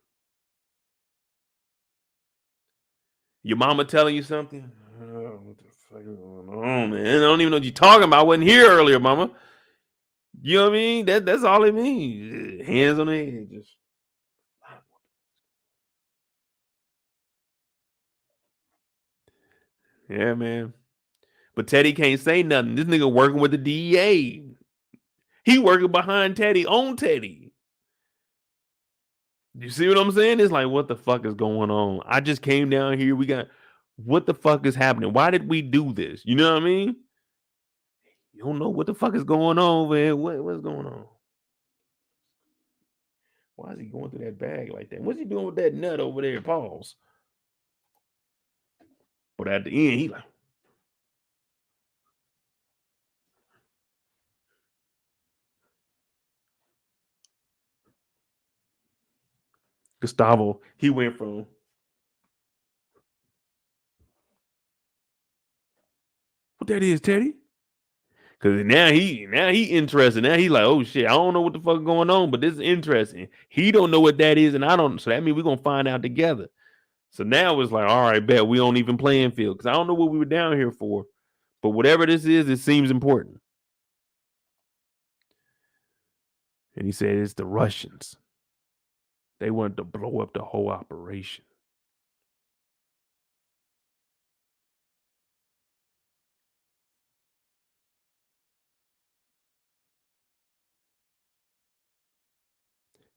Your mama telling you something? Oh, what the fuck is going on, man? I don't even know what you're talking about. I wasn't here earlier, mama. You know what I mean? That's all it means. Hands on the head. Just yeah, man. But Teddy can't say nothing. This nigga working with the DEA. He working behind Teddy, on Teddy. You see what I'm saying? It's like, what the fuck is going on? I just came down here. What the fuck is happening? Why did we do this? You know what I mean? You don't know what the fuck is going on, man. What's going on? Why is he going through that bag like that? What's he doing with that nut over there? Pause. But at the end, he like, Gustavo, he went from what that is, Teddy? Cause now he interested. Now he like, oh shit, I don't know what the fuck is going on, but this is interesting. He don't know what that is, and I don't. So that means we're gonna find out together. So now it's like, all right, bet we don't even playing field. Cause I don't know what we were down here for. But whatever this is, it seems important. And he said it's the Russians. They wanted to blow up the whole operation.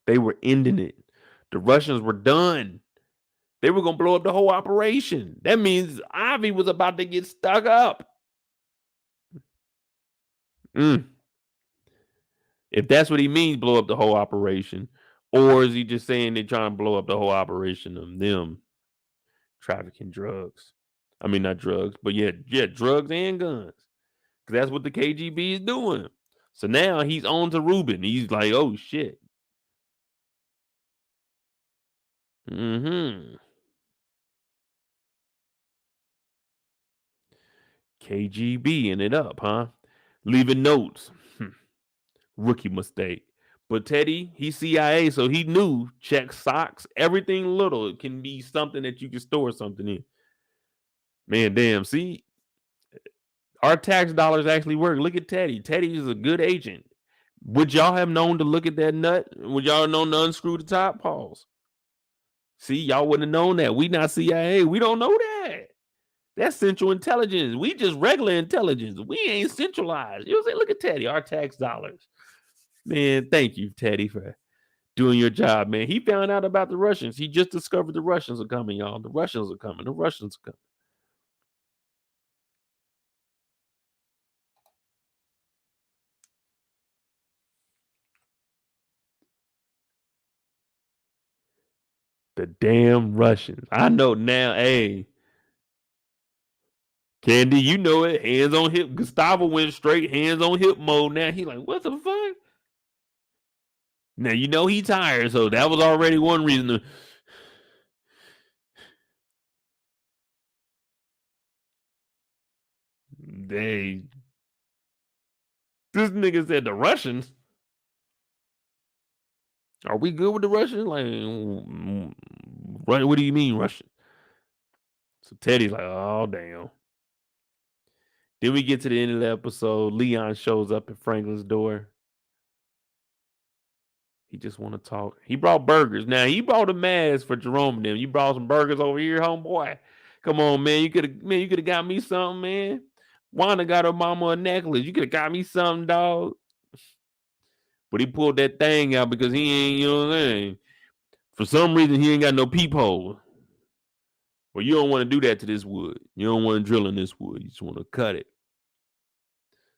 They were ending it. The Russians were done. They were gonna blow up the whole operation. That means Ivy was about to get stuck up. If that's what he means, blow up the whole operation, or is he just saying they're trying to blow up the whole operation of them trafficking drugs? I mean, not drugs, but yeah, drugs and guns. Because that's what the KGB is doing. So now he's on to Ruben. He's like, oh shit. KGB in it up, huh? Leaving notes. Rookie mistake. But Teddy, he's CIA, so he knew check socks, everything little. It can be something that you can store something in. Man, damn. See, our tax dollars actually work. Look at Teddy. Teddy is a good agent. Would y'all have known to look at that nut? Would y'all have known to unscrew the top? Pause. See, y'all wouldn't have known that. We not CIA. We don't know that. That's central intelligence. We just regular intelligence. We ain't centralized. You know what I'm saying? Look at Teddy, our tax dollars. Man, thank you, Teddy, for doing your job, man. He found out about the Russians. He just discovered the Russians are coming, y'all. The Russians are coming. The Russians are coming. The damn Russians. I know now. Hey, Candy, you know it. Hands on hip. Gustavo went straight hands on hip mode. Now he like, what the fuck? Now you know he tired, so that was already one reason to. They. This nigga said the Russians. Are we good with the Russians? Like, what do you mean Russian? So Teddy's like, oh damn. Then we get to the end of the episode. Leon shows up at Franklin's door. He just want to talk. He brought burgers. Now he brought a mask for Jerome and them. You brought some burgers over here, homeboy. Come on, man. You could have got me something, man. Wanda got her mama a necklace. You could have got me something, dog. But he pulled that thing out because he ain't, you know what I'm saying? For some reason, he ain't got no peephole. Well, you don't want to do that to this wood. You don't want to drill in this wood. You just want to cut it.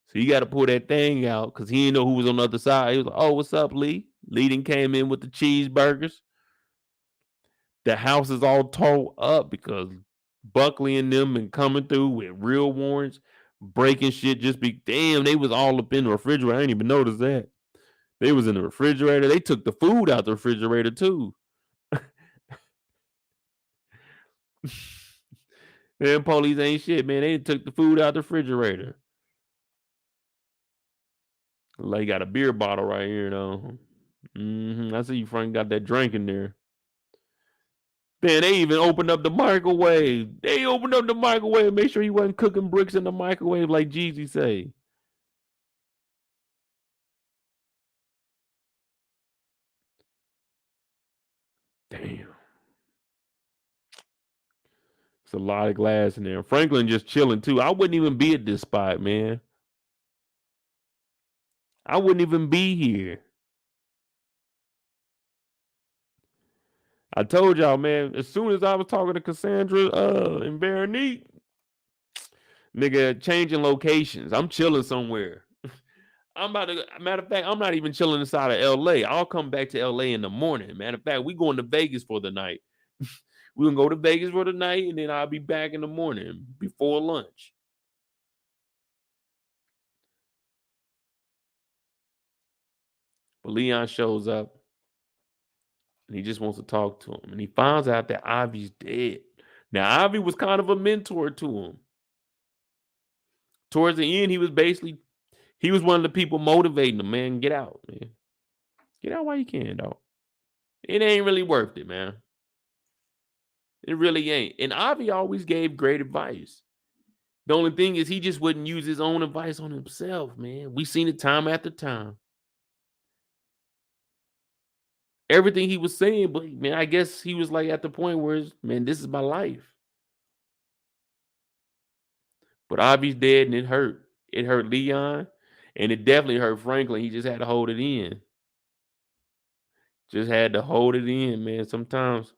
So you got to pull that thing out because he didn't know who was on the other side. He was like, oh, what's up, Lee? Lee came in with the cheeseburgers. The house is all tore up because Buckley and them and coming through with real warrants, breaking shit. Damn, they was all up in the refrigerator. I didn't even notice that. They was in the refrigerator. They took the food out the refrigerator too. Them police ain't shit, man. They took the food out the refrigerator. Like, got a beer bottle right here, though. I see you, Frank, got that drink in there. Man, they even opened up the microwave. They opened up the microwave, make sure he wasn't cooking bricks in the microwave like Jeezy say. Damn. It's a lot of glass in there. Franklin just chilling too. I wouldn't even be at this spot, man. I wouldn't even be here. I told y'all, man, as soon as I was talking to Cassandra and Veronique, nigga, changing locations. I'm chilling somewhere. Matter of fact, I'm not even chilling inside of LA. I'll come back to LA in the morning. Matter of fact, we going to Vegas for the night. We're gonna go to Vegas for the night, and then I'll be back in the morning before lunch. But Leon shows up and he just wants to talk to him. And he finds out that Ivy's dead. Now, Ivy was kind of a mentor to him. Towards the end, he was one of the people motivating him, man. Get out, man. Get out while you can, dog. It ain't really worth it, man. It really ain't. And Ivy always gave great advice. The only thing is he just wouldn't use his own advice on himself, man. We seen it time after time. Everything he was saying, but man, I guess he was like at the point where, man, this is my life. But Ivy's dead and it hurt. It hurt Leon and it definitely hurt Franklin. He just had to hold it in. Just had to hold it in, man. Sometimes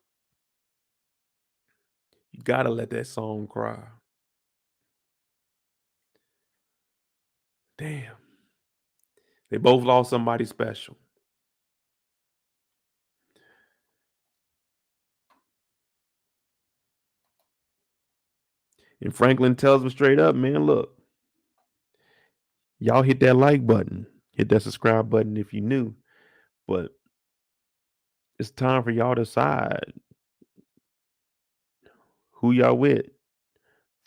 you gotta let that song cry. Damn. They both lost somebody special. And Franklin tells him straight up, man, look, y'all hit that like button, hit that subscribe button if you new, but it's time for y'all to decide who y'all with,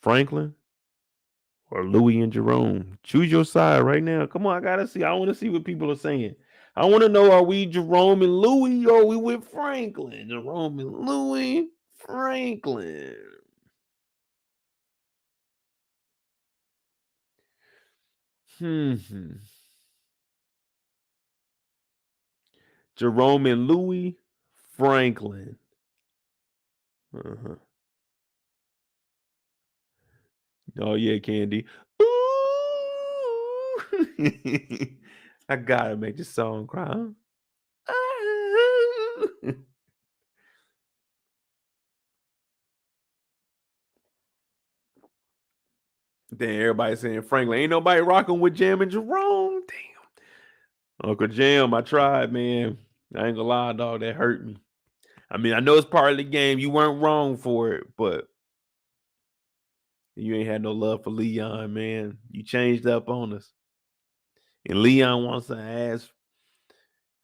Franklin or Louie and Jerome. Choose your side right now. Come on, I gotta see. I want to see what people are saying. I want to know, are we Jerome and Louie or are we with Franklin? Jerome and Louie, Franklin. Jerome and Louie, Franklin. Oh yeah, Candy. Ooh. I gotta make this song cry. Then everybody saying Franklin. Ain't nobody rocking with Jam and Jerome. Damn. Uncle Jam, I tried, man. I ain't gonna lie, dog. That hurt me. I mean, I know it's part of the game. You weren't wrong for it, but you ain't had no love for Leon, man. You changed up on us. And Leon wants to ask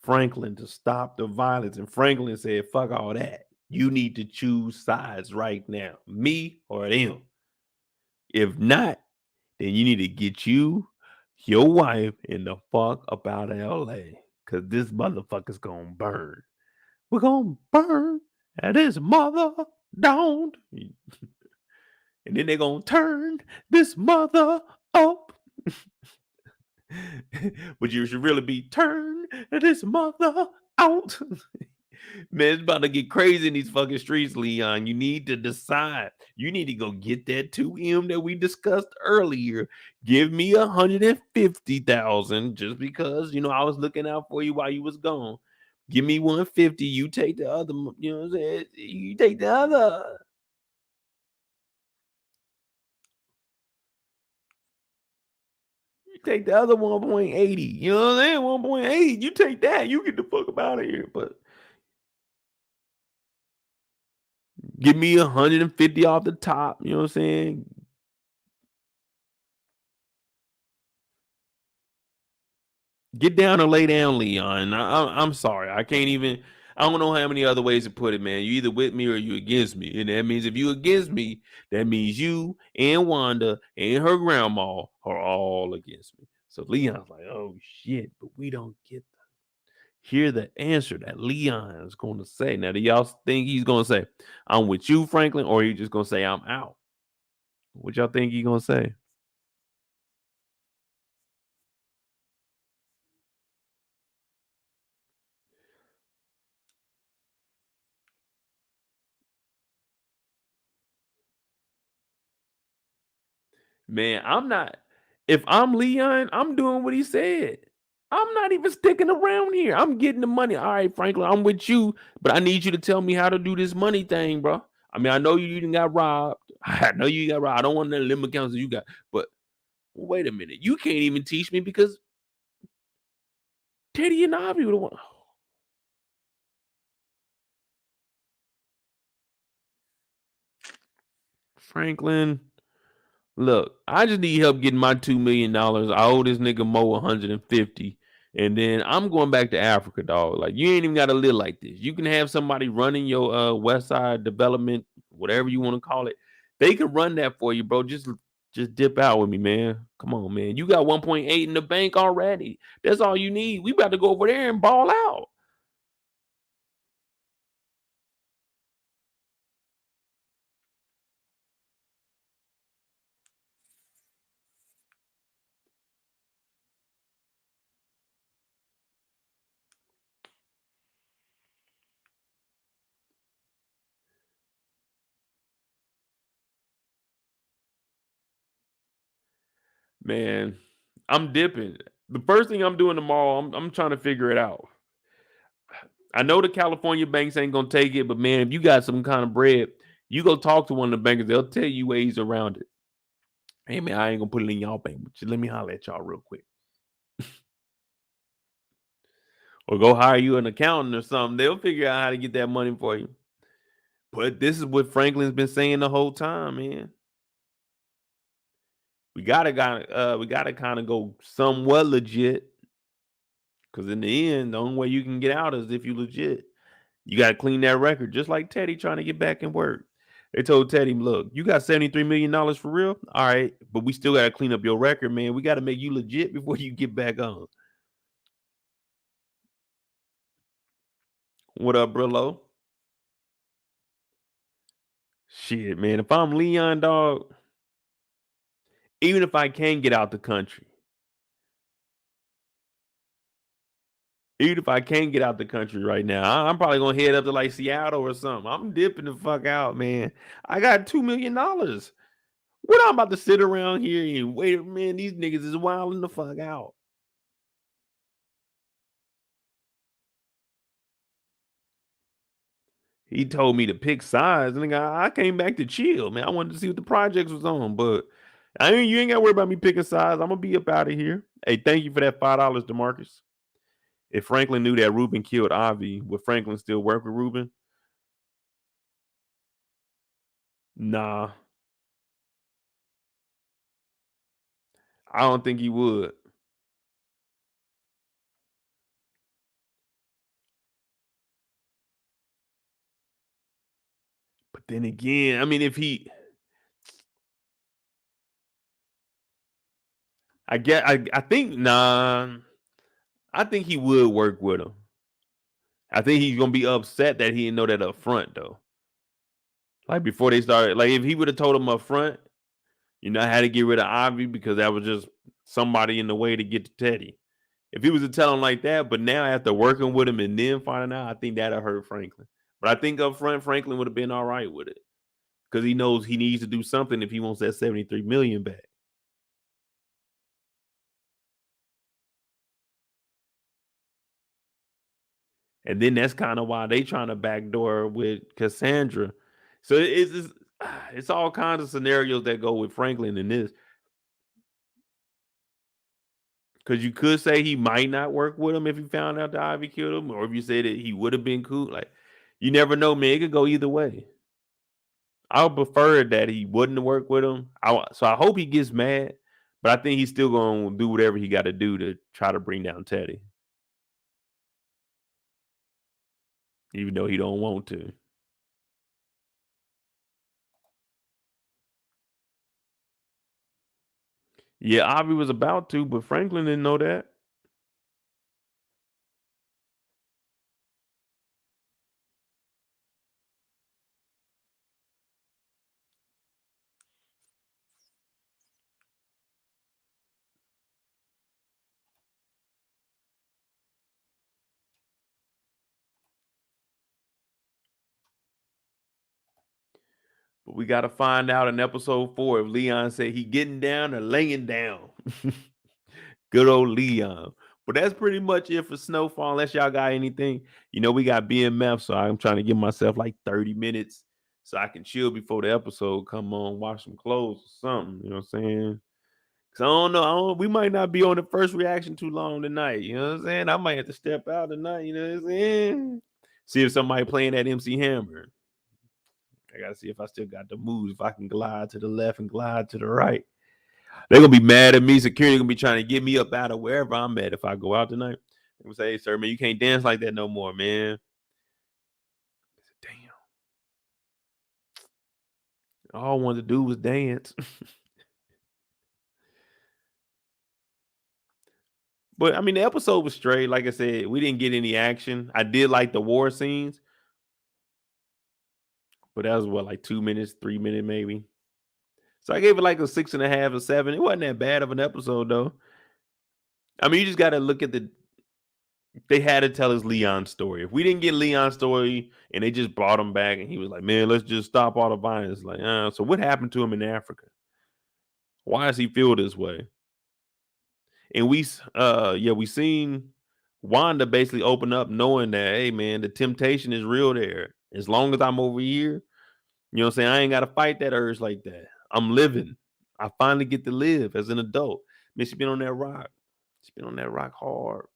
Franklin to stop the violence. And Franklin said, fuck all that. You need to choose sides right now. Me or them. If not, then you need to get you, your wife, and the fuck up out of LA. Cause this motherfucker's gonna burn. We're gonna burn at his mother down. And then they're gonna turn this mother up. But you should really be turn this mother out. Man, it's about to get crazy in these fucking streets, Leon. You need to decide. You need to go get that 2M that we discussed earlier. Give me 150,000 just because, I was looking out for you while you was gone. Give me 150. You take the other, you know what I'm saying? You take the other. You take the other 1.80. You know what I'm saying? 1.8. You take that. You get the fuck up out of here. But Give me 150 off the top. You know what I'm saying? Get down or lay down, Leon. I'm sorry. I can't even. I don't know how many other ways to put it, man. You either with me or you against me, and that means if you against me, that means you and Wanda and her grandma are all against me. So Leon's like, oh shit, but we don't get to hear the answer that Leon is going to say. Now, do y'all think he's going to say, "I'm with you, Franklin," or he just going to say, "I'm out"? What y'all think he's going to say? Man, I'm not. If I'm Leon, I'm doing what he said. I'm not even sticking around here. I'm getting the money. All right, Franklin, I'm with you, but I need you to tell me how to do this money thing, bro. I mean, I know you didn't got robbed. I know you got robbed. I don't want the limit accounts that you got, but wait a minute. You can't even teach me because Teddy and Avi were the one. Franklin, look, I just need help getting my $2 million. I owe this nigga Mo 150. And then I'm going back to Africa, dog. Like, you ain't even gotta live like this. You can have somebody running your West Side development, whatever you want to call it. They can run that for you, bro. Just dip out with me, man. Come on, man. You got 1.8 in the bank already. That's all you need. We about to go over there and ball out. Man, I'm dipping. The first thing I'm doing tomorrow, I'm trying to figure it out. I know the California banks ain't gonna take it, but man, if you got some kind of bread, you go talk to one of the bankers. They'll tell you ways around it. Hey man, I ain't gonna put it in y'all bank, but just let me holler at y'all real quick, or go hire you an accountant or something. They'll figure out how to get that money for you. But this is what Franklin's been saying the whole time, man. We gotta kind of go somewhat legit, because in the end, the only way you can get out is if you legit. You got to clean that record, just like Teddy trying to get back in work. They told Teddy, look, you got $73 million for real? All right, but we still got to clean up your record, man. We got to make you legit before you get back on. What up, Brillo? Shit, man. If I'm Leon, dog, even if I can get out the country, even if I can't get out the country right now, I'm probably gonna head up to like Seattle or something. I'm dipping the fuck out, man. I got $2 million. What I'm about to sit around here and wait, man? These niggas is wilding the fuck out. He told me to pick sides, and I came back to chill, man. I wanted to see what the projects was on, but you ain't got to worry about me picking sides. I'm gonna be up out of here. Hey, thank you for that $5, Demarcus. If Franklin knew that Ruben killed Avi, would Franklin still work with Ruben? Nah, I don't think he would. But then again, I mean, if he, I get, I think nah, I think he would work with him. I think he's gonna be upset that he didn't know that up front though. Like before they started, like if he would have told him up front, I had to get rid of Ivy because that was just somebody in the way to get to Teddy. If he was to tell him like that, but now after working with him and then finding out, I think that'll hurt Franklin. But I think up front, Franklin would have been all right with it because he knows he needs to do something if he wants that 73 million back. And then that's kind of why they trying to backdoor with Cassandra. So it's all kinds of scenarios that go with Franklin in this. Because you could say he might not work with him if he found out that Ivy killed him, or if you said that he would have been cool. Like, you never know, man. It could go either way. I would prefer that he wouldn't work with him. So I hope he gets mad, but I think he's still gonna do whatever he got to do to try to bring down Teddy, even though he don't want to. Yeah, Avi was about to, but Franklin didn't know that. But we got to find out in episode 4 if Leon said he getting down or laying down. Good old Leon. But that's pretty much it for Snowfall. Unless y'all got anything, we got BMF, so I'm trying to give myself like 30 minutes so I can chill before the episode come on, wash some clothes or something. You know what I'm saying? Cause I don't know. We might not be on the first reaction too long tonight. You know what I'm saying? I might have to step out tonight. You know what I'm saying? See if somebody playing that MC Hammer. I gotta see if I still got the moves. If I can glide to the left and glide to the right. They're gonna be mad at me. Security gonna be trying to get me up out of wherever I'm at if I go out tonight. They're gonna say, "Hey, sir, man, you can't dance like that no more, man." Damn. All I wanted to do was dance. But I mean, the episode was straight. Like I said, we didn't get any action. I did like the war scenes, but that was what, like 2 minutes, 3 minutes, maybe. So I gave it like a 6.5 or 7. It wasn't that bad of an episode though. I mean, you just gotta look at they had to tell us Leon's story. If we didn't get Leon's story and they just brought him back and he was like, man, let's just stop all the violence. Like, so what happened to him in Africa? Why does he feel this way? And we seen Wanda basically open up knowing that, hey man, the temptation is real there. As long as I'm over here, you know what I'm saying? I ain't gotta fight that urge like that. I'm living. I finally get to live as an adult. Man, she been on that rock. She been on that rock hard.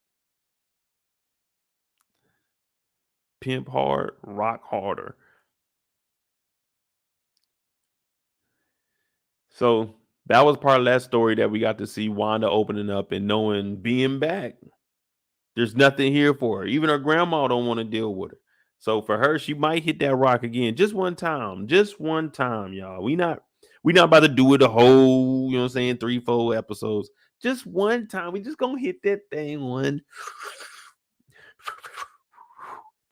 Pimp hard, rock harder. So that was part of that story that we got to see Wanda opening up and knowing being back. There's nothing here for her. Even her grandma don't want to deal with her. So for her, she might hit that rock again just one time. Just one time, y'all. We not about to do it the whole, you know what I'm saying, 3-4 episodes. Just one time. We just gonna hit that thing one.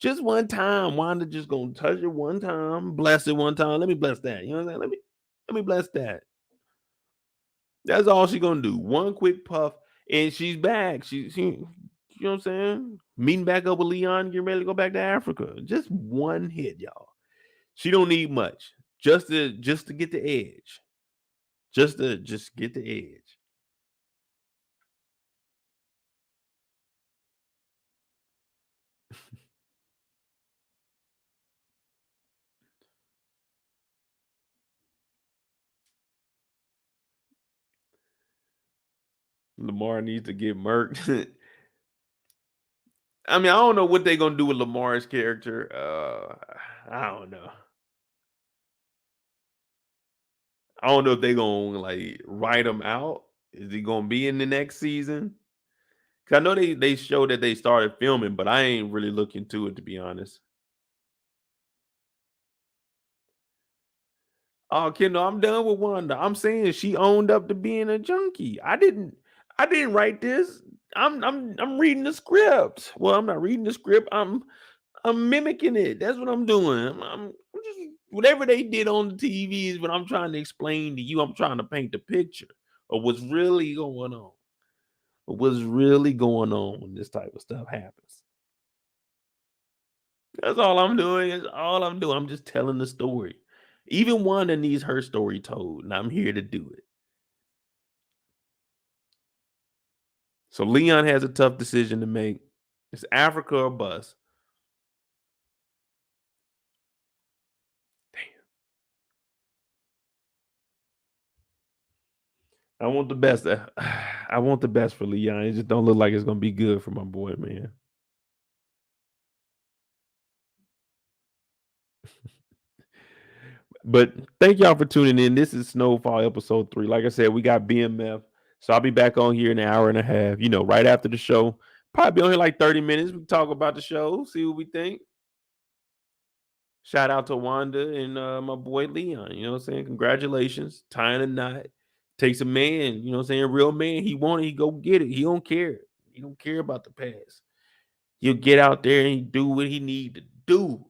Just one time. Wanda just gonna touch it one time, bless it one time. Let me bless that. You know what I'm saying? Let me bless that. That's all she gonna do. One quick puff, and she's back. She you know what I'm saying? Meeting back up with Leon, getting ready to go back to Africa. Just one hit, y'all. She don't need much. Just to get the edge. Just get the edge. Lamar needs to get murked. I mean, I don't know what they're gonna do with Lamar's character. I don't know. I don't know if they're gonna like write him out. Is he gonna be in the next season? Cause I know they showed that they started filming, but I ain't really looking to it to be honest. Oh, Kendall, I'm done with Wanda. I'm saying she owned up to being a junkie. I didn't write this. I'm reading the script. Well, I'm not reading the script. I'm mimicking it. That's what I'm doing. I'm just whatever they did on the TV is what I'm trying to explain to you. I'm trying to paint the picture of what's really going on. What's really going on when this type of stuff happens. That's all I'm doing. Is all I'm doing. I'm just telling the story. Even Wanda needs her story told, and I'm here to do it. So Leon has a tough decision to make. It's Africa or bust. I want the best. I want the best for Leon. It just don't look like it's gonna be good for my boy, man. But thank y'all for tuning in. This is Snowfall episode 3. Like I said, we got BMF. So I'll be back on here in an hour and a half, right after the show. Probably be on here like 30 minutes. We can talk about the show, see what we think. Shout out to Wanda and my boy Leon. You know what I'm saying? Congratulations. Tying a knot. Takes a man, you know what I'm saying? A real man. He want it, he go get it. He don't care. He don't care about the past. He'll get out there and do what he need to do.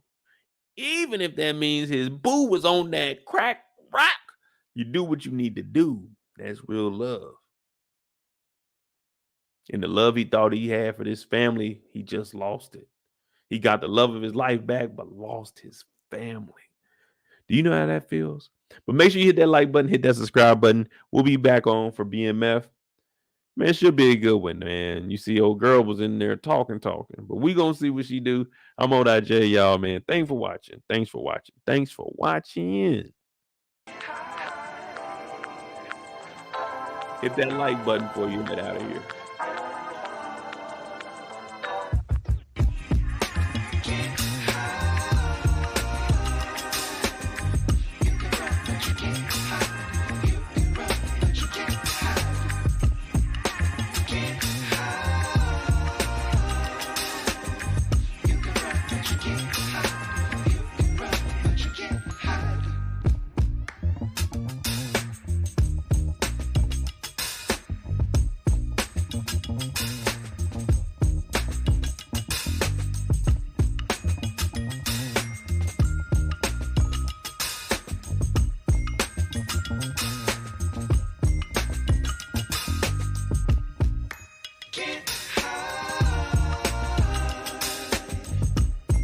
Even if that means his boo was on that crack rock. You do what you need to do. That's real love. And the love he thought he had for this family, he just lost it. He got the love of his life back, but lost his family. Do you know how that feels? But make sure you hit that like button, hit that subscribe button. We'll be back on for BMF. Man, it should be a good one, man. You see, old girl was in there talking. But we going to see what she do. I'm on that J, y'all, man. Thanks for watching. Thanks for watching. Hit that like button before you get out of here.